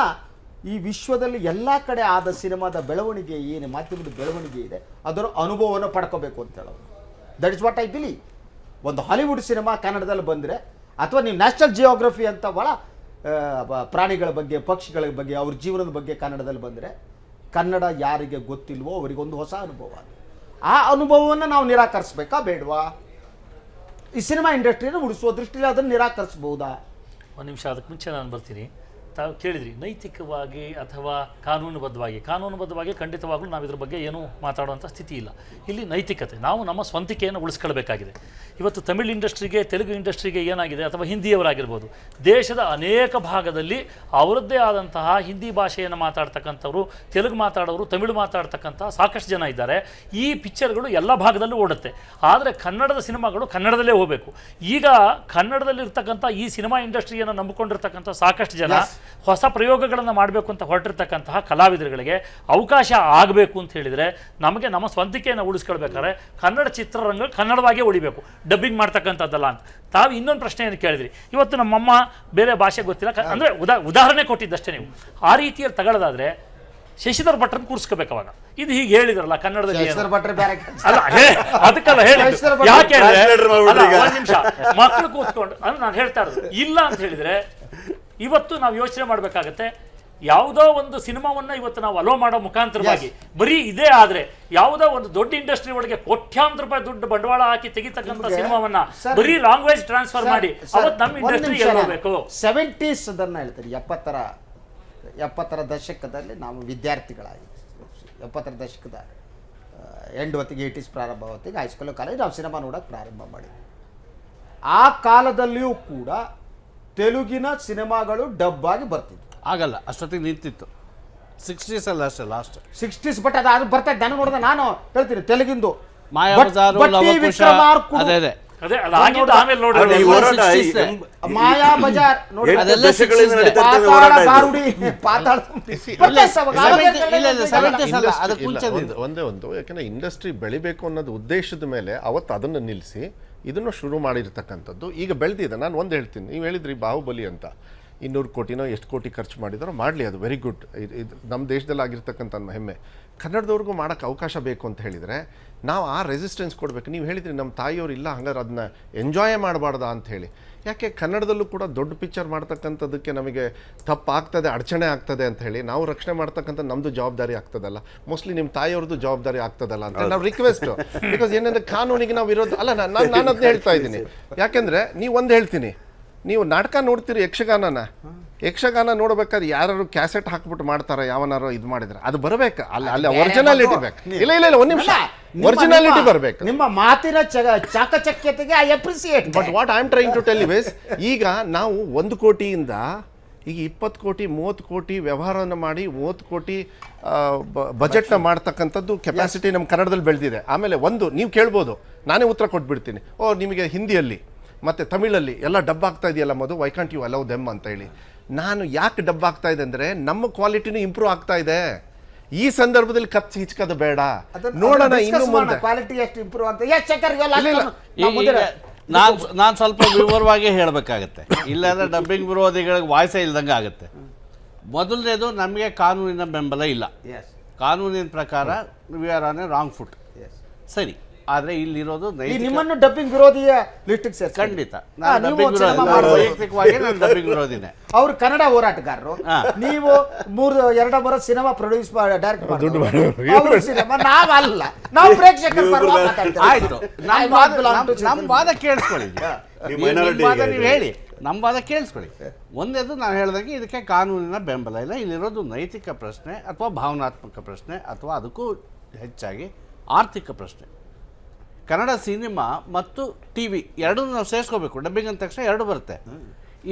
ಈ ವಿಶ್ವದಲ್ಲಿ ಎಲ್ಲ ಕಡೆ ಆದ ಸಿನಿಮಾದ ಬೆಳವಣಿಗೆ ಏನು, ಮಾಧ್ಯಮದ ಬೆಳವಣಿಗೆ ಇದೆ, ಅದರ ಅನುಭವವನ್ನು ಪಡ್ಕೋಬೇಕು ಅಂತ ಹೇಳೋದು. That is what I believe. ಒಂದು ಹಾಲಿವುಡ್ ಸಿನಿಮಾ ಕನ್ನಡದಲ್ಲಿ ಬಂದರೆ, ಅಥವಾ ನೀವು ನ್ಯಾಷನಲ್ ಜಿಯೋಗ್ರಫಿ ಅಂತ ಭಾಳ ಪ್ರಾಣಿಗಳ ಬಗ್ಗೆ, ಪಕ್ಷಿಗಳ ಬಗ್ಗೆ, ಅವ್ರ ಜೀವನದ ಬಗ್ಗೆ ಕನ್ನಡದಲ್ಲಿ ಬಂದರೆ, ಕನ್ನಡ ಯಾರಿಗೆ ಗೊತ್ತಿಲ್ವೋ ಅವರಿಗೊಂದು ಹೊಸ ಅನುಭವ. ಆ ಅನುಭವವನ್ನು ನಾವು ನಿರಾಕರಿಸ್ಬೇಕಾ ಬೇಡವಾ? ಈ ಸಿನಿಮಾ ಇಂಡಸ್ಟ್ರಿಯನ್ನು ಉಳಿಸುವ ದೃಷ್ಟಿಯಲ್ಲಿ ಅದನ್ನು ನಿರಾಕರಿಸ್ಬೋದಾ? ಒಂದು ನಿಮಿಷ, ಅದಕ್ಕೆ ಮುಂಚೆ ನಾನು ಬರ್ತೀನಿ. ತಾವು ಕೇಳಿದ್ರಿ ನೈತಿಕವಾಗಿ ಅಥವಾ ಕಾನೂನುಬದ್ಧವಾಗಿ ಖಂಡಿತವಾಗ್ಲೂ ನಾವು ಇದ್ರ ಬಗ್ಗೆ ಏನೂ ಮಾತಾಡುವಂಥ ಸ್ಥಿತಿ ಇಲ್ಲ. ಇಲ್ಲಿ ನೈತಿಕತೆ, ನಾವು ನಮ್ಮ ಸ್ವಂತಿಕೆಯನ್ನು ಉಳಿಸ್ಕೊಳ್ಬೇಕಾಗಿದೆ. ಇವತ್ತು ತಮಿಳ್ ಇಂಡಸ್ಟ್ರಿಗೆ, ತೆಲುಗು ಇಂಡಸ್ಟ್ರಿಗೆ ಏನಾಗಿದೆ, ಅಥವಾ ಹಿಂದಿಯವರಾಗಿರ್ಬೋದು, ದೇಶದ ಅನೇಕ ಭಾಗದಲ್ಲಿ ಅವರದ್ದೇ ಆದಂತಹ ಹಿಂದಿ ಭಾಷೆಯನ್ನು ಮಾತಾಡ್ತಕ್ಕಂಥವ್ರು, ತೆಲುಗು ಮಾತಾಡೋರು, ತಮಿಳು ಮಾತಾಡ್ತಕ್ಕಂಥ ಸಾಕಷ್ಟು ಜನ ಇದ್ದಾರೆ. ಈ ಪಿಕ್ಚರ್ಗಳು ಎಲ್ಲ ಭಾಗದಲ್ಲೂ ಓಡುತ್ತೆ. ಆದರೆ ಕನ್ನಡದ ಸಿನಿಮಾಗಳು ಕನ್ನಡದಲ್ಲೇ ಹೋಗಬೇಕು. ಈಗ ಕನ್ನಡದಲ್ಲಿರ್ತಕ್ಕಂಥ ಈ ಸಿನಿಮಾ ಇಂಡಸ್ಟ್ರಿಯನ್ನು ನಂಬಿಕೊಂಡಿರ್ತಕ್ಕಂಥ ಸಾಕಷ್ಟು ಜನ ಹೊಸ ಪ್ರಯೋಗಗಳನ್ನು ಮಾಡಬೇಕು ಅಂತ ಹೊರಟಿರ್ತಕ್ಕಂತಹ ಕಲಾವಿದರುಗಳಿಗೆ ಅವಕಾಶ ಆಗಬೇಕು ಅಂತ ಹೇಳಿದರೆ, ನಮಗೆ ನಮ್ಮ ಸ್ವಂತಿಕೆಯನ್ನು ಉಳಿಸ್ಕೊಳ್ಬೇಕಾದ್ರೆ ಕನ್ನಡ ಚಿತ್ರರಂಗ ಕನ್ನಡವಾಗೇ ಉಳಿಬೇಕು, ಡಬ್ಬಿಂಗ್ ಮಾಡ್ತಕ್ಕಂಥದ್ದಲ್ಲ ಅಂತ. ತಾವು ಇನ್ನೊಂದು ಪ್ರಶ್ನೆಯನ್ನು ಕೇಳಿದ್ರಿ. ಇವತ್ತು ನಮ್ಮಮ್ಮ ಬೇರೆ ಭಾಷೆ ಗೊತ್ತಿಲ್ಲ ಅಂದರೆ ಉದಾಹರಣೆ ಕೊಟ್ಟಿದ್ದಷ್ಟೇ. ನೀವು ಆ ರೀತಿಯಲ್ಲಿ ತಗೊಳ್ಳೋದಾದ್ರೆ ಶಶಿಧರ್ ಭಟ್ರನ್ನ ಕೂರಿಸ್ಕೋಬೇಕು. ಅವಾಗ ಇದು ಹೀಗೆ ಹೇಳಿದ್ರಲ್ಲ ಕನ್ನಡದಲ್ಲಿ ಅಲ್ಲ, ಅದಕ್ಕೆಲ್ಲ ಹೇಳಿ. ಯಾಕೆ ಒಂದು ನಿಮಿಷ ಮಕ್ಕಳು ಕೂತ್ಕೊಂಡು ಅಂದ್ರೆ ನಾನು ಹೇಳ್ತಾ ಇರೋದು ಇಲ್ಲ ಅಂತ ಹೇಳಿದ್ರೆ, ಇವತ್ತು ನಾವು ಯೋಚನೆ ಮಾಡಬೇಕಾಗತ್ತೆ. ಯಾವುದೋ ಒಂದು ಸಿನಿಮಾವನ್ನ ಇವತ್ತು ನಾವು ಅಲೋ ಮಾಡೋ ಮುಖಾಂತರವಾಗಿ ಬರೀ ಇದೇ ಆದ್ರೆ, ಯಾವುದೋ ಒಂದು ದೊಡ್ಡ ಇಂಡಸ್ಟ್ರಿ ಒಳಗೆ ಕೋಟ್ಯಾಂತರ ರೂಪಾಯಿ ದುಡ್ಡು ಬಂಡವಾಳ ಹಾಕಿ ತೆಗಿತಕ್ಕಂಥ ಸಿನಿಮಾವನ್ನ ಬರೀ ಲ್ಯಾಂಗ್ವೇಜ್ ಟ್ರಾನ್ಸ್ಫರ್ ಮಾಡಿ ಅವತ್ತು ನಮ್ಮ ಇಂಡಸ್ಟ್ರಿ ಎಲ್ಲಬೇಕು. 70s ಅದನ್ನ ಹೇಳ್ತಾರೆ. 70ರ ದಶಕದಲ್ಲಿ ನಾವು ವಿದ್ಯಾರ್ಥಿಗಳಾಗಿದ್ವಿ. 70ರ ದಶಕದ ಎಂಡ್ ಹೊತ್ತಿಗೆ 80s ಪ್ರಾರಂಭ ಹೊತ್ತಿಗೆ ಹೈಸ್ಕೂಲ್ ಕಾಲೇಜ್ ನಾವು ಸಿನಿಮಾ ನೋಡೋಕೆ ಪ್ರಾರಂಭ ಮಾಡಿದ್ವಿ. ಆ ಕಾಲದಲ್ಲಿಯೂ ಕೂಡ ತೆಲುಗಿನ ಸಿನಿಮಾಗಳು ಡಬ್ ಆಗಿ ಬರ್ತಿದ್ವು. ಆಗಲ್ಲ, ಅಷ್ಟೊತ್ತಿಗೆ ನಿಂತಿತ್ತು. 60s ಅಲ್ಲ ಅಷ್ಟೇ, ಲಾಸ್ಟ್ 60s. ಬಟ್ ಅದು ಬರ್ತಾ ಇದ್ದ. ನಾನು ನೋಡಿದೆ, ನಾನು ಹೇಳ್ತೀನಿ ತೆಲುಗಿಂದು ಮಾಯಾಬಜಾರು, ಮಾಯಾ ಬಜಾರ್ ನೋಡಿ, ಒಂದೇ ಒಂದು. ಯಾಕಂದ್ರೆ ಇಂಡಸ್ಟ್ರಿ ಬೆಳಿಬೇಕು ಅನ್ನೋದು ಉದ್ದೇಶದ ಮೇಲೆ ಅವತ್ತು ಅದನ್ನು ನಿಲ್ಲಿಸಿ ಇದನ್ನು ಶುರು ಮಾಡಿರ್ತಕ್ಕಂಥದ್ದು ಈಗ ಬೆಳೆದಿದೆ. ನಾನು ಒಂದು ಹೇಳ್ತೀನಿ, ನೀವು ಹೇಳಿದ್ರಿ ಬಾಹುಬಲಿ ಅಂತ 200 ಕೋಟಿನೋ ಎಷ್ಟು ಕೋಟಿ ಖರ್ಚು ಮಾಡಿದಾರೋ ಮಾಡಲಿ, ಅದು ವೆರಿ ಗುಡ್. ಇದು ನಮ್ಮ ದೇಶದಲ್ಲಿ ಆಗಿರ್ತಕ್ಕಂಥ ಹೆಮ್ಮೆ. ಕನ್ನಡದವ್ರಿಗೂ ಮಾಡೋಕ್ಕೆ ಅವಕಾಶ ಬೇಕು ಅಂತ ಹೇಳಿದರೆ ನಾವು ಆ ರೆಸಿಸ್ಟೆನ್ಸ್ ಕೊಡಬೇಕು. ನೀವು ಹೇಳಿದ್ರಿ ನಮ್ಮ ತಾಯಿಯವರು ಇಲ್ಲ, ಹಂಗಾರೆ ಅದನ್ನ ಎಂಜಾಯೇ ಮಾಡಬಾರ್ದಾ ಅಂತ ಹೇಳಿ. ಯಾಕೆ ಕನ್ನಡದಲ್ಲೂ ಕೂಡ ದೊಡ್ಡ ಪಿಕ್ಚರ್ ಮಾಡ್ತಕ್ಕಂಥದ್ದಕ್ಕೆ ನಮಗೆ ತಪ್ಪಾಗ್ತದೆ, ಅಡಚಣೆ ಆಗ್ತದೆ ಅಂತ ಹೇಳಿ ನಾವು ರಕ್ಷಣೆ ಮಾಡ್ತಕ್ಕಂಥ ನಮ್ಮದು ಜವಾಬ್ದಾರಿ ಆಗ್ತದಲ್ಲ, ಮೋಸ್ಟ್ಲಿ ನಿಮ್ಮ ತಾಯಿಯವ್ರದ್ದು ಜವಾಬ್ದಾರಿ ಆಗ್ತದಲ್ಲ ಅಂತ ನಾವು ರಿಕ್ವೆಸ್ಟ್. ಬಿಕಾಸ್ ಏನಂದರೆ ಕಾನೂನಿಗೆ ನಾವು ವಿರೋಧ ಅಲ್ಲ. ನಾನು ಅದನ್ನ ಹೇಳ್ತಾ ಇದ್ದೀನಿ. ಯಾಕೆಂದರೆ ನೀವು ಒಂದು ಹೇಳ್ತೀನಿ, ನೀವು ನಾಟಕ ನೋಡ್ತೀರಿ, ಯಕ್ಷಗಾನ ನೋಡ್ಬೇಕಾದ್ರೆ ಯಾರು ಕ್ಯಾಸೆಟ್ ಹಾಕ್ಬಿಟ್ಟು ಮಾಡ್ತಾರೆ, ಯಾವನಾರು ಇದು ಮಾಡಿದ್ರೆ ಅದು ಬರಬೇಕು. ಅಲ್ಲಿ ಒರಿಜಿನಾಲಿಟಿ ಬೇಕು. ಇಲ್ಲ ಒಂದು ನಿಮಿಷ, ಒರಿಜಿನಾಲಿಟಿ ಬರಬೇಕು. ನಿಮ್ಮ ಮಾತಿನ ಚಾಕಚಕ್ಯತೆಗೆ I appreciate. But what I am trying to tell you is, ಈಗ ನಾವು 1 ಕೋಟಿಯಿಂದ ಈಗ 20 ಕೋಟಿ 30 ಕೋಟಿ ವ್ಯವಹಾರವನ್ನು ಮಾಡಿ 30 ಕೋಟಿ ಬಜೆಟ್ನ ಮಾಡ್ತಕ್ಕಂಥದ್ದು ಕೆಪಾಸಿಟಿ ನಮ್ಮ ಕನ್ನಡದಲ್ಲಿ ಬೆಳೆದಿದೆ. ಆಮೇಲೆ ಒಂದು ನೀವು ಕೇಳ್ಬೋದು, ನಾನೇ ಉತ್ತರ ಕೊಟ್ಬಿಡ್ತೀನಿ. ನಿಮಗೆ ಹಿಂದಿಯಲ್ಲಿ ಮತ್ತು ತಮಿಳಲ್ಲಿ ಎಲ್ಲ ಡಬ್ ಆಗ್ತಾ ಇದೆಯಲ್ಲ Madhu, why can't you allow them ಅಂತ ಹೇಳಿ. ನಾನು ಯಾಕೆ ಡಬ್ ಆಗ್ತಾ ಇದೆ ಅಂದರೆ ನಮ್ಮ ಕ್ವಾಲಿಟಿನೂ ಇಂಪ್ರೂವ್ ಆಗ್ತಾ ಇದೆ. ಈ ಸಂದರ್ಭದಲ್ಲಿ ಕಚ್ಚಿ ಹಿಚ್ಕೋದು ಬೇಡ, ನೋಡೋಣ ಇನ್ನು ಮುಂದೆ ಕ್ವಾಲಿಟಿ ಎಷ್ಟು ಇಂಪ್ರೂವ್ ಆಗ್ತದೆ. ನಾನು ಸ್ವಲ್ಪ ವಿವರವಾಗಿ ಹೇಳಬೇಕಾಗತ್ತೆ, ಇಲ್ಲಾಂದ್ರೆ ಡಬ್ಬಿಂಗ್ ವಿರೋಧಿಗಳಿಗೆ ವಾಯ್ಸೇ ಇಲ್ದಂಗೆ ಆಗುತ್ತೆ. ಮೊದಲನೇದು, ನಮಗೆ ಕಾನೂನಿನ ಬೆಂಬಲ ಇಲ್ಲ. ಕಾನೂನಿನ ಪ್ರಕಾರ we are on A wrong foot. ಸರಿ, ಆದರೆ ಇಲ್ಲಿರೋದು ನಿಮ್ಮನ್ನು ಡಬ್ಬಿಂಗ್ ವಿರೋಧಿಯ ಲಿಸ್ಟಿಗೆ ಸೇರಿಸಿ. ಖಂಡಿತ ನಾನು ಡಬ್ಬಿಂಗ್ ವಿರೋಧಿ, ವೈಯಕ್ತಿಕವಾಗಿ ನಾನು ಡಬ್ಬಿಂಗ್ ವಿರೋಧಿನೇ. ಅವರು ಕನ್ನಡ ಹೋರಾಟಗಾರರು, ನೀವು 2 ಸಿನಿಮಾ ಪ್ರೊಡ್ಯೂಸ್ ಡೈರೆಕ್ಟ್ ಮಾಡಿ ಸಿನಿಮಾ, ನಾವಲ್ಲ, ನಾವು ಪ್ರೇಕ್ಷಕರ ಪರವಾಗಿ ಮಾತಾಡ್ತೀವಿ. ಆಯ್ತು, ನಮ್ಮ ವಾದ ಕೇಳಿಸ್ಕೊಳ್ಳಿ, ನೀವು ಹೇಳಿ, ನಮ್ಮ ವಾದ ಕೇಳಿಸ್ಕೊಳ್ಳಿ. ಒಂದೇದು ನಾನು ಹೇಳಿದಾಗೆ ಇದಕ್ಕೆ ಕಾನೂನಿನ ಬೆಂಬಲ ಇಲ್ಲ. ಇಲ್ಲಿರೋದು ನೈತಿಕ ಪ್ರಶ್ನೆ ಅಥವಾ ಭಾವನಾತ್ಮಕ ಪ್ರಶ್ನೆ ಅಥವಾ ಅದಕ್ಕೂ ಹೆಚ್ಚಾಗಿ ಆರ್ಥಿಕ ಪ್ರಶ್ನೆ. ಕನ್ನಡ ಸಿನಿಮಾ ಮತ್ತು ಟಿ ವಿ ಎರಡನ್ನೂ ನಾವು ಸೇರಿಸ್ಕೋಬೇಕು. ಡಬ್ಬಿಂಗ್ ಅಂದ ತಕ್ಷಣ 2 ಬರುತ್ತೆ.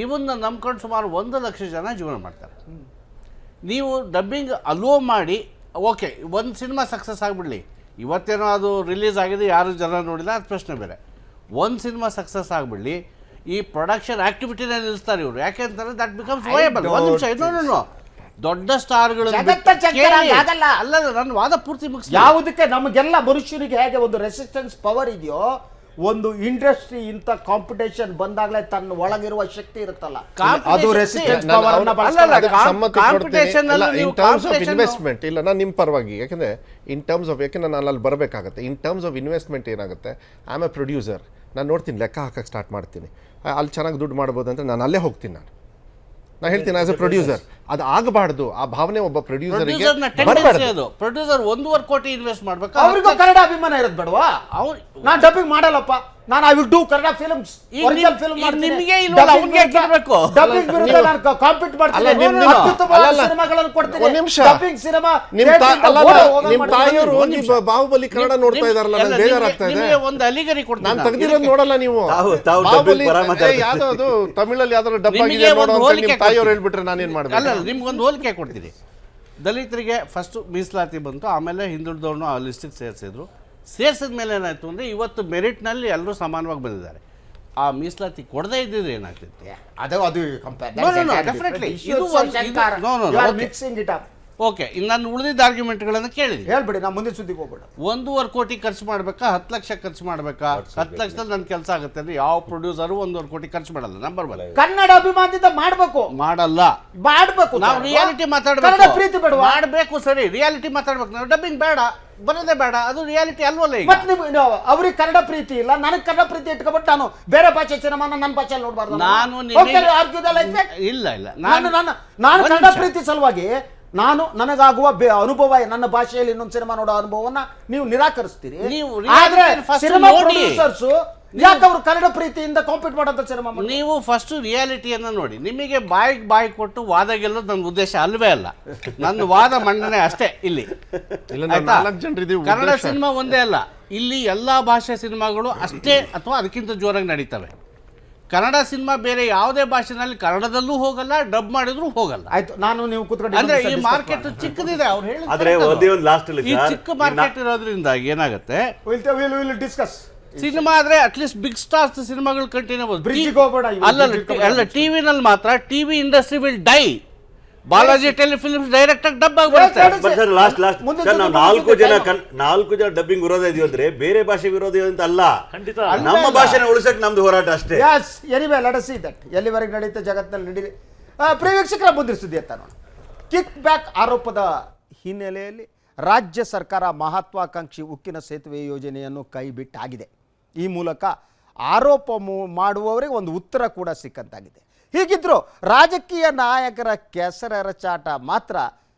ಇವನ್ನ ನಂಬ್ಕೊಂಡು ಸುಮಾರು 1 ಲಕ್ಷ ಜನ ಜೀವನ ಮಾಡ್ತಾರೆ. ನೀವು ಡಬ್ಬಿಂಗ್ ಅಲೋ ಮಾಡಿ, ಓಕೆ, ಒಂದು ಸಿನಿಮಾ ಸಕ್ಸಸ್ ಆಗಿಬಿಡಲಿ, ಇವತ್ತೇನೋ ಅದು ರಿಲೀಸ್ ಆಗಿದೆ, ಯಾರು ಜನ ನೋಡಿಲ್ಲ, ಅದು ಪ್ರಶ್ನೆ ಬೇರೆ. ಒಂದು ಸಿನಿಮಾ ಸಕ್ಸಸ್ ಆಗಿಬಿಡಲಿ, ಈ ಪ್ರೊಡಕ್ಷನ್ ಆಕ್ಟಿವಿಟಿನ ನಿಲ್ಲಿಸ್ತಾರೆ ಇವರು. ಯಾಕೆಂತಾರೆ ದಟ್ ಬಿಕಮ್ಸ್ ವಯಬಲ್. ಒಂದು ನಿಮಿಷ, ಇನ್ನೂ ದೊಡ್ಡ ಸ್ಟಾರ್ಗಳು ಅಲ್ಲ, ನನ್ನ ವಾದ ಪೂರ್ತಿ ಮುಗಿಸಿ. ಯಾವುದಕ್ಕೆ ನಮಗೆಲ್ಲ ಮನುಷ್ಯನಿಗೆ ಹೇಗೆ ಒಂದು ರೆಸಿಸ್ಟೆನ್ಸ್ ಪವರ್ ಇದೆಯೋ, ಒಂದು ಇಂಡಸ್ಟ್ರಿ ಇಂಥ ಕಾಂಪಿಟೇಷನ್ ಬಂದಾಗಲೇ ತನ್ನ ಒಳಗಿರುವ ಶಕ್ತಿ ಇರುತ್ತಲ್ಲ, ಅದು ರೆಸಿಸ್ಟೆನ್ಸ್ ಪವರ್ ಇನ್ವೆಸ್ಟ್ಮೆಂಟ್ ಇಲ್ಲ. ನಾನು ನಿಮ್ಮ ಪರವಾಗಿ, ಯಾಕಂದ್ರೆ ಇನ್ ಟರ್ಮ್ಸ್ ಆಫ್, ಯಾಕೆ ನಾನು ಅಲ್ಲಿ ಬರಬೇಕಾಗತ್ತೆ. ಇನ್ ಟರ್ಮ್ಸ್ ಆಫ್ ಇನ್ವೆಸ್ಟ್ಮೆಂಟ್ ಏನಾಗುತ್ತೆ, ಐ ಆಮ್ ಎ ಪ್ರೊಡ್ಯೂಸರ್, ನಾನು ನೋಡ್ತೀನಿ, ಲೆಕ್ಕ ಹಾಕಕ್ಕೆ ಸ್ಟಾರ್ಟ್ ಮಾಡ್ತೀನಿ, ಅಲ್ಲಿ ಚೆನ್ನಾಗಿ ದುಡ್ಡು ಮಾಡ್ಬೋದು ಅಂತ ನಾನು ಅಲ್ಲೇ ಹೋಗ್ತೀನಿ. ನಾನು ಹೇಳ್ತೀನಿ ಆಸ್ ಎ ಪ್ರೊಡ್ಯೂಸರ್, ಅದು ಆಗಬಾರ್ದು. ಆ ಭಾವನೆ ಒಬ್ಬ ಪ್ರೊಡ್ಯೂಸರ್ಗೆ ಬರಬಾರ್ದು. ಪ್ರೊಡ್ಯೂಸರ್ 1.5 ಕೋಟಿ ಇನ್ವೆಸ್ಟ್ ಮಾಡ್ಬೇಕು, ಅವ್ರಿಗೂ ಕನ್ನಡ ಅಭಿಮಾನ ಇರೋದು ಬೇಡವಾ? ನಾನು ಡಬ್ಬಿಂಗ್ ಮಾಡಲ್ಲಪ್ಪ, ನಾನು I will do Kannada films, original film ಮಾಡ್ತೀನಿ. ನಿಮಗೆ ಇಲ್ಲ, ಅವನಿಗೆ ಕೇಳಬೇಕು. ಡಬ್ಬಿಂಗ್ ವಿರುದ್ಧ ನಾನು ಕಾಂಪೀಟ್ ಮಾಡ್ತೀನಿ, ಅತ್ಯುತ್ತಮವಾದ ಸಿನಿಮಾಗಳನ್ನು ಕೊಡ್ತೀನಿ. ಒಂದು ನಿಮಿಷ, ಡಬ್ಬಿಂಗ್ ಸಿನಿಮಾ ನಿಮ್ಮ ತಾಯಿಯವರು ಬಾಹುಬಲಿ ಕನ್ನಡ ನೋಡ್ತಾ ಇದಾರಲ್ಲ, ನನಗೆ ಬೇಜಾರಾಗ್ತಾ ಇದೆ. ಒಂದು ಅಲಿಗರಿ ಕೊಡ್ತೀನಿ, ನಾನು ತೆಗೆದಿರೋದು ನೋಡಲ್ಲ ನೀವು. ಬಾಹುಬಲಿ ಯಾವ್ದು ಅದು ತಮಿಳಲ್ಲಿ ಯಾವ್ದಾದ್ರು ಡಬ್ ಆಗಿದೆ ನೋಡೋ ಅಂತ ನಿಮ್ಮ ತಾಯಿಯವರು ಹೇಳ್ಬಿಟ್ರೆ ನಾನೇನ್ ಮಾಡ್ಬೇಕು? ಅಲ್ಲ, ನಿಮ್ಗೊಂದು ಹೋಲಿಕೆ ಕೊಡ್ತೀನಿ. ದಲಿತರಿಗೆ ಫಸ್ಟ್ ಮೀಸಲಾತಿ ಬಂತು, ಆಮೇಲೆ ಹಿಂದುಳಿದವ್ರನ್ನು ಆ ಲಿಸ್ಟಿಗೆ ಸೇರಿಸಿದ್ರು. ಸೇರಿಸಿದ ಮೇಲೆ ಏನಾಯ್ತು ಅಂದರೆ ಇವತ್ತು ಮೆರಿಟ್ನಲ್ಲಿ ಎಲ್ಲರೂ ಸಮಾನವಾಗಿ ಬಂದಿದ್ದಾರೆ. ಆ ಮೀಸಲಾತಿ ಕೊಡದೇ ಇದ್ದಿದ್ರೆ ಏನಾಗ್ತಿತ್ತು? ಓಕೆ, ಇನ್ನು ನಾನು ಉಳಿದಿದ್ದ ಆರ್ಗ್ಯುಮೆಂಟ್ಗಳನ್ನು ಕೇಳಿದ್ವಿ, ಹೇಳ್ಬಿಡಿ, ನಾವು ಮುಂದೆ ಸುದ್ದಿಗೆ ಹೋಗ್ಬೇಡ. 1.5 ಕೋಟಿ ಖರ್ಚು ಮಾಡಬೇಕಾ, 10 ಲಕ್ಷ ಖರ್ಚು ಮಾಡಬೇಕಾ? 10 ಲಕ್ಷದಲ್ಲಿ ನನ್ನ ಕೆಲಸ ಆಗುತ್ತೆ ಅಂದ್ರೆ ಯಾವ ಪ್ರೊಡ್ಯೂಸರು 1.5 ಕೋಟಿ ಖರ್ಚು ಮಾಡಲ್ಲ. ನಂಬರ್ 1 ಕನ್ನಡ ಅಭಿಮಾನದಿಂದ ಮಾಡಬೇಕು, ಮಾಡಲ್ಲ, ಮಾಡಬೇಕು. ನಾವು ರಿಯಾಲಿಟಿ ಮಾತಾಡಬೇಕು, ಪ್ರೀತಿ ಬೇಡ, ಮಾಡಬೇಕು. ಸರಿ, ರಿಯಾಲಿಟಿ ಮಾತಾಡ್ಬೇಕು. ನಾವು ಡಬ್ಬಿಂಗ್ ಬೇಡ, ಬರೋದೇ ಬೇಡ, ಅದು ರಿಯಾಲಿಟಿ ಅಲ್ವಲ್ಲ. ಈಗ ಅವ್ರಿಗೆ ಕನ್ನಡ ಪ್ರೀತಿ ಇಲ್ಲ, ನನಗೆ ಕನ್ನಡ ಪ್ರೀತಿ ಇಟ್ಕೊಬಿಟ್ಟು ನಾನು ಬೇರೆ ಭಾಷೆ ಸಿನಿಮಾನ ನನ್ನ ಭಾಷೆಯಲ್ಲಿ ನೋಡಬಾರ್ದು. ನಾನು ಇಲ್ಲ ಇಲ್ಲ, ನಾನು ಕನ್ನಡ ಪ್ರೀತಿ ಸಲುವಾಗಿ ನನಗಾಗುವ ಅನುಭವ, ನನ್ನ ಭಾಷೆಯಲ್ಲಿ ಇನ್ನೊಂದು ಸಿನಿಮಾ ನೋಡೋ ಅನುಭವವನ್ನ ನೀವು ನಿರಾಕರಿಸ್ತೀರಿ. ಆದ್ರೆ ಸಿನಿಮಾ ಪ್ರೊಡ್ಯೂಸರ್ಸ್ ಯಾಕೆ ಅವರು ಕನ್ನಡ ಪ್ರೀತಿಯಿಂದ ಕಾಂಪೀಟ್ ಮಾಡೋಂಥ ಸಿನಿಮಾ? ನೀವು ಫಸ್ಟ್ ರಿಯಾಲಿಟಿಯನ್ನ ನೋಡಿ. ನಿಮಗೆ ಬಾಯಿ ಕೊಟ್ಟು ವಾದ ಗೆಲ್ಲೋದು ನನ್ನ ಉದ್ದೇಶ ಅಲ್ವೇ ಅಲ್ಲ. ನನ್ನ ವಾದ ಮಂಡನೆ ಅಷ್ಟೇ. ಇಲ್ಲಿ ಕನ್ನಡ ಸಿನಿಮಾ ಒಂದೇ ಅಲ್ಲ, ಇಲ್ಲಿ ಎಲ್ಲಾ ಭಾಷೆ ಸಿನಿಮಾಗಳು ಅಷ್ಟೇ ಅಥವಾ ಅದಕ್ಕಿಂತ ಜೋರಾಗಿ ನಡೀತವೆ. ಕನ್ನಡ ಸಿನಿಮಾ ಬೇರೆ ಯಾವುದೇ ಭಾಷೆನಲ್ಲಿ ಕನ್ನಡದಲ್ಲೂ ಹೋಗಲ್ಲ, ಡಬ್ ಮಾಡಿದ್ರು ಹೋಗಲ್ಲ. ಆಯ್ತು, ನಾನು ನೀವು ಕೂತ್ಕೊಂಡು ಅಂದ್ರೆ ಈ ಮಾರ್ಕೆಟ್ ಚಿಕ್ಕದಿದೆ. ಅವ್ರು ಹೇಳಿದ್ರೆ ಈ ಚಿಕ್ಕ ಮಾರ್ಕೆಟ್ ಇರೋದ್ರಿಂದ ಏನಾಗುತ್ತೆ, ಡಿಸ್ಕಸ್ ಸಿನಿಮಾ ಆದ್ರೆ ಅಟ್ಲೀಸ್ಟ್ ಬಿಗ್ ಸ್ಟಾರ್ಸ್ ಸಿನಿಮಾಗಳು ಕಂಟಿನ್ಯೂ ಅಲ್ಲ. ಟಿವಿನಲ್ಲಿ ಮಾತ್ರ TV industry will die. Balaji Telefilms direct ಆಗಿ ಡಬ್ ಆಗಿಬಿಡುತ್ತೆ. 4 ಜನ ಡಬ್ಬಿಂಗ್ ವಿರೋಧ ಇದೆಯೋ ಅಂದ್ರೆ ಬೇರೆ ಭಾಷೆ ವಿರೋಧ ಅಂತ ಅಲ್ಲ, ನಮ್ಮ ಭಾಷೆನ ಉಳಿಸಕ್ಕೆ ನಮ್ದು ಹೋರಾಟ ಅಷ್ಟೇ. Anyway let us see that ಎಲ್ಲಿವರೆಗೆ ನಡೆಯುತ್ತೆ ಜಗತ್ತಿನಲ್ಲಿ ನಡೀಲಿ. ಪ್ರಿಯ ವೀಕ್ಷಕರ, ಮುಂದಿನ ಸುದ್ದಿ ಅಂತ ನೋಡೋಣ. ಕಿಕ್ ಬ್ಯಾಕ್ ಆರೋಪದ ಹಿನ್ನೆಲೆಯಲ್ಲಿ ರಾಜ್ಯ ಸರ್ಕಾರ ಮಹತ್ವಾಕಾಂಕ್ಷಿ ಉಕ್ಕಿನ ಸೇತುವೆ ಯೋಜನೆಯನ್ನು ಕೈಬಿಟ್ಟಾಗಿದೆ. ಈ ಮೂಲಕ ಆರೋಪ ಮಾಡುವವರಿಗೆ ಒಂದು ಉತ್ತರ ಕೂಡ ಸಿಕ್ಕಂತಾಗಿದೆ. ಹೀಗಿದ್ರೂ ರಾಜಕೀಯ ನಾಯಕರ ಕೆಸರೆರಚಾಟ ಮಾತ್ರ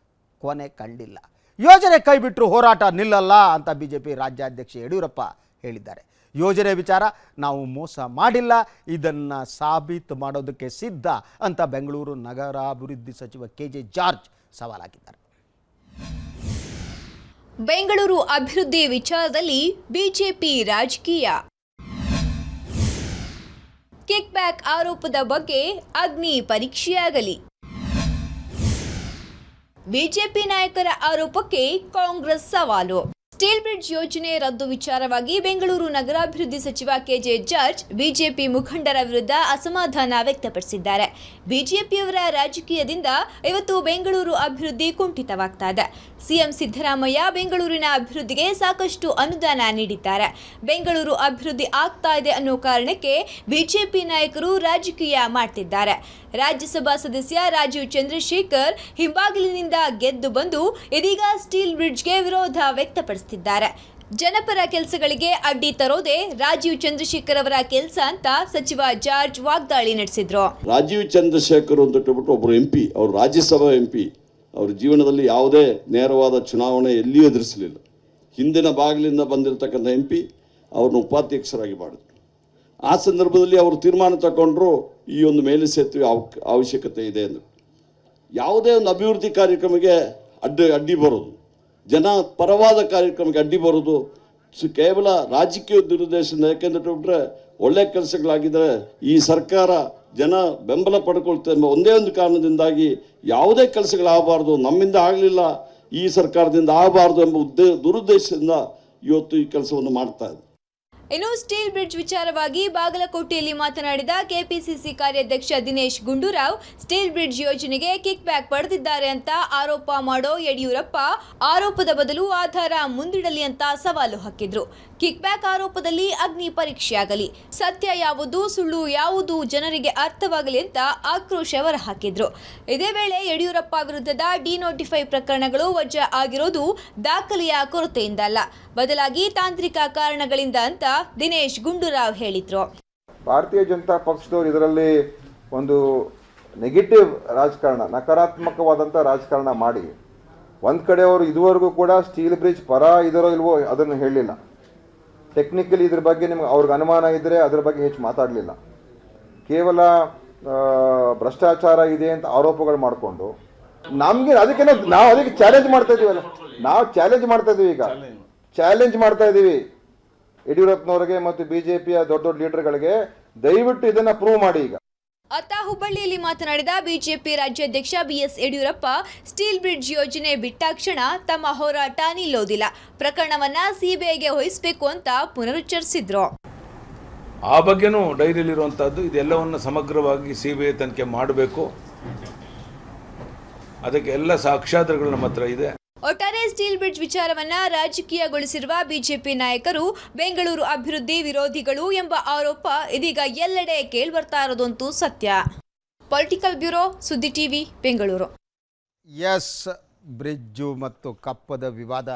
ಕೊನೆ ಕಂಡಿಲ್ಲ. ಯೋಜನೆ ಕೈಬಿಟ್ಟರು ಹೋರಾಟ ನಿಲ್ಲಲ್ಲ ಅಂತ ಬಿಜೆಪಿ ರಾಜ್ಯಾಧ್ಯಕ್ಷ ಯಡಿಯೂರಪ್ಪ ಹೇಳಿದ್ದಾರೆ. ಯೋಜನೆ ವಿಚಾರ ನಾವು ಮೋಸ ಮಾಡಿಲ್ಲ, ಇದನ್ನು ಸಾಬೀತು ಮಾಡೋದಕ್ಕೆ ಸಿದ್ಧ ಅಂತ ಬೆಂಗಳೂರು ನಗರಾಭಿವೃದ್ಧಿ ಸಚಿವ ಕೆಜೆ ಜಾರ್ಜ್ ಸವಾಲಾಗಿದ್ದಾರೆ. ಬೆಂಗಳೂರು ಅಭಿವೃದ್ಧಿ ವಿಚಾರದಲ್ಲಿ ಬಿಜೆಪಿ ರಾಜಕೀಯ. ಕಿಕ್ ಬ್ಯಾಕ್ ಆರೋಪದ ಬಗ್ಗೆ ಅಗ್ನಿ ಪರೀಕ್ಷೆಯಾಗಲಿ. ಬಿಜೆಪಿ ನಾಯಕರ ಆರೋಪಕ್ಕೆ ಕಾಂಗ್ರೆಸ್ ಸವಾಲು. ಸ್ಟೀಲ್ ಬ್ರಿಡ್ಜ್ ಯೋಜನೆ ರದ್ದು ವಿಚಾರವಾಗಿ ಬೆಂಗಳೂರು ನಗರಾಭಿವೃದ್ಧಿ ಸಚಿವ ಕೆಜೆ ಜಾರ್ಜ್ ಬಿಜೆಪಿ ಮುಖಂಡರ ವಿರುದ್ಧ ಅಸಮಾಧಾನ ವ್ಯಕ್ತಪಡಿಸಿದ್ದಾರೆ. ಬಿಜೆಪಿಯವರ ರಾಜಕೀಯದಿಂದ ಇವತ್ತು ಬೆಂಗಳೂರು ಅಭಿವೃದ್ಧಿ ಕುಂಠಿತವಾಗ್ತಾ ಇದೆ. ಸಿಎಂ ಸಿದ್ದರಾಮಯ್ಯ ಬೆಂಗಳೂರಿನ ಅಭಿವೃದ್ಧಿಗೆ ಸಾಕಷ್ಟು ಅನುದಾನ ನೀಡಿದ್ದಾರೆ. ಬೆಂಗಳೂರು ಅಭಿವೃದ್ಧಿ ಆಗ್ತಾ ಇದೆ ಅನ್ನೋ ಕಾರಣಕ್ಕೆ ಬಿಜೆಪಿ ನಾಯಕರು ರಾಜಕೀಯ ಮಾಡ್ತಿದ್ದಾರೆ. ರಾಜ್ಯಸಭಾ ಸದಸ್ಯ ರಾಜೀವ್ ಚಂದ್ರಶೇಖರ್ ಹಿಂಬಾಗಿಲಿನಿಂದ ಗೆದ್ದು ಬಂದು ಇದೀಗ ಸ್ಟೀಲ್ ಬ್ರಿಡ್ಜ್ಗೆ ವಿರೋಧ ವ್ಯಕ್ತಪಡಿಸುತ್ತಿದ್ದಾರೆ. ಜನಪರ ಕೆಲಸಗಳಿಗೆ ಅಡ್ಡಿ ತರೋದೇ ರಾಜೀವ್ ಚಂದ್ರಶೇಖರ್ ಅವರ ಕೆಲಸ ಅಂತ ಸಚಿವ ಜಾರ್ಜ್ ವಾಗ್ದಾಳಿ ನಡೆಸಿದ್ರು. ರಾಜೀವ್ ಚಂದ್ರಶೇಖರ್ ಅಂತ ಒಬ್ಬರು MP, ಅವರು ರಾಜ್ಯಸಭಾ MP, ಅವ್ರ ಜೀವನದಲ್ಲಿ ಯಾವುದೇ ನೇರವಾದ ಚುನಾವಣೆ ಎಲ್ಲಿಯೂ ಎದುರಿಸಲಿಲ್ಲ. ಹಿಂದಿನ ಬಾಗಿಲಿಂದ ಬಂದಿರತಕ್ಕಂಥ MP ಅವ್ರನ್ನ ಉಪಾಧ್ಯಕ್ಷರಾಗಿ ಮಾಡಿದ್ರು. ಆ ಸಂದರ್ಭದಲ್ಲಿ ಅವರು ತೀರ್ಮಾನ ತಗೊಂಡ್ರು ಈ ಒಂದು ಮೇಲು ಸೇತುವೆ ಅವಶ್ಯಕತೆ ಇದೆ ಎಂದು. ಯಾವುದೇ ಒಂದು ಅಭಿವೃದ್ಧಿ ಕಾರ್ಯಕ್ರಮಕ್ಕೆ ಅಡ್ಡಿ ಬರೋದು, ಜನ ಪರವಾದ ಕಾರ್ಯಕ್ರಮಕ್ಕೆ ಅಡ್ಡಿ ಬರೋದು ಕೇವಲ ರಾಜಕೀಯ ದುರುದ್ದೇಶದಿಂದ. ಯಾಕೆಂದ್ರೆ ಒಳ್ಳೆ ಕೆಲಸಗಳಾಗಿದ್ದರೆ ಈ ಸರ್ಕಾರ ಜನ ಬೆಂಬಲ ಪಡ್ಕೊಳ್ತಾ ಎಂಬ ಒಂದೇ ಒಂದು ಕಾರಣದಿಂದಾಗಿ ಯಾವುದೇ ಕೆಲಸಗಳಾಗಬಾರ್ದು, ನಮ್ಮಿಂದ ಆಗಲಿಲ್ಲ ಈ ಸರ್ಕಾರದಿಂದ ಆಗಬಾರ್ದು ಎಂಬ ದುರುದ್ದೇಶದಿಂದ ಇವತ್ತು ಈ ಕೆಲಸವನ್ನು ಮಾಡ್ತಾ ಇದೆ. ಇನ್ನು ಸ್ಟೀಲ್ ಬ್ರಿಡ್ಜ್ ವಿಚಾರವಾಗಿ ಬಾಗಲಕೋಟೆಯಲ್ಲಿ ಮಾತನಾಡಿದ ಕೆಪಿಸಿಸಿ ಕಾರ್ಯಾಧ್ಯಕ್ಷ ದಿನೇಶ್ ಗುಂಡೂರಾವ್, ಸ್ಟೀಲ್ ಬ್ರಿಡ್ಜ್ ಯೋಜನೆಗೆ ಕಿಕ್ ಬ್ಯಾಕ್ ಪಡೆದಿದ್ದಾರೆ ಅಂತ ಆರೋಪ ಮಾಡೋ ಯಡಿಯೂರಪ್ಪ ಆರೋಪದ ಬದಲು ಆಧಾರ ಮುಂದಿಡಲಿ ಅಂತ ಸವಾಲು ಹಾಕಿದ್ರು. ಕಿಕ್ ಬ್ಯಾಕ್ ಆರೋಪದಲ್ಲಿ ಅಗ್ನಿ ಪರೀಕ್ಷೆಯಾಗಲಿ, ಸತ್ಯ ಯಾವುದು ಸುಳ್ಳು ಯಾವುದು ಜನರಿಗೆ ಅರ್ಥವಾಗಲಿ ಅಂತ ಆಕ್ರೋಶ ಹೊರಹಾಕಿದ್ರು. ಇದೇ ವೇಳೆ ಯಡಿಯೂರಪ್ಪ ವಿರುದ್ಧದ ಡಿನೋಟಿಫೈ ಪ್ರಕರಣಗಳು ವಜಾ ಆಗಿರೋದು ದಾಖಲೆಯ ಕೊರತೆಯಿಂದ ಅಲ್ಲ, ಬದಲಾಗಿ ತಾಂತ್ರಿಕ ಕಾರಣಗಳಿಂದ ಅಂತ ದಿನೇಶ್ ಗುಂಡೂರಾವ್ ಹೇಳಿದ್ರು. ಭಾರತೀಯ ಜನತಾ ಪಕ್ಷದವರು ಇದರಲ್ಲಿ ಒಂದು ನೆಗೆಟಿವ್ ರಾಜಕಾರಣ, ನಕಾರಾತ್ಮಕವಾದಂಥ ರಾಜಕಾರಣ ಮಾಡಿ ಒಂದು ಕಡೆ ಅವರು ಇದುವರೆಗೂ ಕೂಡ ಸ್ಟೀಲ್ ಬ್ರಿಡ್ಜ್ ಪರ ಇದರೋ ಇಲ್ವೋ ಅದನ್ನು ಹೇಳಲಿಲ್ಲ. ಟೆಕ್ನಿಕಲಿ ಇದ್ರ ಬಗ್ಗೆ ನಿಮ್ಗೆ ಅವ್ರಿಗೆ ಅನುಮಾನ ಇದ್ದರೆ ಅದ್ರ ಬಗ್ಗೆ ಹೆಚ್ಚು ಮಾತಾಡಲಿಲ್ಲ. ಕೇವಲ ಭ್ರಷ್ಟಾಚಾರ ಇದೆ ಅಂತ ಆರೋಪಗಳು ಮಾಡಿಕೊಂಡು ನಮಗೆ ಅದಕ್ಕೆ ನಾವು ಅದಕ್ಕೆ ಚಾಲೆಂಜ್ ಮಾಡ್ತಾ ಇದೀವಲ್ಲ, ನಾವು ಚಾಲೆಂಜ್ ಮಾಡ್ತಾ ಇದೀವಿ. ಈಗ ಚಾಲೆಂಜ್ ಮಾಡ್ತಾ ಇದ್ದೀವಿ ಯಡಿಯೂರಪ್ಪನವರಿಗೆ ಮತ್ತು ಬಿಜೆಪಿಯ ದೊಡ್ಡ ದೊಡ್ಡ ಲೀಡರ್ಗಳಿಗೆ, ದಯವಿಟ್ಟು ಇದನ್ನ ಪ್ರೂವ್ ಮಾಡಿ. ಈಗ ಅತ್ತ ಹುಬ್ಬಳ್ಳಿಯಲ್ಲಿ ಮಾತನಾಡಿದ ಬಿಜೆಪಿ ರಾಜ್ಯಾಧ್ಯಕ್ಷ ಬಿಎಸ್ ಯಡಿಯೂರಪ್ಪ, ಸ್ಟೀಲ್ ಬ್ರಿಡ್ಜ್ ಯೋಜನೆ ಬಿಟ್ಟಾಕ್ಷಣ ತಮ್ಮ ಹೋರಾಟ ನಿಲ್ಲೋದಿಲ್ಲ, ಪ್ರಕರಣವನ್ನ ಸಿಬಿಐಗೆ ವಹಿಸಬೇಕು ಅಂತ ಪುನರುಚ್ಚರಿಸಿದ್ರು. ಆ ಬಗ್ಗೆನೂ ಡೈರಿಯಲ್ಲಿರುವಂತಹದ್ದು, ಇದೆಲ್ಲವನ್ನು ಸಮಗ್ರವಾಗಿ ಸಿಬಿಐ ತನಿಖೆ ಮಾಡಬೇಕು. ಅದಕ್ಕೆ ಎಲ್ಲ ಸಾಕ್ಷ್ಯಾಧಾರಗಳು ನಮ್ಮ ಹತ್ರ ಇದೆ. ಒಟ್ಟಾರೆ ಸ್ಟೀಲ್ ಬ್ರಿಡ್ಜ್ ವಿಚಾರವನ್ನ ರಾಜಕೀಯಗೊಳಿಸಿರುವ ಬಿಜೆಪಿ ನಾಯಕರು ಬೆಂಗಳೂರು ಅಭಿವೃದ್ಧಿ ವಿರೋಧಿಗಳು ಎಂಬ ಆರೋಪ ಇದೀಗ ಎಲ್ಲೆಡೆ ಕೇಳಿಬರ್ತಾ ಇರೋದಂತೂ ಸತ್ಯ. ಪೊಲಿಟಿಕಲ್ ಬ್ಯೂರೋ, ಸುದ್ದಿ ಟಿವಿ, ಬೆಂಗಳೂರು. ಎಸ್, ಬ್ರಿಡ್ಜು ಮತ್ತು ಕಪ್ಪದ ವಿವಾದ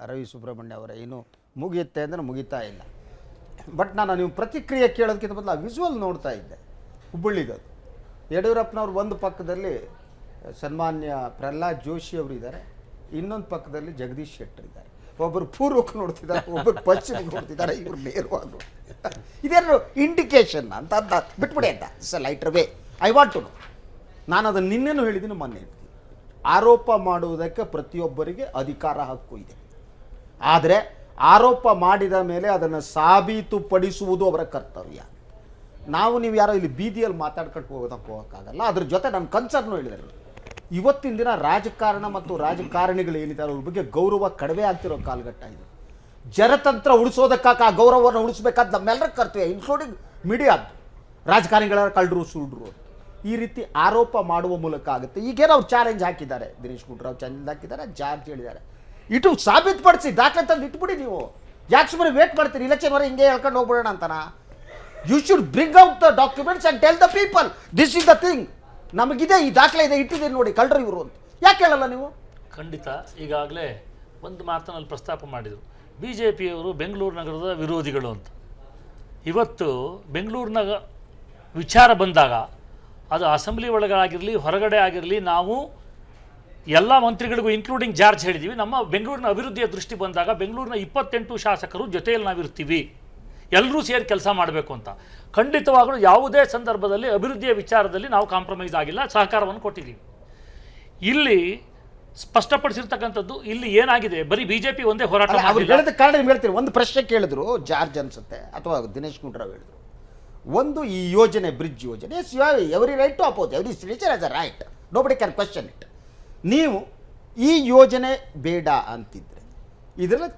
ರವಿ ಸುಬ್ರಹ್ಮಣ್ಯ ಅವರ ಏನು ಮುಗಿಯುತ್ತೆ ಅಂದರೆ ಮುಗಿತಾ ಇಲ್ಲ. ಬಟ್ ನಾನು ನೀವು ಪ್ರತಿಕ್ರಿಯೆ ಕೇಳೋದಕ್ಕಿಂತ ಬದಲು ವಿಜುವಲ್ ನೋಡ್ತಾ ಇದ್ದೆ. ಹುಬ್ಬಳ್ಳಿಗದು ಯಡಿಯೂರಪ್ಪನವ್ರು ಒಂದು ಪಕ್ಕದಲ್ಲಿ ಸನ್ಮಾನ್ಯ ಪ್ರಹ್ಲಾದ್ ಜೋಶಿ ಅವರು ಇದ್ದಾರೆ, ಇನ್ನೊಂದು ಪಕ್ಕದಲ್ಲಿ ಜಗದೀಶ್ ಶೆಟ್ಟರ್ ಇದ್ದಾರೆ. ಒಬ್ಬರು ಪೂರ್ವಕ್ಕೆ ನೋಡ್ತಿದ್ದಾರೆ, ಒಬ್ಬರು ಪಶ್ಚಿಮಕ್ಕೆ ನೋಡ್ತಿದ್ದಾರೆ, ಇವರು ನೇರವಾಗಿ. ಇದೇನು ಇಂಡಿಕೇಶನ್ ಅಂತ ಬಿಟ್ಬಿಡಿ ಅಂತ lighter way I want to know. ನಾನು ಅದನ್ನು ನಿನ್ನೆನೂ ಹೇಳಿದ್ದೀನಿ, ಮೊನ್ನೆ ಹೇಳ್ತೀನಿ. ಆರೋಪ ಮಾಡುವುದಕ್ಕೆ ಪ್ರತಿಯೊಬ್ಬರಿಗೆ ಅಧಿಕಾರ ಹಕ್ಕು ಇದೆ. ಆದರೆ ಆರೋಪ ಮಾಡಿದ ಮೇಲೆ ಅದನ್ನು ಸಾಬೀತುಪಡಿಸುವುದು ಅವರ ಕರ್ತವ್ಯ. ನೀವು ಯಾರೋ ಇಲ್ಲಿ ಬೀದಿಯಲ್ಲಿ ಮಾತಾಡ್ಕೊಂಡು ಹೋಗೋಕ್ಕಾಗಲ್ಲ. ಅದ್ರ ಜೊತೆ ನನ್ನ ಕನ್ಸರ್ನು ಹೇಳಿದರು, ಇವತ್ತಿನ ದಿನ ರಾಜಕಾರಣ ಮತ್ತು ರಾಜಕಾರಣಿಗಳು ಏನಿದ್ದಾರೆ ಅವ್ರ ಬಗ್ಗೆ ಗೌರವ ಕಡಿಮೆ ಆಗ್ತಿರೋ ಕಾಲಘಟ್ಟ ಇದು. ಜನತಂತ್ರ ಉಳಿಸೋದಕ್ಕಾಗ ಆ ಗೌರವವನ್ನು ಉಳಿಸಬೇಕಾದ ನಮ್ಮೆಲ್ಲರ ಕರ್ತವ್ಯ, ಇನ್ಕ್ಲೂಡಿಂಗ್ ಮೀಡಿಯಾದ್ದು. ರಾಜಕಾರಣಿಗಳ ಕಳ್ಳರು ಸುಳ್ರು ಈ ರೀತಿ ಆರೋಪ ಮಾಡುವ ಮೂಲಕ ಆಗುತ್ತೆ. ಈಗೇನೋ ಅವ್ರು ಚಾಲೆಂಜ್ ಹಾಕಿದ್ದಾರೆ, ದಿನೇಶ್ ಗುಂಡೂರಾವ್ ಚಾಲೆಂಜ್ ಹಾಕಿದ್ದಾರೆ, ಜಾರ್ಜ್ ಹೇಳಿದ್ದಾರೆ. ಇಟ್ಟು ಸಾಬೀತುಪಡಿಸಿ, ದಾಖಲೆ ತಂದು ಇಟ್ಬಿಡಿ. ನೀವು ಯಾಕೆ ಸುಮ್ಮನೆ ವೇಟ್ ಮಾಡ್ತೀರಿ? ಇಲೆಕ್ಷನ್ ವರೆಗೆ ಹಿಂಗೆ ಹೇಳ್ಕೊಂಡು ಹೋಗ್ಬಿಡೋಣ ಅಂತನಾ? You should bring out the documents and tell the people this is the thing. ನಮಗಿದೆ, ಈ ದಾಖಲೆ ಇದೆ, ಇಟ್ಟಿದ್ದೀನಿ ನೋಡಿ, ಕಳ್ಳರು ಇವರು ಅಂತ ಯಾಕೆ ಹೇಳಲ್ಲ ನೀವು? ಖಂಡಿತ. ಈಗಾಗಲೇ ಒಂದು ಮಾತನಲ್ಲಿ ಪ್ರಸ್ತಾಪ ಮಾಡಿದರು, ಬಿ ಜೆ ಪಿಯವರು ಬೆಂಗಳೂರು ನಗರದ ವಿರೋಧಿಗಳು ಅಂತ. ಇವತ್ತು ಬೆಂಗಳೂರಿನ ವಿಚಾರ ಬಂದಾಗ ಅದು ಅಸೆಂಬ್ಲಿ ಒಳಗಾಗಿರಲಿ ಹೊರಗಡೆ ಆಗಿರಲಿ, ನಾವು ಎಲ್ಲ ಮಂತ್ರಿಗಳಿಗೂ ಇನ್ಕ್ಲೂಡಿಂಗ್ ಜಾರ್ಜ್ ಹೇಳಿದ್ದೀವಿ, ನಮ್ಮ ಬೆಂಗಳೂರಿನ ಅಭಿವೃದ್ಧಿಯ ದೃಷ್ಟಿ ಬಂದಾಗ ಬೆಂಗಳೂರಿನ 28 ಶಾಸಕರು ಜೊತೆಯಲ್ಲಿ ನಾವಿರ್ತೀವಿ, ಎಲ್ಲರೂ ಸೇರಿ ಕೆಲಸ ಮಾಡಬೇಕು ಅಂತ. ಖಂಡಿತವಾಗಲೂ ಯಾವುದೇ ಸಂದರ್ಭದಲ್ಲಿ ಅಭಿವೃದ್ಧಿಯ ವಿಚಾರದಲ್ಲಿ ನಾವು ಕಾಂಪ್ರಮೈಸ್ ಆಗಿಲ್ಲ, ಸಹಕಾರವನ್ನು ಕೊಟ್ಟಿದ್ದೀವಿ. ಇಲ್ಲಿ ಸ್ಪಷ್ಟಪಡಿಸಿರ್ತಕ್ಕಂಥದ್ದು, ಇಲ್ಲಿ ಏನಾಗಿದೆ, ಬರೀ ಬಿಜೆಪಿ ಒಂದೇ ಹೋರಾಟ ಹೇಳಿದ ಕಾರಣ ನಿಮ್ಗೆ ಹೇಳ್ತೀನಿ. ಒಂದು ಪ್ರಶ್ನೆ ಕೇಳಿದ್ರು ಜಾರ್ಜ್ ಅನ್ಸುತ್ತೆ ಅಥವಾ ದಿನೇಶ್ ಗುಂಡೂರಾವ್ ಹೇಳಿದ್ರು. ಒಂದು, ಈ ಯೋಜನೆ ಬ್ರಿಡ್ಜ್ ಯೋಜನೆ, every right to oppose, every citizen has a right, nobody can question it. ನೀವು ಈ ಯೋಜನೆ ಬೇಡ ಅಂತಿದ್ರೆ ಇದರಲ್ಲಿ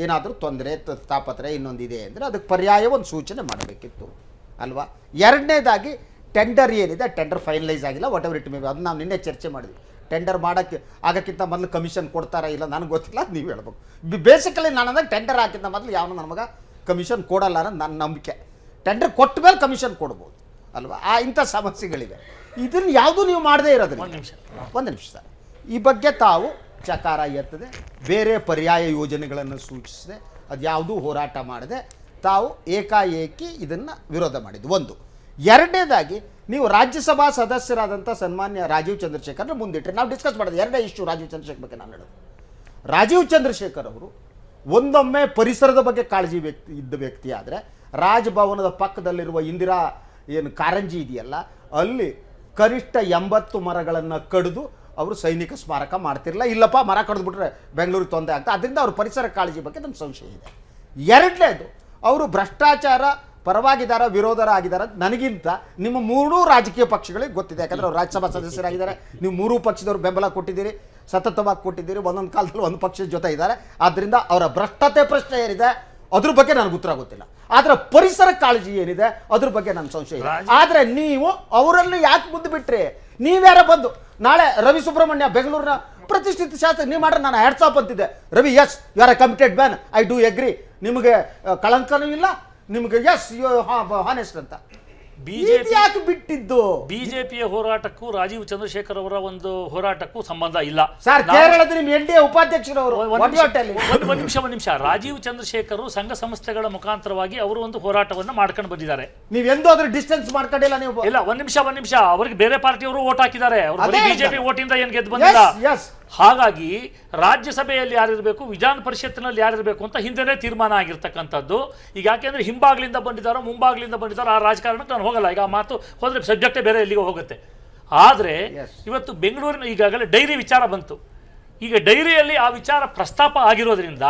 ಏನಾದರೂ ತೊಂದರೆ ತಾಪತ್ರೆ ಇನ್ನೊಂದಿದೆ ಅಂದರೆ ಅದಕ್ಕೆ ಪರ್ಯಾಯ ಒಂದು ಸೂಚನೆ ಮಾಡಬೇಕಿತ್ತು ಅಲ್ವಾ. ಎರಡನೇದಾಗಿ ಟೆಂಡರ್ ಏನಿದೆ ಟೆಂಡರ್ ಫೈನಲೈಸ್ ಆಗಿಲ್ಲ, what ever it may be, ಅದು ನಾವು ನಿನ್ನೆ ಚರ್ಚೆ ಮಾಡಿದ್ವಿ. ಟೆಂಡರ್ ಆಗೋಕ್ಕಿಂತ ಮೊದಲು ಕಮಿಷನ್ ಕೊಡ್ತಾರಾ ಇಲ್ಲ ನನಗೆ ಗೊತ್ತಿಲ್ಲ, ಅದು ನೀವು ಹೇಳ್ಬೇಕು. ಬೇಸಿಕಲಿ ನಾನು ಅಂದಾಗ ಟೆಂಡರ್ ಹಾಕಿದ್ದ ಮೊದಲು ಯಾವನು ನಮಗೆ ಕಮಿಷನ್ ಕೊಡಲ್ಲ ಅನ್ನೋದು ನನ್ನ ನಂಬಿಕೆ. ಟೆಂಡರ್ ಕೊಟ್ಟ ಮೇಲೆ ಕಮಿಷನ್ ಕೊಡ್ಬೋದು ಅಲ್ವಾ. ಇಂಥ ಸಮಸ್ಯೆಗಳಿವೆ. ಇದನ್ನು ಯಾವುದೂ ನೀವು ಮಾಡದೇ ಇರೋದ್ರಿಂದ ಒಂದು ನಿಮಿಷ ಸರ್, ಈ ಬಗ್ಗೆ ತಾವು ಚಕಾರ ಎತ್ತದೆ, ಬೇರೆ ಪರ್ಯಾಯ ಯೋಜನೆಗಳನ್ನು ಸೂಚಿಸಿದೆ, ಅದು ಯಾವುದೂ ಹೋರಾಟ ಮಾಡದೆ ತಾವು ಏಕಾಏಕಿ ಇದನ್ನು ವಿರೋಧ ಮಾಡಿದ್ದು ಒಂದು. ಎರಡನೇದಾಗಿ ನೀವು ರಾಜ್ಯಸಭಾ ಸದಸ್ಯರಾದಂಥ ಸನ್ಮಾನ್ಯ ರಾಜೀವ್ ಚಂದ್ರಶೇಖರ್ನ ಮುಂದಿಟ್ಟರೆ ನಾವು ಡಿಸ್ಕಸ್ ಮಾಡೋದು ಎರಡನೇ ಇಶ್ಯೂ ರಾಜೀವ್ ಚಂದ್ರಶೇಖರ್ ಬಗ್ಗೆ ನಾನು ಹೇಳೋದು. ರಾಜೀವ್ ಚಂದ್ರಶೇಖರ್ ಅವರು ಒಂದೊಮ್ಮೆ ಪರಿಸರದ ಬಗ್ಗೆ ಕಾಳಜಿ ಇದ್ದ ವ್ಯಕ್ತಿ ಆದರೆ ರಾಜಭವನದ ಪಕ್ಕದಲ್ಲಿರುವ ಇಂದಿರಾ ಏನು ಕಾರಂಜಿ ಇದೆಯಲ್ಲ ಅಲ್ಲಿ ಕನಿಷ್ಠ 80 ಮರಗಳನ್ನು ಕಡಿದು ಅವರು ಸೈನಿಕ ಸ್ಮಾರಕ ಮಾಡ್ತಿರಲಿಲ್ಲ. ಇಲ್ಲಪ್ಪ ಮರ ಕಡಿದ್ಬಿಟ್ರೆ ಬೆಂಗಳೂರಿಗೆ ತೊಂದರೆ ಆಗ್ತದೆ, ಅದರಿಂದ ಅವ್ರ ಪರಿಸರ ಕಾಳಜಿ ಬಗ್ಗೆ ನನ್ನ ಸಂಶಯ ಇದೆ. ಎರಡನೇದು ಅವರು ಭ್ರಷ್ಟಾಚಾರ ಪರವಾಗಿದ್ದಾರ ವಿರೋಧರ ಆಗಿದ್ದಾರೆ ನನಗಿಂತ ನಿಮ್ಮ ಮೂರೂ ರಾಜಕೀಯ ಪಕ್ಷಗಳಿಗೆ ಗೊತ್ತಿದೆ. ಯಾಕಂದರೆ ಅವ್ರು ರಾಜ್ಯಸಭಾ ಸದಸ್ಯರಾಗಿದ್ದಾರೆ, ನೀವು ಮೂರೂ ಪಕ್ಷದವರು ಬೆಂಬಲ ಕೊಟ್ಟಿದ್ದೀರಿ, ಸತತವಾಗಿ ಕೊಟ್ಟಿದ್ದೀರಿ, ಒಂದೊಂದು ಕಾಲದಲ್ಲಿ ಒಂದು ಪಕ್ಷದ ಜೊತೆ ಇದ್ದಾರೆ. ಆದ್ದರಿಂದ ಅವರ ಭ್ರಷ್ಟತೆ ಪ್ರಶ್ನೆ ಏನಿದೆ ಅದ್ರ ಬಗ್ಗೆ ನನಗೆ ಉತ್ತರ ಗೊತ್ತಿಲ್ಲ. ಆದರೆ ಪರಿಸರ ಕಾಳಜಿ ಏನಿದೆ ಅದ್ರ ಬಗ್ಗೆ ನನ್ನ ಸಂಶಯ ಇದೆ. ಆದರೆ ನೀವು ಅವರಲ್ಲಿ ಯಾಕೆ ಮುಂದೆ ಬಿಟ್ರಿ? ನೀವ್ಯಾರ ಬಂದು ನಾಳೆ ರವಿ ಸುಬ್ರಹ್ಮಣ್ಯ ಬೆಂಗಳೂರಿನ ಪ್ರತಿಷ್ಠಿತ ಶಾಸಕ ನೀವು ಮಾಡ್ರೆ ನಾನು ಹ್ಯಾಟ್ಸ್ ಆಫ್ ಅಂತಿದ್ದೆ. Ravi yes you are a committed man, I do agree, ನಿಮಗೆ ಕಳಂಕನೂ ಇಲ್ಲ, ನಿಮಗೆ ಎಸ್ ಯು ಹಾನೆಸ್ಟ್ ಅಂತ. ಯಾಕೆ ಬಿಟ್ಟಿದ್ದು? ಬಿಜೆಪಿಯ ಹೋರಾಟಕ್ಕೂ ರಾಜೀವ್ ಚಂದ್ರಶೇಖರ್ ಅವರ ಒಂದು ಹೋರಾಟಕ್ಕೂ ಸಂಬಂಧ ಇಲ್ಲ ಸರ್. ಕೇರಳದ ನಿಮ್ಮ ಎನ್ ಡಿ ಎ ಉಪಾಧ್ಯಕ್ಷರವರು ಒಂದು ನಿಮಿಷ ರಾಜೀವ್ ಚಂದ್ರಶೇಖರ್ ಸಂಘ ಸಂಸ್ಥೆಗಳ ಮುಖಾಂತರವಾಗಿ ಅವರು ಒಂದು ಹೋರಾಟವನ್ನು ಮಾಡ್ಕೊಂಡು ಬಂದಿದ್ದಾರೆ. ನೀವೆಂದೂ ಅದ್ರ ಡಿಸ್ಟೆನ್ಸ್ ಮಾಡ್ಕೊಂಡಿಲ್ಲ ನೀವು? ಇಲ್ಲ, ಒಂದ್ ನಿಮಿಷ ಅವ್ರಿಗೆ ಬೇರೆ ಪಾರ್ಟಿಯವರು ಓಟ್ ಹಾಕಿದ್ದಾರೆ, ಬಿಜೆಪಿ ಓಟಿಂದ ಏನ್ ಗೆದ್ದು ಬಂದಿಲ್ಲ. ಹಾಗಾಗಿ ರಾಜ್ಯಸಭೆಯಲ್ಲಿ ಯಾರಿರಬೇಕು, ವಿಧಾನ ಪರಿಷತ್ತಿನಲ್ಲಿ ಯಾರಿರಬೇಕು ಅಂತ ಹಿಂದೆನೇ ತೀರ್ಮಾನ ಆಗಿರ್ತಕ್ಕಂಥದ್ದು. ಈಗ ಯಾಕೆಂದ್ರೆ ಹಿಂಬಾಗ್ಲಿಂದ ಬಂದಿದ್ದಾರೋ ಮುಂಬಾಗ್ಲಿಂದ ಬಂದಿದ್ದಾರೋ ಆ ರಾಜಕಾರಣಕ್ಕೆ ನಾನು ಹೋಗಲ್ಲ. ಈಗ ಆ ಮಾತು ಹೋದ್ರೆ ಸಬ್ಜೆಕ್ಟೇ ಬೇರೆ ಎಲ್ಲಿಗೆ ಹೋಗುತ್ತೆ. ಆದರೆ ಇವತ್ತು ಬೆಂಗಳೂರಿನ ಈಗಾಗಲೇ ಡೈರಿ ವಿಚಾರ ಬಂತು. ಈಗ ಡೈರಿಯಲ್ಲಿ ಆ ವಿಚಾರ ಪ್ರಸ್ತಾಪ ಆಗಿರೋದ್ರಿಂದ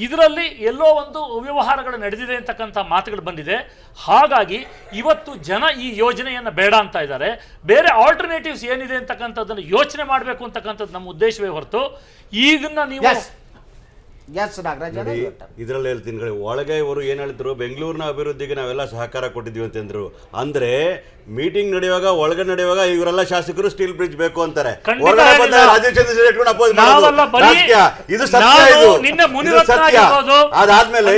ಇದರಲ್ಲಿ ಎಲ್ಲೋ ಒಂದು ಅವ್ಯವಹಾರಗಳು ನಡೆದಿದೆ ಅಂತಕ್ಕಂಥ ಮಾತುಗಳು ಬಂದಿದೆ. ಹಾಗಾಗಿ ಇವತ್ತು ಜನ ಈ ಯೋಜನೆಯನ್ನು ಬೇಡ ಅಂತ ಇದ್ದಾರೆ. ಬೇರೆ ಆಲ್ಟರ್ನೇಟಿವ್ಸ್ ಏನಿದೆ ಅಂತಕ್ಕಂಥದ್ದನ್ನು ಯೋಚನೆ ಮಾಡಬೇಕು ಅಂತಕ್ಕಂಥದ್ದು ನಮ್ಮ ಉದ್ದೇಶವೇ ಹೊರತು ಈಗನ್ನ ನೀವು ಇದರಲ್ಲಿ ಹೇಳ್ತೀನಿ ಒಳಗೆ ಇವರು ಏನ್ ಹೇಳಿದ್ರು, ಬೆಂಗಳೂರಿನ ಅಭಿವೃದ್ಧಿಗೆ ನಾವೆಲ್ಲ ಸಹಕಾರ ಕೊಟ್ಟಿದ್ವಿ ಅಂತಂದ್ರು. ಅಂದ್ರೆ ಮೀಟಿಂಗ್ ನಡೆಯುವಾಗ ಒಳಗೆ ನಡೆಯುವಾಗ ಇವರೆಲ್ಲ ಶಾಸಕರು ಸ್ಟೀಲ್ ಬ್ರಿಡ್ಜ್ ಬೇಕು ಅಂತಾರೆ. ರಾಜೀವ್ ಚಂದ್ರಶೇಖರ್ ಅಪೋಸ್ ಇದು ಸತ್ಯ. ಇದು ಸತ್ಯ. ಅದಾದ್ಮೇಲೆ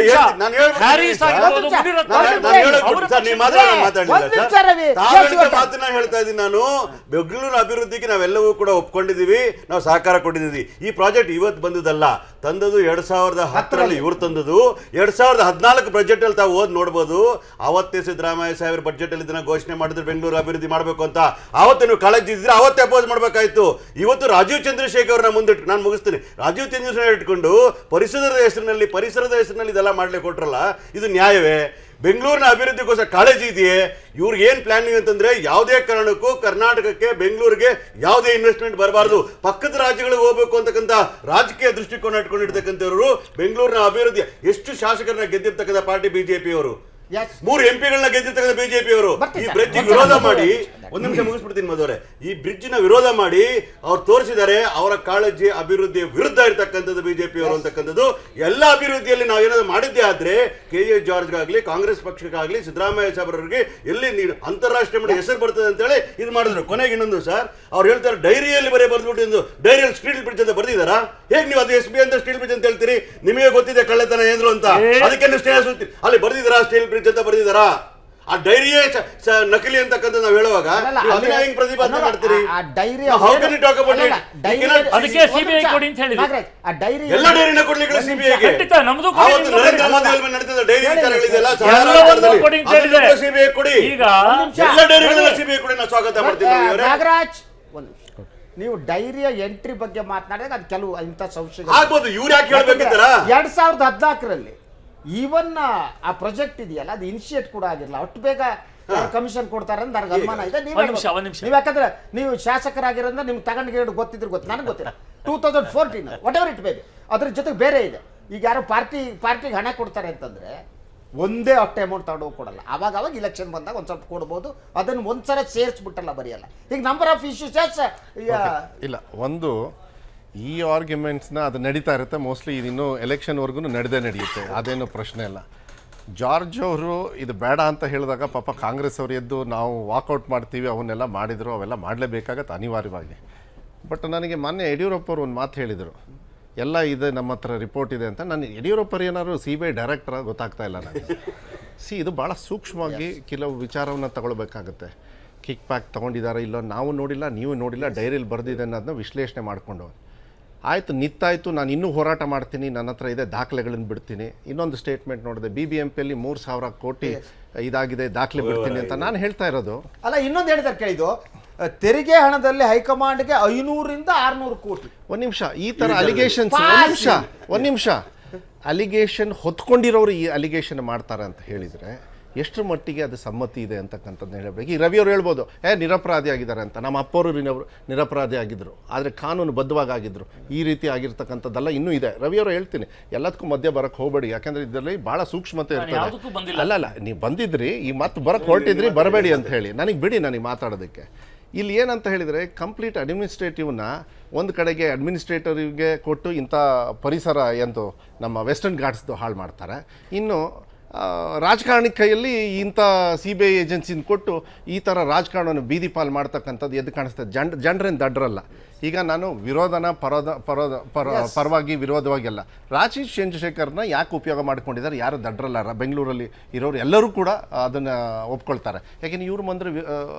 ಮಾತನ್ನ ಹೇಳ್ತಾ ಇದ್ದೀನಿ ನಾನು. ಬೆಂಗಳೂರು ಅಭಿವೃದ್ಧಿಗೆ ನಾವೆಲ್ಲವೂ ಕೂಡ ಒಪ್ಕೊಂಡಿದೀವಿ, ನಾವು ಸಹಕಾರ ಕೊಟ್ಟಿದ್ದೀವಿ. ಈ ಪ್ರಾಜೆಕ್ಟ್ ಇವತ್ತು ಬಂದದಲ್ಲ, ತಂದದ್ದು 2010ರಲ್ಲಿ ಇವ್ರು ತಂದದ್ದು. 2014 ಬಜೆಟ್ ಅಲ್ಲಿ ತಾವು ಓದ್ ನೋಡ್ಬೋದು. ಅವತ್ತೇ ಸಿದ್ದರಾಮಯ್ಯ ಸಾಹೇಬ್ರ ಬಜೆಟ್ ಅಲ್ಲಿ ಇದನ್ನ ಘೋಷಣೆ ಮಾಡಿದ್ರೆ ಬೆಂಗಳೂರು ಅಭಿವೃದ್ಧಿ ಮಾಡಬೇಕು ಅಂತ. ಅವತ್ತು ನೀವು ಕಾಳಜಿ ಇದ್ರೆ ಅವತ್ತೇ ಅಪೋಸ್ ಮಾಡಬೇಕಾಯ್ತು. ಇವತ್ತು ರಾಜೀವ್ ಚಂದ್ರಶೇಖರ್ ಅವ್ರನ್ನ ಮುಂದಿಟ್ಟು ನಾನು ಮುಗಿಸ್ತೀನಿ. ರಾಜೀವ್ ಚಂದ್ರಶೇಖರ್ ಇಟ್ಕೊಂಡು ಪರಿಸರದ ಹೆಸರಿನಲ್ಲಿ ಇದೆಲ್ಲ ಮಾಡ್ಲಿಕ್ಕೆ ಕೊಟ್ರಲ್ಲ, ಇದು ನ್ಯಾಯವೇ? ಬೆಂಗಳೂರಿನ ಅಭಿವೃದ್ಧಿಗೋಸ್ಕರ ಕಾಳಜಿ ಇದೆಯೇ? ಇವ್ರಿಗೆ ಏನ್ ಪ್ಲಾನಿಂಗ್ ಅಂತಂದ್ರೆ ಯಾವುದೇ ಕಾರಣಕ್ಕೂ ಕರ್ನಾಟಕಕ್ಕೆ ಬೆಂಗಳೂರಿಗೆ ಯಾವುದೇ ಇನ್ವೆಸ್ಟ್ಮೆಂಟ್ ಬರಬಾರ್ದು, ಪಕ್ಕದ ರಾಜ್ಯಗಳಿಗೆ ಹೋಗ್ಬೇಕು ಅಂತಕ್ಕಂಥ ರಾಜಕೀಯ ದೃಷ್ಟಿಕೋನ ಇಟ್ಕೊಂಡಿರ್ತಕ್ಕಂಥವ್ರು. ಬೆಂಗಳೂರಿನ ಅಭಿವೃದ್ಧಿ ಎಷ್ಟು ಶಾಸಕರನ್ನ ಗೆದ್ದಿರ್ತಕ್ಕಂಥ ಪಾರ್ಟಿ ಬಿಜೆಪಿ ಅವರು, 3 ಎಂಪಿಗಳನ್ನ ಗೆದ್ದಿರ್ತಕ್ಕಂಥ ಬಿಜೆಪಿ ಅವರು. ಈ ಬ್ರಿಡ್ಜ್ ವಿರೋಧ ಮಾಡಿ, ಒಂದ್ ನಿಮಿಷ ಮುಗಿಸ್ಬಿಡ್ತೀನಿ ಮಧುವರೆ, ಈ ಬ್ರಿಡ್ಜ್ ನ ವಿರೋಧ ಮಾಡಿ ಅವ್ರು ತೋರಿಸಿದ್ದಾರೆ ಅವರ ಕಾಳಜಿ ಅಭಿವೃದ್ಧಿಯ ವಿರುದ್ಧ ಇರ್ತಕ್ಕಂಥದ್ದು ಬಿಜೆಪಿ ಅವರು ಅಂತಕ್ಕಂಥದ್ದು. ಎಲ್ಲ ಅಭಿವೃದ್ಧಿಯಲ್ಲಿ ನಾವು ಏನಾದ್ರು ಮಾಡಿದ್ದೆ ಆದ್ರೆ KA ಜಾರ್ಜ್ಗಾಗ್ಲಿ, ಕಾಂಗ್ರೆಸ್ ಪಕ್ಷಕ್ಕಾಗ್ಲಿ, ಸಿದ್ದರಾಮಯ್ಯ ಸಾಹೇಬರಿಗೆ ಎಲ್ಲಿ ಅಂತಾರಾಷ್ಟ್ರೀಯ ಮಟ್ಟ ಹೆಸರು ಬರ್ತದೆ ಅಂತ ಹೇಳಿ ಇದು ಮಾಡಿದ್ರು. ಕೊನೆಗೆ ಇನ್ನೊಂದು ಸರ್, ಅವ್ರು ಹೇಳ್ತಾರೆ ಡೈರಿಯಲ್ಲಿ ಬರೀ ಬರ್ದ್ಬಿಟ್ಟು ಡೈರಿಯಲ್ಲಿ ಸ್ಟೀಲ್ ಬ್ರಿಡ್ಜ್ ಅಂತ ಬರ್ದಿದಾರಾ? ಹೇಗೆ ನೀವು ಅದು SB ಅಂತ ಸ್ಟೀಲ್ ಬ್ರಿಡ್ಜ್ ಅಂತ ಹೇಳ್ತೀರಿ? ನಿಮಗೆ ಗೊತ್ತಿದೆ ಕಳ್ಳೆತನ ಏನ್ರು ಅಂತ, ಅದಕ್ಕೆ ನೀವು ಸ್ಟೇ ಅಲ್ಲಿ ಬರ್ದಿದಾರಾ ಸ್ಟೀಲ್ ಬ್ರಿಡ್ಜ್ ಅಂತ ಬರ್ದಿದಾರಾ? ಆ ಡೈರಿಯೇ ನಕಲಿ ಅಂತಕ್ಕಂಥ ನಾವು ಹೇಳುವಾಗ ಪ್ರತಿಪಾದನೆ ಮಾಡ್ತೀರಿ. ಅದಕ್ಕೆ ಸಿಬಿಐ ಕೊಡಿ ಅಂತ ಹೇಳಿದ್ರೆ ಎಲ್ಲ ಡೈರಿನ ಕೊಡ್ಲಿಕ್ಕೆ ಸಿಬಿಐಗೆ ನರೇಂದ್ರ ಮೋದಿ ನಡೆದ ಡೈರಿ ವಿಚಾರಗಳಿದೆಯಲ್ಲ ಸಿಬಿಐ ಕೊಡಿ, ಎಲ್ಲ ಡೈರಿಗಳನ್ನ ಸಿಬಿಐ ಕೊಡಿ, ನಾವು ಸ್ವಾಗತ ಮಾಡ್ತೀವಿ. ನಾಗರಾಜ್, ನೀವು ಡೈರಿಯ ಎಂಟ್ರಿ ಬಗ್ಗೆ ಮಾತನಾಡಿದಾಗ ಅದು ಕೆಲವು ಇಂಥ ಸಂಶಯ ಆಗ್ಬೋದು. ಇವ್ರು ಯಾಕೆ ಹೇಳ್ಬೇಕಿದ್ದಾರ? 2014ರಲ್ಲಿ ಈವನ್ ಆ ಪ್ರಾಜೆಕ್ಟ್ ಇದೆಯಲ್ಲ ಅದು ಇನಿಷಿಯೇಟ್ ಕೂಡ ಆಗಿರಲ್ಲ, ಅಷ್ಟು ಬೇಗ ಕಮಿಷನ್ ಕೊಡ್ತಾರೆ ಅಂತ ನನಗೆ ಅನುಮಾನ ಇದೆ. ನೀವು ಯಾಕಂದ್ರೆ ನೀವು ಶಾಸಕರಾಗಿರೋದ್ರಿಂದ ನಿಮ್ಗೆ ತಗೊಂಡು ಗೊತ್ತಿದ್ರು ನನಗೆ ಗೊತ್ತಿಲ್ಲ. 2014 ವಾಟ್ ಎವರ್ ಇಟ್ ಬೇಬಿ, ಅದ್ರ ಜೊತೆಗೆ ಬೇರೆ ಇದೆ. ಈಗ ಯಾರೋ ಪಾರ್ಟಿಗೆ ಹಣ ಕೊಡ್ತಾರೆ ಅಂತಂದ್ರೆ ಒಂದೇ ಅಷ್ಟೇ ಅಮೌಂಟ್ ತಗೊಂಡೋಗಿ ಕೊಡಲ್ಲ. ಅವಾಗ ಇಲೆಕ್ಷನ್ ಬಂದಾಗ ಒಂದು ಸ್ವಲ್ಪ ಕೊಡ್ಬೋದು, ಅದನ್ನು ಒಂದ್ಸಲ ಸೇರಿಸ್ಬಿಟ್ಟಲ್ಲ ಬರೆಯಲ್ಲ. ಈಗ ನಂಬರ್ ಆಫ್ ಇಶ್ಯೂಸ್ ಇಲ್ಲ. ಒಂದು ಈ ಆರ್ಗ್ಯುಮೆಂಟ್ಸ್ನ ಅದು ನಡೀತಾ ಇರುತ್ತೆ. ಮೋಸ್ಟ್ಲಿ ಇದು ಇನ್ನೂ ಎಲೆಕ್ಷನ್ವರೆಗೂ ನಡೆಯುತ್ತೆ, ಅದೇನು ಪ್ರಶ್ನೆ ಇಲ್ಲ. ಜಾರ್ಜ್ ಅವರು ಇದು ಬೇಡ ಅಂತ ಹೇಳಿದಾಗ ಪಾಪ ಕಾಂಗ್ರೆಸ್ ಅವರು ಎದ್ದು ನಾವು ವಾಕೌಟ್ ಮಾಡ್ತೀವಿ ಅವನ್ನೆಲ್ಲ ಮಾಡಿದರು, ಅವೆಲ್ಲ ಮಾಡಲೇಬೇಕಾಗತ್ತೆ ಅನಿವಾರ್ಯವಾಗಿ. ಬಟ್ ನನಗೆ ಮಾನ್ಯ ಯಡಿಯೂರಪ್ಪ ಅವರು ಒಂದು ಮಾತು ಹೇಳಿದರು, ಎಲ್ಲ ಇದೆ ನಮ್ಮ ಹತ್ರ ರಿಪೋರ್ಟ್ ಇದೆ ಅಂತ. ನಾನು ಯಡಿಯೂರಪ್ಪರು ಏನಾದ್ರು CBI ಡೈರೆಕ್ಟರ್ ಗೊತ್ತಾಗ್ತಾ ಇಲ್ಲ ನನಗೆ. ಇದು ಭಾಳ ಸೂಕ್ಷ್ಮವಾಗಿ ಕೆಲವು ವಿಚಾರವನ್ನು ತಗೊಳ್ಬೇಕಾಗತ್ತೆ. ಕಿಕ್ ಬ್ಯಾಕ್ ತೊಗೊಂಡಿದ್ದಾರೆ ಇಲ್ಲೋ ನಾವು ನೋಡಿಲ್ಲ, ನೀವು ನೋಡಿಲ್ಲ, ಡೈರಿಯಲ್ಲಿ ಬರೆದಿದೆ ಅನ್ನೋದನ್ನ ವಿಶ್ಲೇಷಣೆ ಮಾಡಿಕೊಂಡು ಆಯಿತು ನಿತ್ತಾಯಿತು, ನಾನು ಇನ್ನೂ ಹೋರಾಟ ಮಾಡ್ತೀನಿ, ನನ್ನ ಹತ್ರ ಇದೆ ದಾಖಲೆಗಳನ್ನು ಬಿಡ್ತೀನಿ. ಇನ್ನೊಂದು ಸ್ಟೇಟ್ಮೆಂಟ್ ನೋಡಿದೆ, BBMPಯಲ್ಲಿ 3,000 ಕೋಟಿ ಇದಾಗಿದೆ, ದಾಖಲೆ ಬಿಡ್ತೀನಿ ಅಂತ. ನಾನು ಹೇಳ್ತಾ ಇರೋದು ಅಲ್ಲ, ಇನ್ನೊಂದು ಹೇಳಿದಾರೆ ಕೇಳಿದ್ದು, ತೆರಿಗೆ ಹಣದಲ್ಲಿ ಹೈಕಮಾಂಡ್ಗೆ 500ರಿಂದ 600 ಕೋಟಿ. ಒಂದು ನಿಮಿಷ, ಈ ಥರ ಅಲಿಗೇಷನ್ಸ್ ಒಂದು ನಿಮಿಷ ಅಲಿಗೇಷನ್ ಹೊತ್ಕೊಂಡಿರೋರು ಈ ಅಲಿಗೇಷನ್ ಮಾಡ್ತಾರೆ ಅಂತ ಹೇಳಿದರೆ ಎಷ್ಟರ ಮಟ್ಟಿಗೆ ಅದು ಸಮ್ಮತಿ ಇದೆ ಅಂತಕ್ಕಂಥದ್ದು ಹೇಳಬೇಕು. ಈ ರವಿಯವರು ಹೇಳ್ಬೋದು ನಿರಪರಾಧಿ ಆಗಿದ್ದಾರೆ ಅಂತ. ನಮ್ಮ ಅಪ್ಪವರು ನಿರಪರಾಧಿ ಆಗಿದ್ದರು, ಆದರೆ ಕಾನೂನು ಬದ್ಧವಾಗಿದ್ದರು. ಈ ರೀತಿ ಆಗಿರ್ತಕ್ಕಂಥದ್ದೆಲ್ಲ ಇನ್ನೂ ಇದೆ. ರವಿಯವರು ಹೇಳ್ತೀನಿ, ಎಲ್ಲದಕ್ಕೂ ಮಧ್ಯೆ ಬರೋಕ್ಕೆ ಹೋಗಬೇಡಿ, ಯಾಕೆಂದರೆ ಇದರಲ್ಲಿ ಭಾಳ ಸೂಕ್ಷ್ಮತೆ ಇರ್ತದೆ. ಅಲ್ಲ ನೀವು ಬಂದಿದ್ರಿ, ಈ ಮತ್ತೆ ಬರೋಕ್ಕೆ ಹೊರಟಿದ್ರಿ, ಬರಬೇಡಿ ಅಂತ ಹೇಳಿ ನನಗೆ ಬಿಡಿ ನನಗೆ ಮಾತಾಡೋದಕ್ಕೆ. ಇಲ್ಲಿ ಏನಂತ ಹೇಳಿದರೆ ಕಂಪ್ಲೀಟ್ ಅಡ್ಮಿನಿಸ್ಟ್ರೇಟಿವ್ನ ಒಂದು ಕಡೆಗೆ ಅಡ್ಮಿನಿಸ್ಟ್ರೇಟರ್ಗೆ ಕೊಟ್ಟು ಇಂಥ ಪರಿಸರ ಎಂದು ನಮ್ಮ ವೆಸ್ಟರ್ನ್ ಘಾಟ್ಸ್ದು ಹಾಳು ಮಾಡ್ತಾರೆ. ಇನ್ನು ರಾಜಕಾರಣಿ ಕೈಯಲ್ಲಿ ಇಂಥ CBI ಏಜೆನ್ಸಿನ ಕೊಟ್ಟು ಈ ಥರ ರಾಜಕಾರಣವನ್ನು ಬೀದಿ ಪಾಲು ಮಾಡ್ತಕ್ಕಂಥದ್ದು ಎದ್ದು ಕಾಣಿಸ್ತದೆ. ಜನರೇನು ದಡ್ರಲ್ಲ. ಈಗ ನಾನು ಪರವಾಗಿ ವಿರೋಧವಾಗಿಲ್ಲ. ರಾಜೀವ್ ಚಂದ್ರಶೇಖರ್ನ ಯಾಕೆ ಉಪಯೋಗ ಮಾಡ್ಕೊಂಡಿದ್ದಾರೆ, ಯಾರು ದಡ್ರಲ್ಲ. ಬೆಂಗಳೂರಲ್ಲಿ ಇರೋರು ಎಲ್ಲರೂ ಕೂಡ ಅದನ್ನು ಒಪ್ಕೊಳ್ತಾರೆ. ಯಾಕೆಂದರೆ ಇವರು ಬಂದರೆ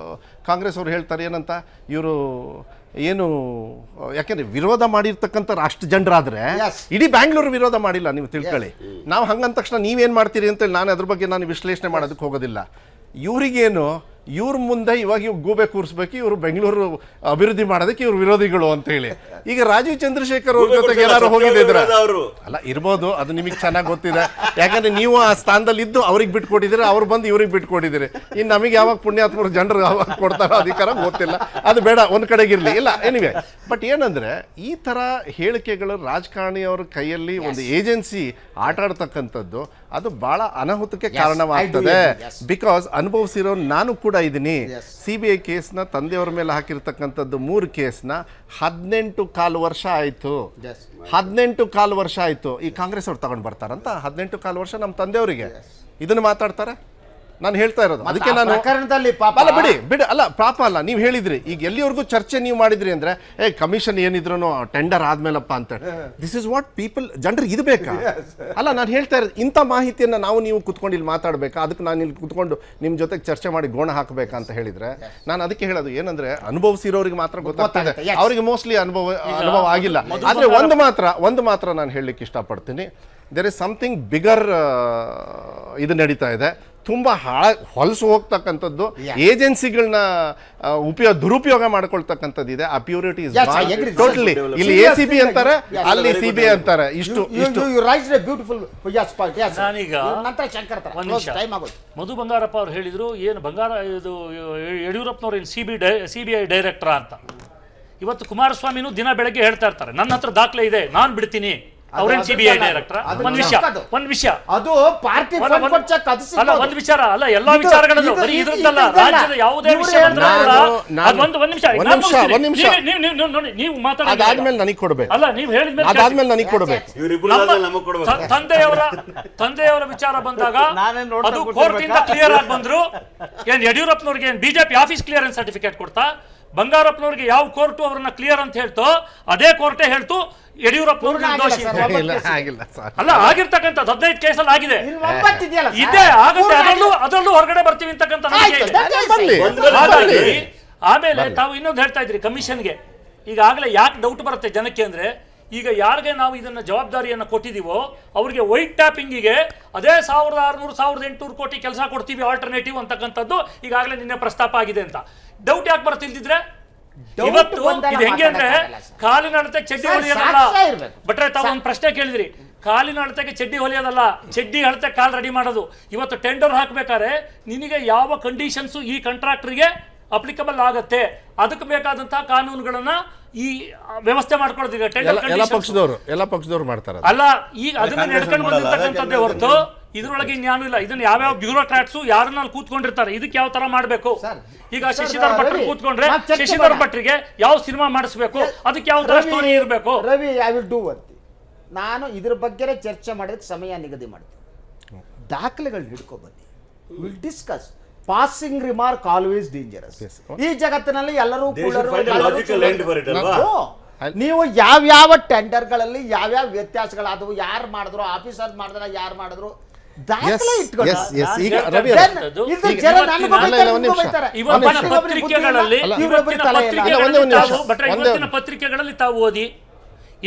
ಕಾಂಗ್ರೆಸ್ ಅವರು ಹೇಳ್ತಾರೆ ಏನಂತ, ಇವರು ಏನು ಯಾಕೆಂದರೆ ವಿರೋಧ ಮಾಡಿರ್ತಕ್ಕಂಥ ಅಷ್ಟು ಜನರಾದರೆ ಇಡೀ ಬ್ಯಾಂಗ್ಳೂರು ವಿರೋಧ ಮಾಡಿಲ್ಲ, ನೀವು ತಿಳ್ಕೊಳ್ಳಿ. ನಾವು ಹಂಗಂದ ತಕ್ಷಣ ನೀವೇನು ಮಾಡ್ತೀರಿ ಅಂತೇಳಿ ನಾನು ಅದ್ರ ಬಗ್ಗೆ ನಾನು ವಿಶ್ಲೇಷಣೆ ಮಾಡೋದಕ್ಕೆ ಹೋಗೋದಿಲ್ಲ. ಇವರಿಗೇನು ಇವ್ರ ಮುಂದೆ ಇವಾಗ ಇವ್ರು ಗೂಬೆ ಕೂರಿಸ್ಬೇಕು, ಇವರು ಬೆಂಗಳೂರು ಅಭಿವೃದ್ಧಿ ಮಾಡೋದಕ್ಕೆ ಇವ್ರು ವಿರೋಧಿಗಳು ಅಂತೇಳಿ. ಈಗ ರಾಜೀವ್ ಚಂದ್ರಶೇಖರ್ ಅವ್ರ ಜೊತೆಗೆ ಏನಾರು ಹೋಗಿದ್ರೆ ಅಲ್ಲ ಇರ್ಬೋದು, ಅದು ನಿಮಗೆ ಚೆನ್ನಾಗಿ ಗೊತ್ತಿದೆ. ಯಾಕಂದ್ರೆ ನೀವು ಆ ಸ್ಥಾನದಲ್ಲಿ ಇದ್ದು ಅವ್ರಿಗೆ ಬಿಟ್ಕೊಟ್ಟಿದ್ದೀರಿ, ಅವ್ರು ಬಂದು ಇವ್ರಿಗೆ ಬಿಟ್ಕೊಟ್ಟಿದ್ದೀರಿ. ಇನ್ನು ನಮಗೆ ಯಾವಾಗ ಪುಣ್ಯಾತ್ಮರು ಜನರು ಯಾವಾಗ ಕೊಡ್ತಾರೋ ಅಧಿಕಾರ ಗೊತ್ತಿಲ್ಲ, ಅದು ಬೇಡ ಒಂದು ಕಡೆಗಿರಲಿ. ಇಲ್ಲ ಎನಿವೆ, ಬಟ್ ಏನಂದ್ರೆ ಈ ಥರ ಹೇಳಿಕೆಗಳು ರಾಜಕಾರಣಿಯವ್ರ ಕೈಯಲ್ಲಿ ಒಂದು ಏಜೆನ್ಸಿ ಆಟ ಆಡ್ತಕ್ಕಂಥದ್ದು ಅದು ಭಾಳ ಅನಾಹುತಕ್ಕೆ ಕಾರಣವಾಗ್ತದೆ. ಬಿಕಾಸ್ ಅನುಭವಿಸಿರೋ ನಾನು ಕೂಡ ಇದ್ದೀನಿ. CBI ಕೇಸ್ನ ತಂದೆಯವ್ರ ಮೇಲೆ ಹಾಕಿರ್ತಕ್ಕಂಥದ್ದು 3 ಕೇಸ್ನ 18 ವರ್ಷ ಆಯಿತು. 18 ವರ್ಷ ಆಯಿತು. ಈ ಕಾಂಗ್ರೆಸ್ ಅವ್ರು ತಗೊಂಡು ಬರ್ತಾರಂತ 18 ವರ್ಷ ನಮ್ಮ ತಂದೆಯವರಿಗೆ ಇದನ್ನು ಮಾತಾಡ್ತಾರೆ. ನಾನು ಹೇಳ್ತಾ ಇರೋದು ಅದಕ್ಕೆ ನಾನು ಅಲ್ಲ ಬಿಡಿ ಅಲ್ಲ ಪಾಪ ಅಲ್ಲ. ನೀವು ಹೇಳಿದ್ರಿ ಈಗ ಎಲ್ಲಿವರೆಗೂ ಚರ್ಚೆ ನೀವು ಮಾಡಿದ್ರಿ ಅಂದ್ರೆ ಕಮಿಷನ್ ಏನಿದ್ರು ಟೆಂಡರ್ ಆದ್ಮೇಲಪ್ಪ ಅಂತ. ದಿಸ್ ಇಸ್ ವಾಟ್ ಪೀಪಲ್ ಜನರಿಗೆ ಇದು ಬೇಕಾ? ಅಲ್ಲ ನಾನು ಹೇಳ್ತಾ ಇರೋದು ಇಂಥ ಮಾಹಿತಿಯನ್ನು ನಾವು ನೀವು ಕುತ್ಕೊಂಡು ಇಲ್ಲಿ ಮಾತಾಡಬೇಕಾ? ಅದಕ್ಕೆ ನಾನು ಇಲ್ಲಿ ಕುತ್ಕೊಂಡು ನಿಮ್ಮ ಜೊತೆಗೆ ಚರ್ಚೆ ಮಾಡಿ ಗೋಣ ಹಾಕಬೇಕಾ ಅಂತ ಹೇಳಿದ್ರೆ ನಾನು ಅದಕ್ಕೆ ಹೇಳೋದು ಏನಂದ್ರೆ ಅನುಭವಿಸಿರೋರಿಗೆ ಮಾತ್ರ ಗೊತ್ತಾಗ್ತದೆ, ಅವರಿಗೆ ಮೋಸ್ಟ್ಲಿ ಅನುಭವ ಆಗಿಲ್ಲ. ಆದ್ರೆ ಒಂದು ಮಾತ್ರ ನಾನು ಹೇಳಲಿಕ್ಕೆ ಇಷ್ಟಪಡ್ತೀನಿ, ದೇರ್ ಇಸ್ ಸಮಥಿಂಗ್ ಬಿಗರ್ ಇದು ನಡೀತಾ ಇದೆ. ತುಂಬ ಹೊಲಸು ಹೋಗ್ತಕ್ಕಂಥದ್ದು, ಏಜೆನ್ಸಿಗಳನ್ನ ದುರುಪಯೋಗ ಮಾಡ್ಕೊಳ್ತಕ್ಕಂಥದ್ದು ಇದೆ. ಆ ಪ್ಯೂರಿಟಿ ಇಸ್ ಟೋಟಲಿ. ಇಲ್ಲಿ ACB ಅಂತಾರೆ, ಅಲ್ಲಿ CBI ಅಂತಾರೆ. ಇಷ್ಟು ಮಧು ಬಂಗಾರಪ್ಪ ಅವ್ರು ಹೇಳಿದ್ರು, ಏನು ಇದು ಯಡಿಯೂರಪ್ಪನವ್ರು ಏನು CBI ಡೈರೆಕ್ಟರ್ ಅಂತ. ಇವತ್ತು ಕುಮಾರಸ್ವಾಮಿನೂ ದಿನ ಬೆಳಗ್ಗೆ ಹೇಳ್ತಾ ಇರ್ತಾರೆ, ನನ್ನ ಹತ್ರ ದಾಖಲೆ ಇದೆ, ನಾನು ಬಿಡ್ತೀನಿ. ಅವ್ರೇನ್ CBI ಡೈರೆಕ್ಟರ್? ಒಂದ್ ವಿಷಯ ಅದು ಪಾರ್ಟಿ ಒಂದ್ ವಿಚಾರ ಅಲ್ಲ, ಎಲ್ಲಾ ವಿಚಾರಗಳಲ್ಲೂ ಬರೀ ಇದ್ರದ್ದಲ್ಲ, ರಾಜ್ಯದ ಯಾವುದೇ ವಿಷಯ ನೀವು ಮಾತಾಡೋದಾದ್ಮೇಲೆ ನನಗೆ ಕೊಡ್ಬೇಕು. ಅಲ್ಲ ನೀವು ಹೇಳಿದ್ಮೇಲೆ ಅದಾದ್ಮೇಲೆ ನನಗೆ ಕೊಡ್ಬೇಕು. ತಂದೆಯವರ ವಿಚಾರ ಬಂದಾಗ ಅದು ಕೋರ್ಟ್ ಇಂದ ಕ್ಲಿಯರ್ ಆಗಿ ಬಂದ್ರು. ಏನ್ ಯಡಿಯೂರಪ್ಪನವ್ರಿಗೆ ಏನ್ BJP ಆಫೀಸ್ ಕ್ಲಿಯರೆನ್ಸ್ ಸರ್ಟಿಫಿಕೇಟ್ ಕೊಡ್ತಾ? ಬಂಗಾರಪ್ಪನವ್ರಿಗೆ ಯಾವ ಕೋರ್ಟು ಅವ್ರನ್ನ ಕ್ಲಿಯರ್ ಅಂತ ಹೇಳ್ತೋ ಅದೇ ಕೋರ್ಟೇ ಹೇಳ್ತು ಯಡಿಯೂರಪ್ಪನವ್ರು ನಿರ್ದೋಷಿ ಅಲ್ಲ. ಆಗಿರ್ತಕ್ಕಂಥದ್ದು 15 ಕೇಸಲ್ಲಿ ಆಗಿದೆ, ಇದೇ ಆಗುತ್ತೆ, ಅದರಲ್ಲೂ ಹೊರಗಡೆ ಬರ್ತೀವಿ ಅಂತಕ್ಕಂಥ ಹಾಗಾಗಿ. ಆಮೇಲೆ ತಾವು ಇನ್ನೊಂದು ಹೇಳ್ತಾ ಇದ್ರಿ ಕಮಿಷನ್ಗೆ. ಈಗಾಗಲೇ ಯಾಕೆ ಡೌಟ್ ಬರುತ್ತೆ ಜನಕ್ಕೆ ಅಂದ್ರೆ, ಈಗ ಯಾರಿಗೆ ನಾವು ಇದನ್ನ ಜವಾಬ್ದಾರಿಯನ್ನು ಕೊಟ್ಟಿದ್ದೀವೋ ಅವ್ರಿಗೆ ವೈಟ್ ಟ್ಯಾಪಿಂಗಿಗೆ ಅದೇ 1600 1800 ಕೋಟಿ ಕೆಲಸ ಕೊಡ್ತೀವಿ ಆಲ್ಟರ್ನೇಟಿವ್ ಅಂತಕ್ಕಂಥದ್ದು ಈಗಾಗಲೇ ನಿನ್ನೆ ಪ್ರಸ್ತಾಪ ಆಗಿದೆ ಅಂತ. ಡೌಟ್ ಯಾಕೆ ಬರ್ತಿಲ್ದಿದ್ರೆ ಇವತ್ತು ಇದು ಹೆಂಗೆ ಅಂದ್ರೆ ಕಾಲಿನ ಅಳತೆಗೆ ಚಡ್ಡಿ ಹೊಲಿಯೋದಲ್ಲ. ಬಟ್ರೆ ತಾವು ಒಂದು ಪ್ರಶ್ನೆ ಕೇಳಿದ್ರಿ, ಕಾಲಿನ ಅಳತೆಗೆ ಚಡ್ಡಿ ಹೊಲಿಯೋದಲ್ಲ, ಚಡ್ಡಿ ಅಳತೆ ಕಾಲ್ ರೆಡಿ ಮಾಡೋದು. ಇವತ್ತು ಟೆಂಡರ್ ಹಾಕ್ಬೇಕಾದ್ರೆ ನಿನಗೆ ಯಾವ ಕಂಡೀಷನ್ಸು ಈ ಕಾಂಟ್ರಾಕ್ಟರ್ಗೆ ಅಪ್ಲಿಕಬಲ್ ಆಗತ್ತೆ, ಅದಕ್ಕೆ ಬೇಕಾದಂತಹ ಕಾನೂನುಗಳನ್ನ ಈ ವ್ಯವಸ್ಥೆ ಮಾಡ್ಕೊಳ್ತೀವಿ ಎಲ್ಲ ಪಕ್ಷದವರು ಮಾಡ್ತಾರೆ. ಅಲ್ಲ, ಈಗ ಅದನ್ನ ನಡ್ಕೊಂಡು ಬಂದಿರ್ತಕ್ಕಂಥದ್ದೇ ಹೊರತು ಇದ್ರೊಳಗೆ ಇನ್ಯಾನು ಇಲ್ಲ. ಇದನ್ನ ಯಾವ್ಯಾವ ಬ್ಯೂರೋಕ್ರಾಟ್ಸು ಯಾರನ್ನ ಕೂತ್ಕೊಂಡಿರ್ತಾರೆ, ಇದಕ್ಕೆ ಯಾವ ತರ ಮಾಡಬೇಕು. ಈಗ ಶಶಿಧರ್ ಭಟ್ರು ಕೂತ್ಕೊಂಡ್ರೆ ಶಶಿಧರ್ ಭಟ್ರಿಗೆ ಯಾವ ಸಿನಿಮಾ ಮಾಡಿಸ್ಬೇಕು, ಅದಕ್ಕೆ ಯಾವ ತರ ಸ್ಟೋರಿ ಇರಬೇಕು. Ravi, I will do one thing. ನಾನು ಇದ್ರ ಬಗ್ಗೆ ಚರ್ಚೆ ಮಾಡೋದಕ್ಕೆ ಸಮಯ ನಿಗದಿ ಮಾಡ್ತೀನಿ. ದಾಖಲೆಗಳು ಹಿಡ್ಕೊ ಬನ್ನಿ, will discuss. Passing remark always dangerous. ಈ ಜಗತ್ತಿನಲ್ಲಿ ಎಲ್ಲರೂ ನೀವು ಯಾವ್ಯಾವ ಟೆಂಡರ್ಗಳಲ್ಲಿ ಯಾವ್ಯಾವ ವ್ಯತ್ಯಾಸಗಳಾದವು, ಯಾರು ಮಾಡಿದ್ರು, ಆಫೀಸರ್ ಮಾಡಿದ್ರ, ಯಾರು ಮಾಡಿದ್ರು, ಪತ್ರಿಕೆಗಳಲ್ಲಿ ತಾವು ಓದಿ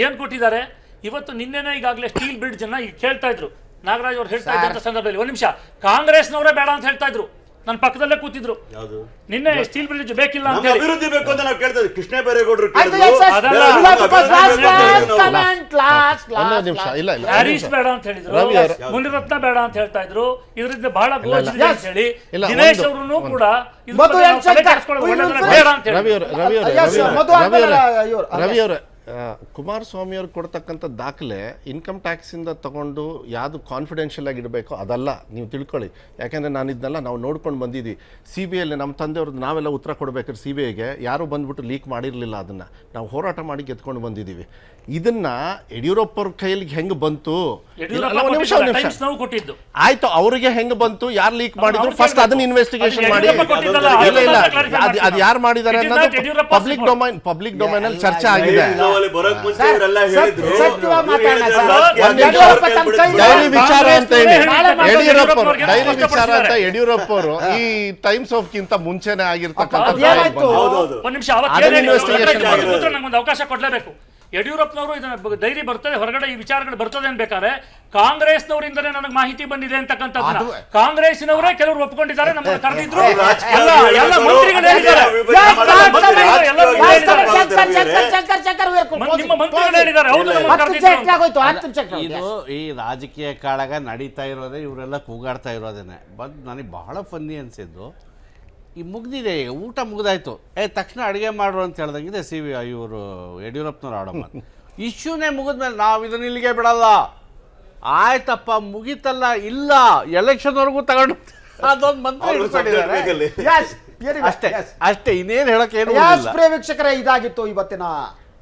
ಏನ್ ಕೊಟ್ಟಿದ್ದಾರೆ. ಇವತ್ತು ನಿನ್ನೆನೇ ಈಗಾಗಲೇ ಸ್ಟೀಲ್ ಬ್ರಿಡ್ಜ್ ಅನ್ನ ಈಗ ಕೇಳ್ತಾ ಇದ್ರು ನಾಗರಾಜ್ ಅವ್ರು ಹೇಳ್ತಾ ಇದ್ದಂತ ಸಂದರ್ಭದಲ್ಲಿ, ಒಂದ್ ನಿಮಿಷ, ಕಾಂಗ್ರೆಸ್ನವರೇ ಬೇಡ ಅಂತ ಹೇಳ್ತಾ ಇದ್ರು, ನನ್ನ ಪಕ್ಕದಲ್ಲೇ ಕೂತಿದ್ರು. ನಿನ್ನೆ ಸ್ಟೀಲ್ ಬ್ರಿಡ್ಜ್ ಬೇಕಿಲ್ಲ ಅಂತ ಹೇಳಿ ಅಭಿವೃದ್ಧಿ ಬೇಕು ಅಂತ ನಾವು ಕೇಳ್ತಾ ಇದ್ವಿ. ಕೃಷ್ಣ ಬೈರೇಗೌಡರು ಹರೀಶ್ ಬೇಡ ಅಂತ ಹೇಳಿದ್ರು, ಮುನಿರತ್ನ ಬೇಡ ಅಂತ ಹೇಳ್ತಾ ಇದ್ರು. ಇದರಿಂದ ಬಹಳ ಗೋಚರ ಅಂತ ಹೇಳಿ ದಿನೇಶ್ ಅವರು ಕೂಡ ಬೇಡ ಅಂತ ಹೇಳಿ. ಕುಮಾರಸ್ವಾಮಿ ಅವ್ರು ಕೊಡ್ತಕ್ಕಂಥ ದಾಖಲೆ ಇನ್ಕಮ್ ಟ್ಯಾಕ್ಸಿಂದ ತಗೊಂಡು ಯಾವುದು ಕಾನ್ಫಿಡೆನ್ಷಿಯಲ್ ಆಗಿ ಇಡಬೇಕು ಅದಲ್ಲ, ನೀವು ತಿಳ್ಕೊಳ್ಳಿ. ಯಾಕೆಂದರೆ ನಾನು ಇದನ್ನೆಲ್ಲ ನಾವು ನೋಡ್ಕೊಂಡು ಬಂದಿದ್ವಿ. ಸಿ ಬಿ ಐಲಿ ನಮ್ಮ ತಂದೆಯವ್ರದ್ದು ನಾವೆಲ್ಲ ಉತ್ತರ ಕೊಡಬೇಕಾದ್ರೆ ಸಿ ಬಿ ಐಗೆ ಯಾರೂ ಬಂದ್ಬಿಟ್ಟು ಲೀಕ್ ಮಾಡಿರಲಿಲ್ಲ. ಅದನ್ನು ನಾವು ಹೋರಾಟ ಮಾಡಿ ಗೆದ್ಕೊಂಡು ಬಂದಿದ್ದೀವಿ. ಇದನ್ನ ಯಡಿಯೂರಪ್ಪವ್ರ ಕೈಲಿಗೆ ಹೆಂಗೆ ಬಂತು, ಆಯ್ತು, ಅವ್ರಿಗೆ ಹೆಂಗೆ ಬಂತು, ಯಾರು ಲೀಕ್ ಮಾಡಿದ್ರು, ಫಸ್ಟ್ ಅದನ್ನ ಇನ್ವೆಸ್ಟಿಗೇಷನ್ ಮಾಡಿ. ಇಲ್ಲ ಅದು ಯಾರು ಮಾಡಿದ್ದಾರೆ ಅನ್ನೋದು ಪಬ್ಲಿಕ್ ಡೊಮೈನ್ ಅಲ್ಲಿ ಚರ್ಚೆ ಆಗಿದೆ. ಡೈರಿ ವಿಚಾರ ಅಂತ ಹೇಳಿ ಯಡಿಯೂರಪ್ಪ ಅವರು ಈ ಟೈಮ್ಸ್ ಆಫ್ ಕಿಂತ ಮುಂಚೆನೆ ಆಗಿರ್ತಕ್ಕಂಥ ಅವಕಾಶ ಕೊಡ್ಲೇಬೇಕು. ಯಡಿಯೂರಪ್ಪನವರು ಇದನ್ನ ಡೈರಿ ಬರ್ತದೆ, ಹೊರಗಡೆ ಈ ವಿಚಾರಗಳು ಬರ್ತದೆ ಅನ್ಬೇಕಾದ್ರೆ ಕಾಂಗ್ರೆಸ್ನವರಿಂದಲೇ ನನಗೆ ಮಾಹಿತಿ ಬಂದಿದೆ ಅಂತಕ್ಕಂಥದ್ದು ಕಾಂಗ್ರೆಸ್ನವರೇ ಕೆಲವರು ಒಪ್ಕೊಂಡಿದ್ದಾರೆ. ನಮ್ಮನ್ನು ಕರೆದಿದ್ರು, ಎಲ್ಲ ಮಂತ್ರಿಗಳು ಹೇಳಿದ್ದಾರೆ, ನಿಮ್ಮ ಮಂತ್ರಿಗಳು ಹೇಳಿದ್ದಾರೆ. ಇದು ಈ ರಾಜಕೀಯ ಕಾಳಗ ನಡೀತಾ ಇರೋದೇ, ಇವರೆಲ್ಲ ಕೂಗಾಡ್ತಾ ಇರೋದೇನೆ. ಬಟ್ ನನಗೆ ಬಹಳ ಫನ್ನಿ ಅನ್ಸಿದ್ದು, ಈ ಮುಗ್ದಿದೆ, ಈಗ ಊಟ ಮುಗ್ದಾಯ್ತು, ತಕ್ಷಣ ಅಡುಗೆ ಮಾಡ್ರು ಅಂತ ಹೇಳ್ದಂಗಿದೆ ಇವರು ಯಡಿಯೂರಪ್ಪನವ್ರು ಆಡೋ ಮಾತು. ಇಶ್ಯೂನೇ ಮುಗಿದ್ಮೇಲೆ ನಾವು ಇದನ್ನ ಇಲ್ಲಿಗೆ ಬಿಡಲ್ಲ, ಆಯ್ತಪ್ಪ ಮುಗೀತಲ್ಲ, ಇಲ್ಲ ಎಲೆಕ್ಷನ್ವರೆಗೂ ತಗೊಂಡು ಅದೊಂದು ಮಂತ್ರಿ ಅಷ್ಟೇ, ಇನ್ನೇನು ಹೇಳಕ್ಕೆ ಏನು. ಪ್ರಿಯ ವೀಕ್ಷಕರೇ, ಇದಾಗಿತ್ತು ಇವತ್ತಿನ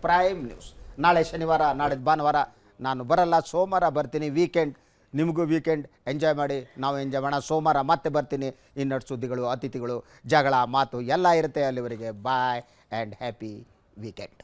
ಪ್ರೈಮ್ ನ್ಯೂಸ್. ನಾಳೆ ಶನಿವಾರ, ನಾಡಿದ್ದು ಭಾನುವಾರ ನಾನು ಬರಲ್ಲ, ಸೋಮವಾರ ಬರ್ತೀನಿ. ವೀಕೆಂಡ್ ನಿಮಗೂ ವೀಕೆಂಡ್ ಎಂಜಾಯ್ ಮಾಡಿ, ನಾವು ಎಂಜಾಯ್ ಮಾಡೋಣ. ಸೋಮವಾರ ಮತ್ತೆ ಬರ್ತೀನಿ. ಇನ್ನಷ್ಟು ಸುದ್ದಿಗಳು, ಅತಿಥಿಗಳು, ಜಗಳ, ಮಾತು ಎಲ್ಲ ಇರುತ್ತೆ. ಅಲ್ಲಿವರೆಗೆ ಬಾಯ್ ಆ್ಯಂಡ್ ಹ್ಯಾಪಿ ವೀಕೆಂಡ್.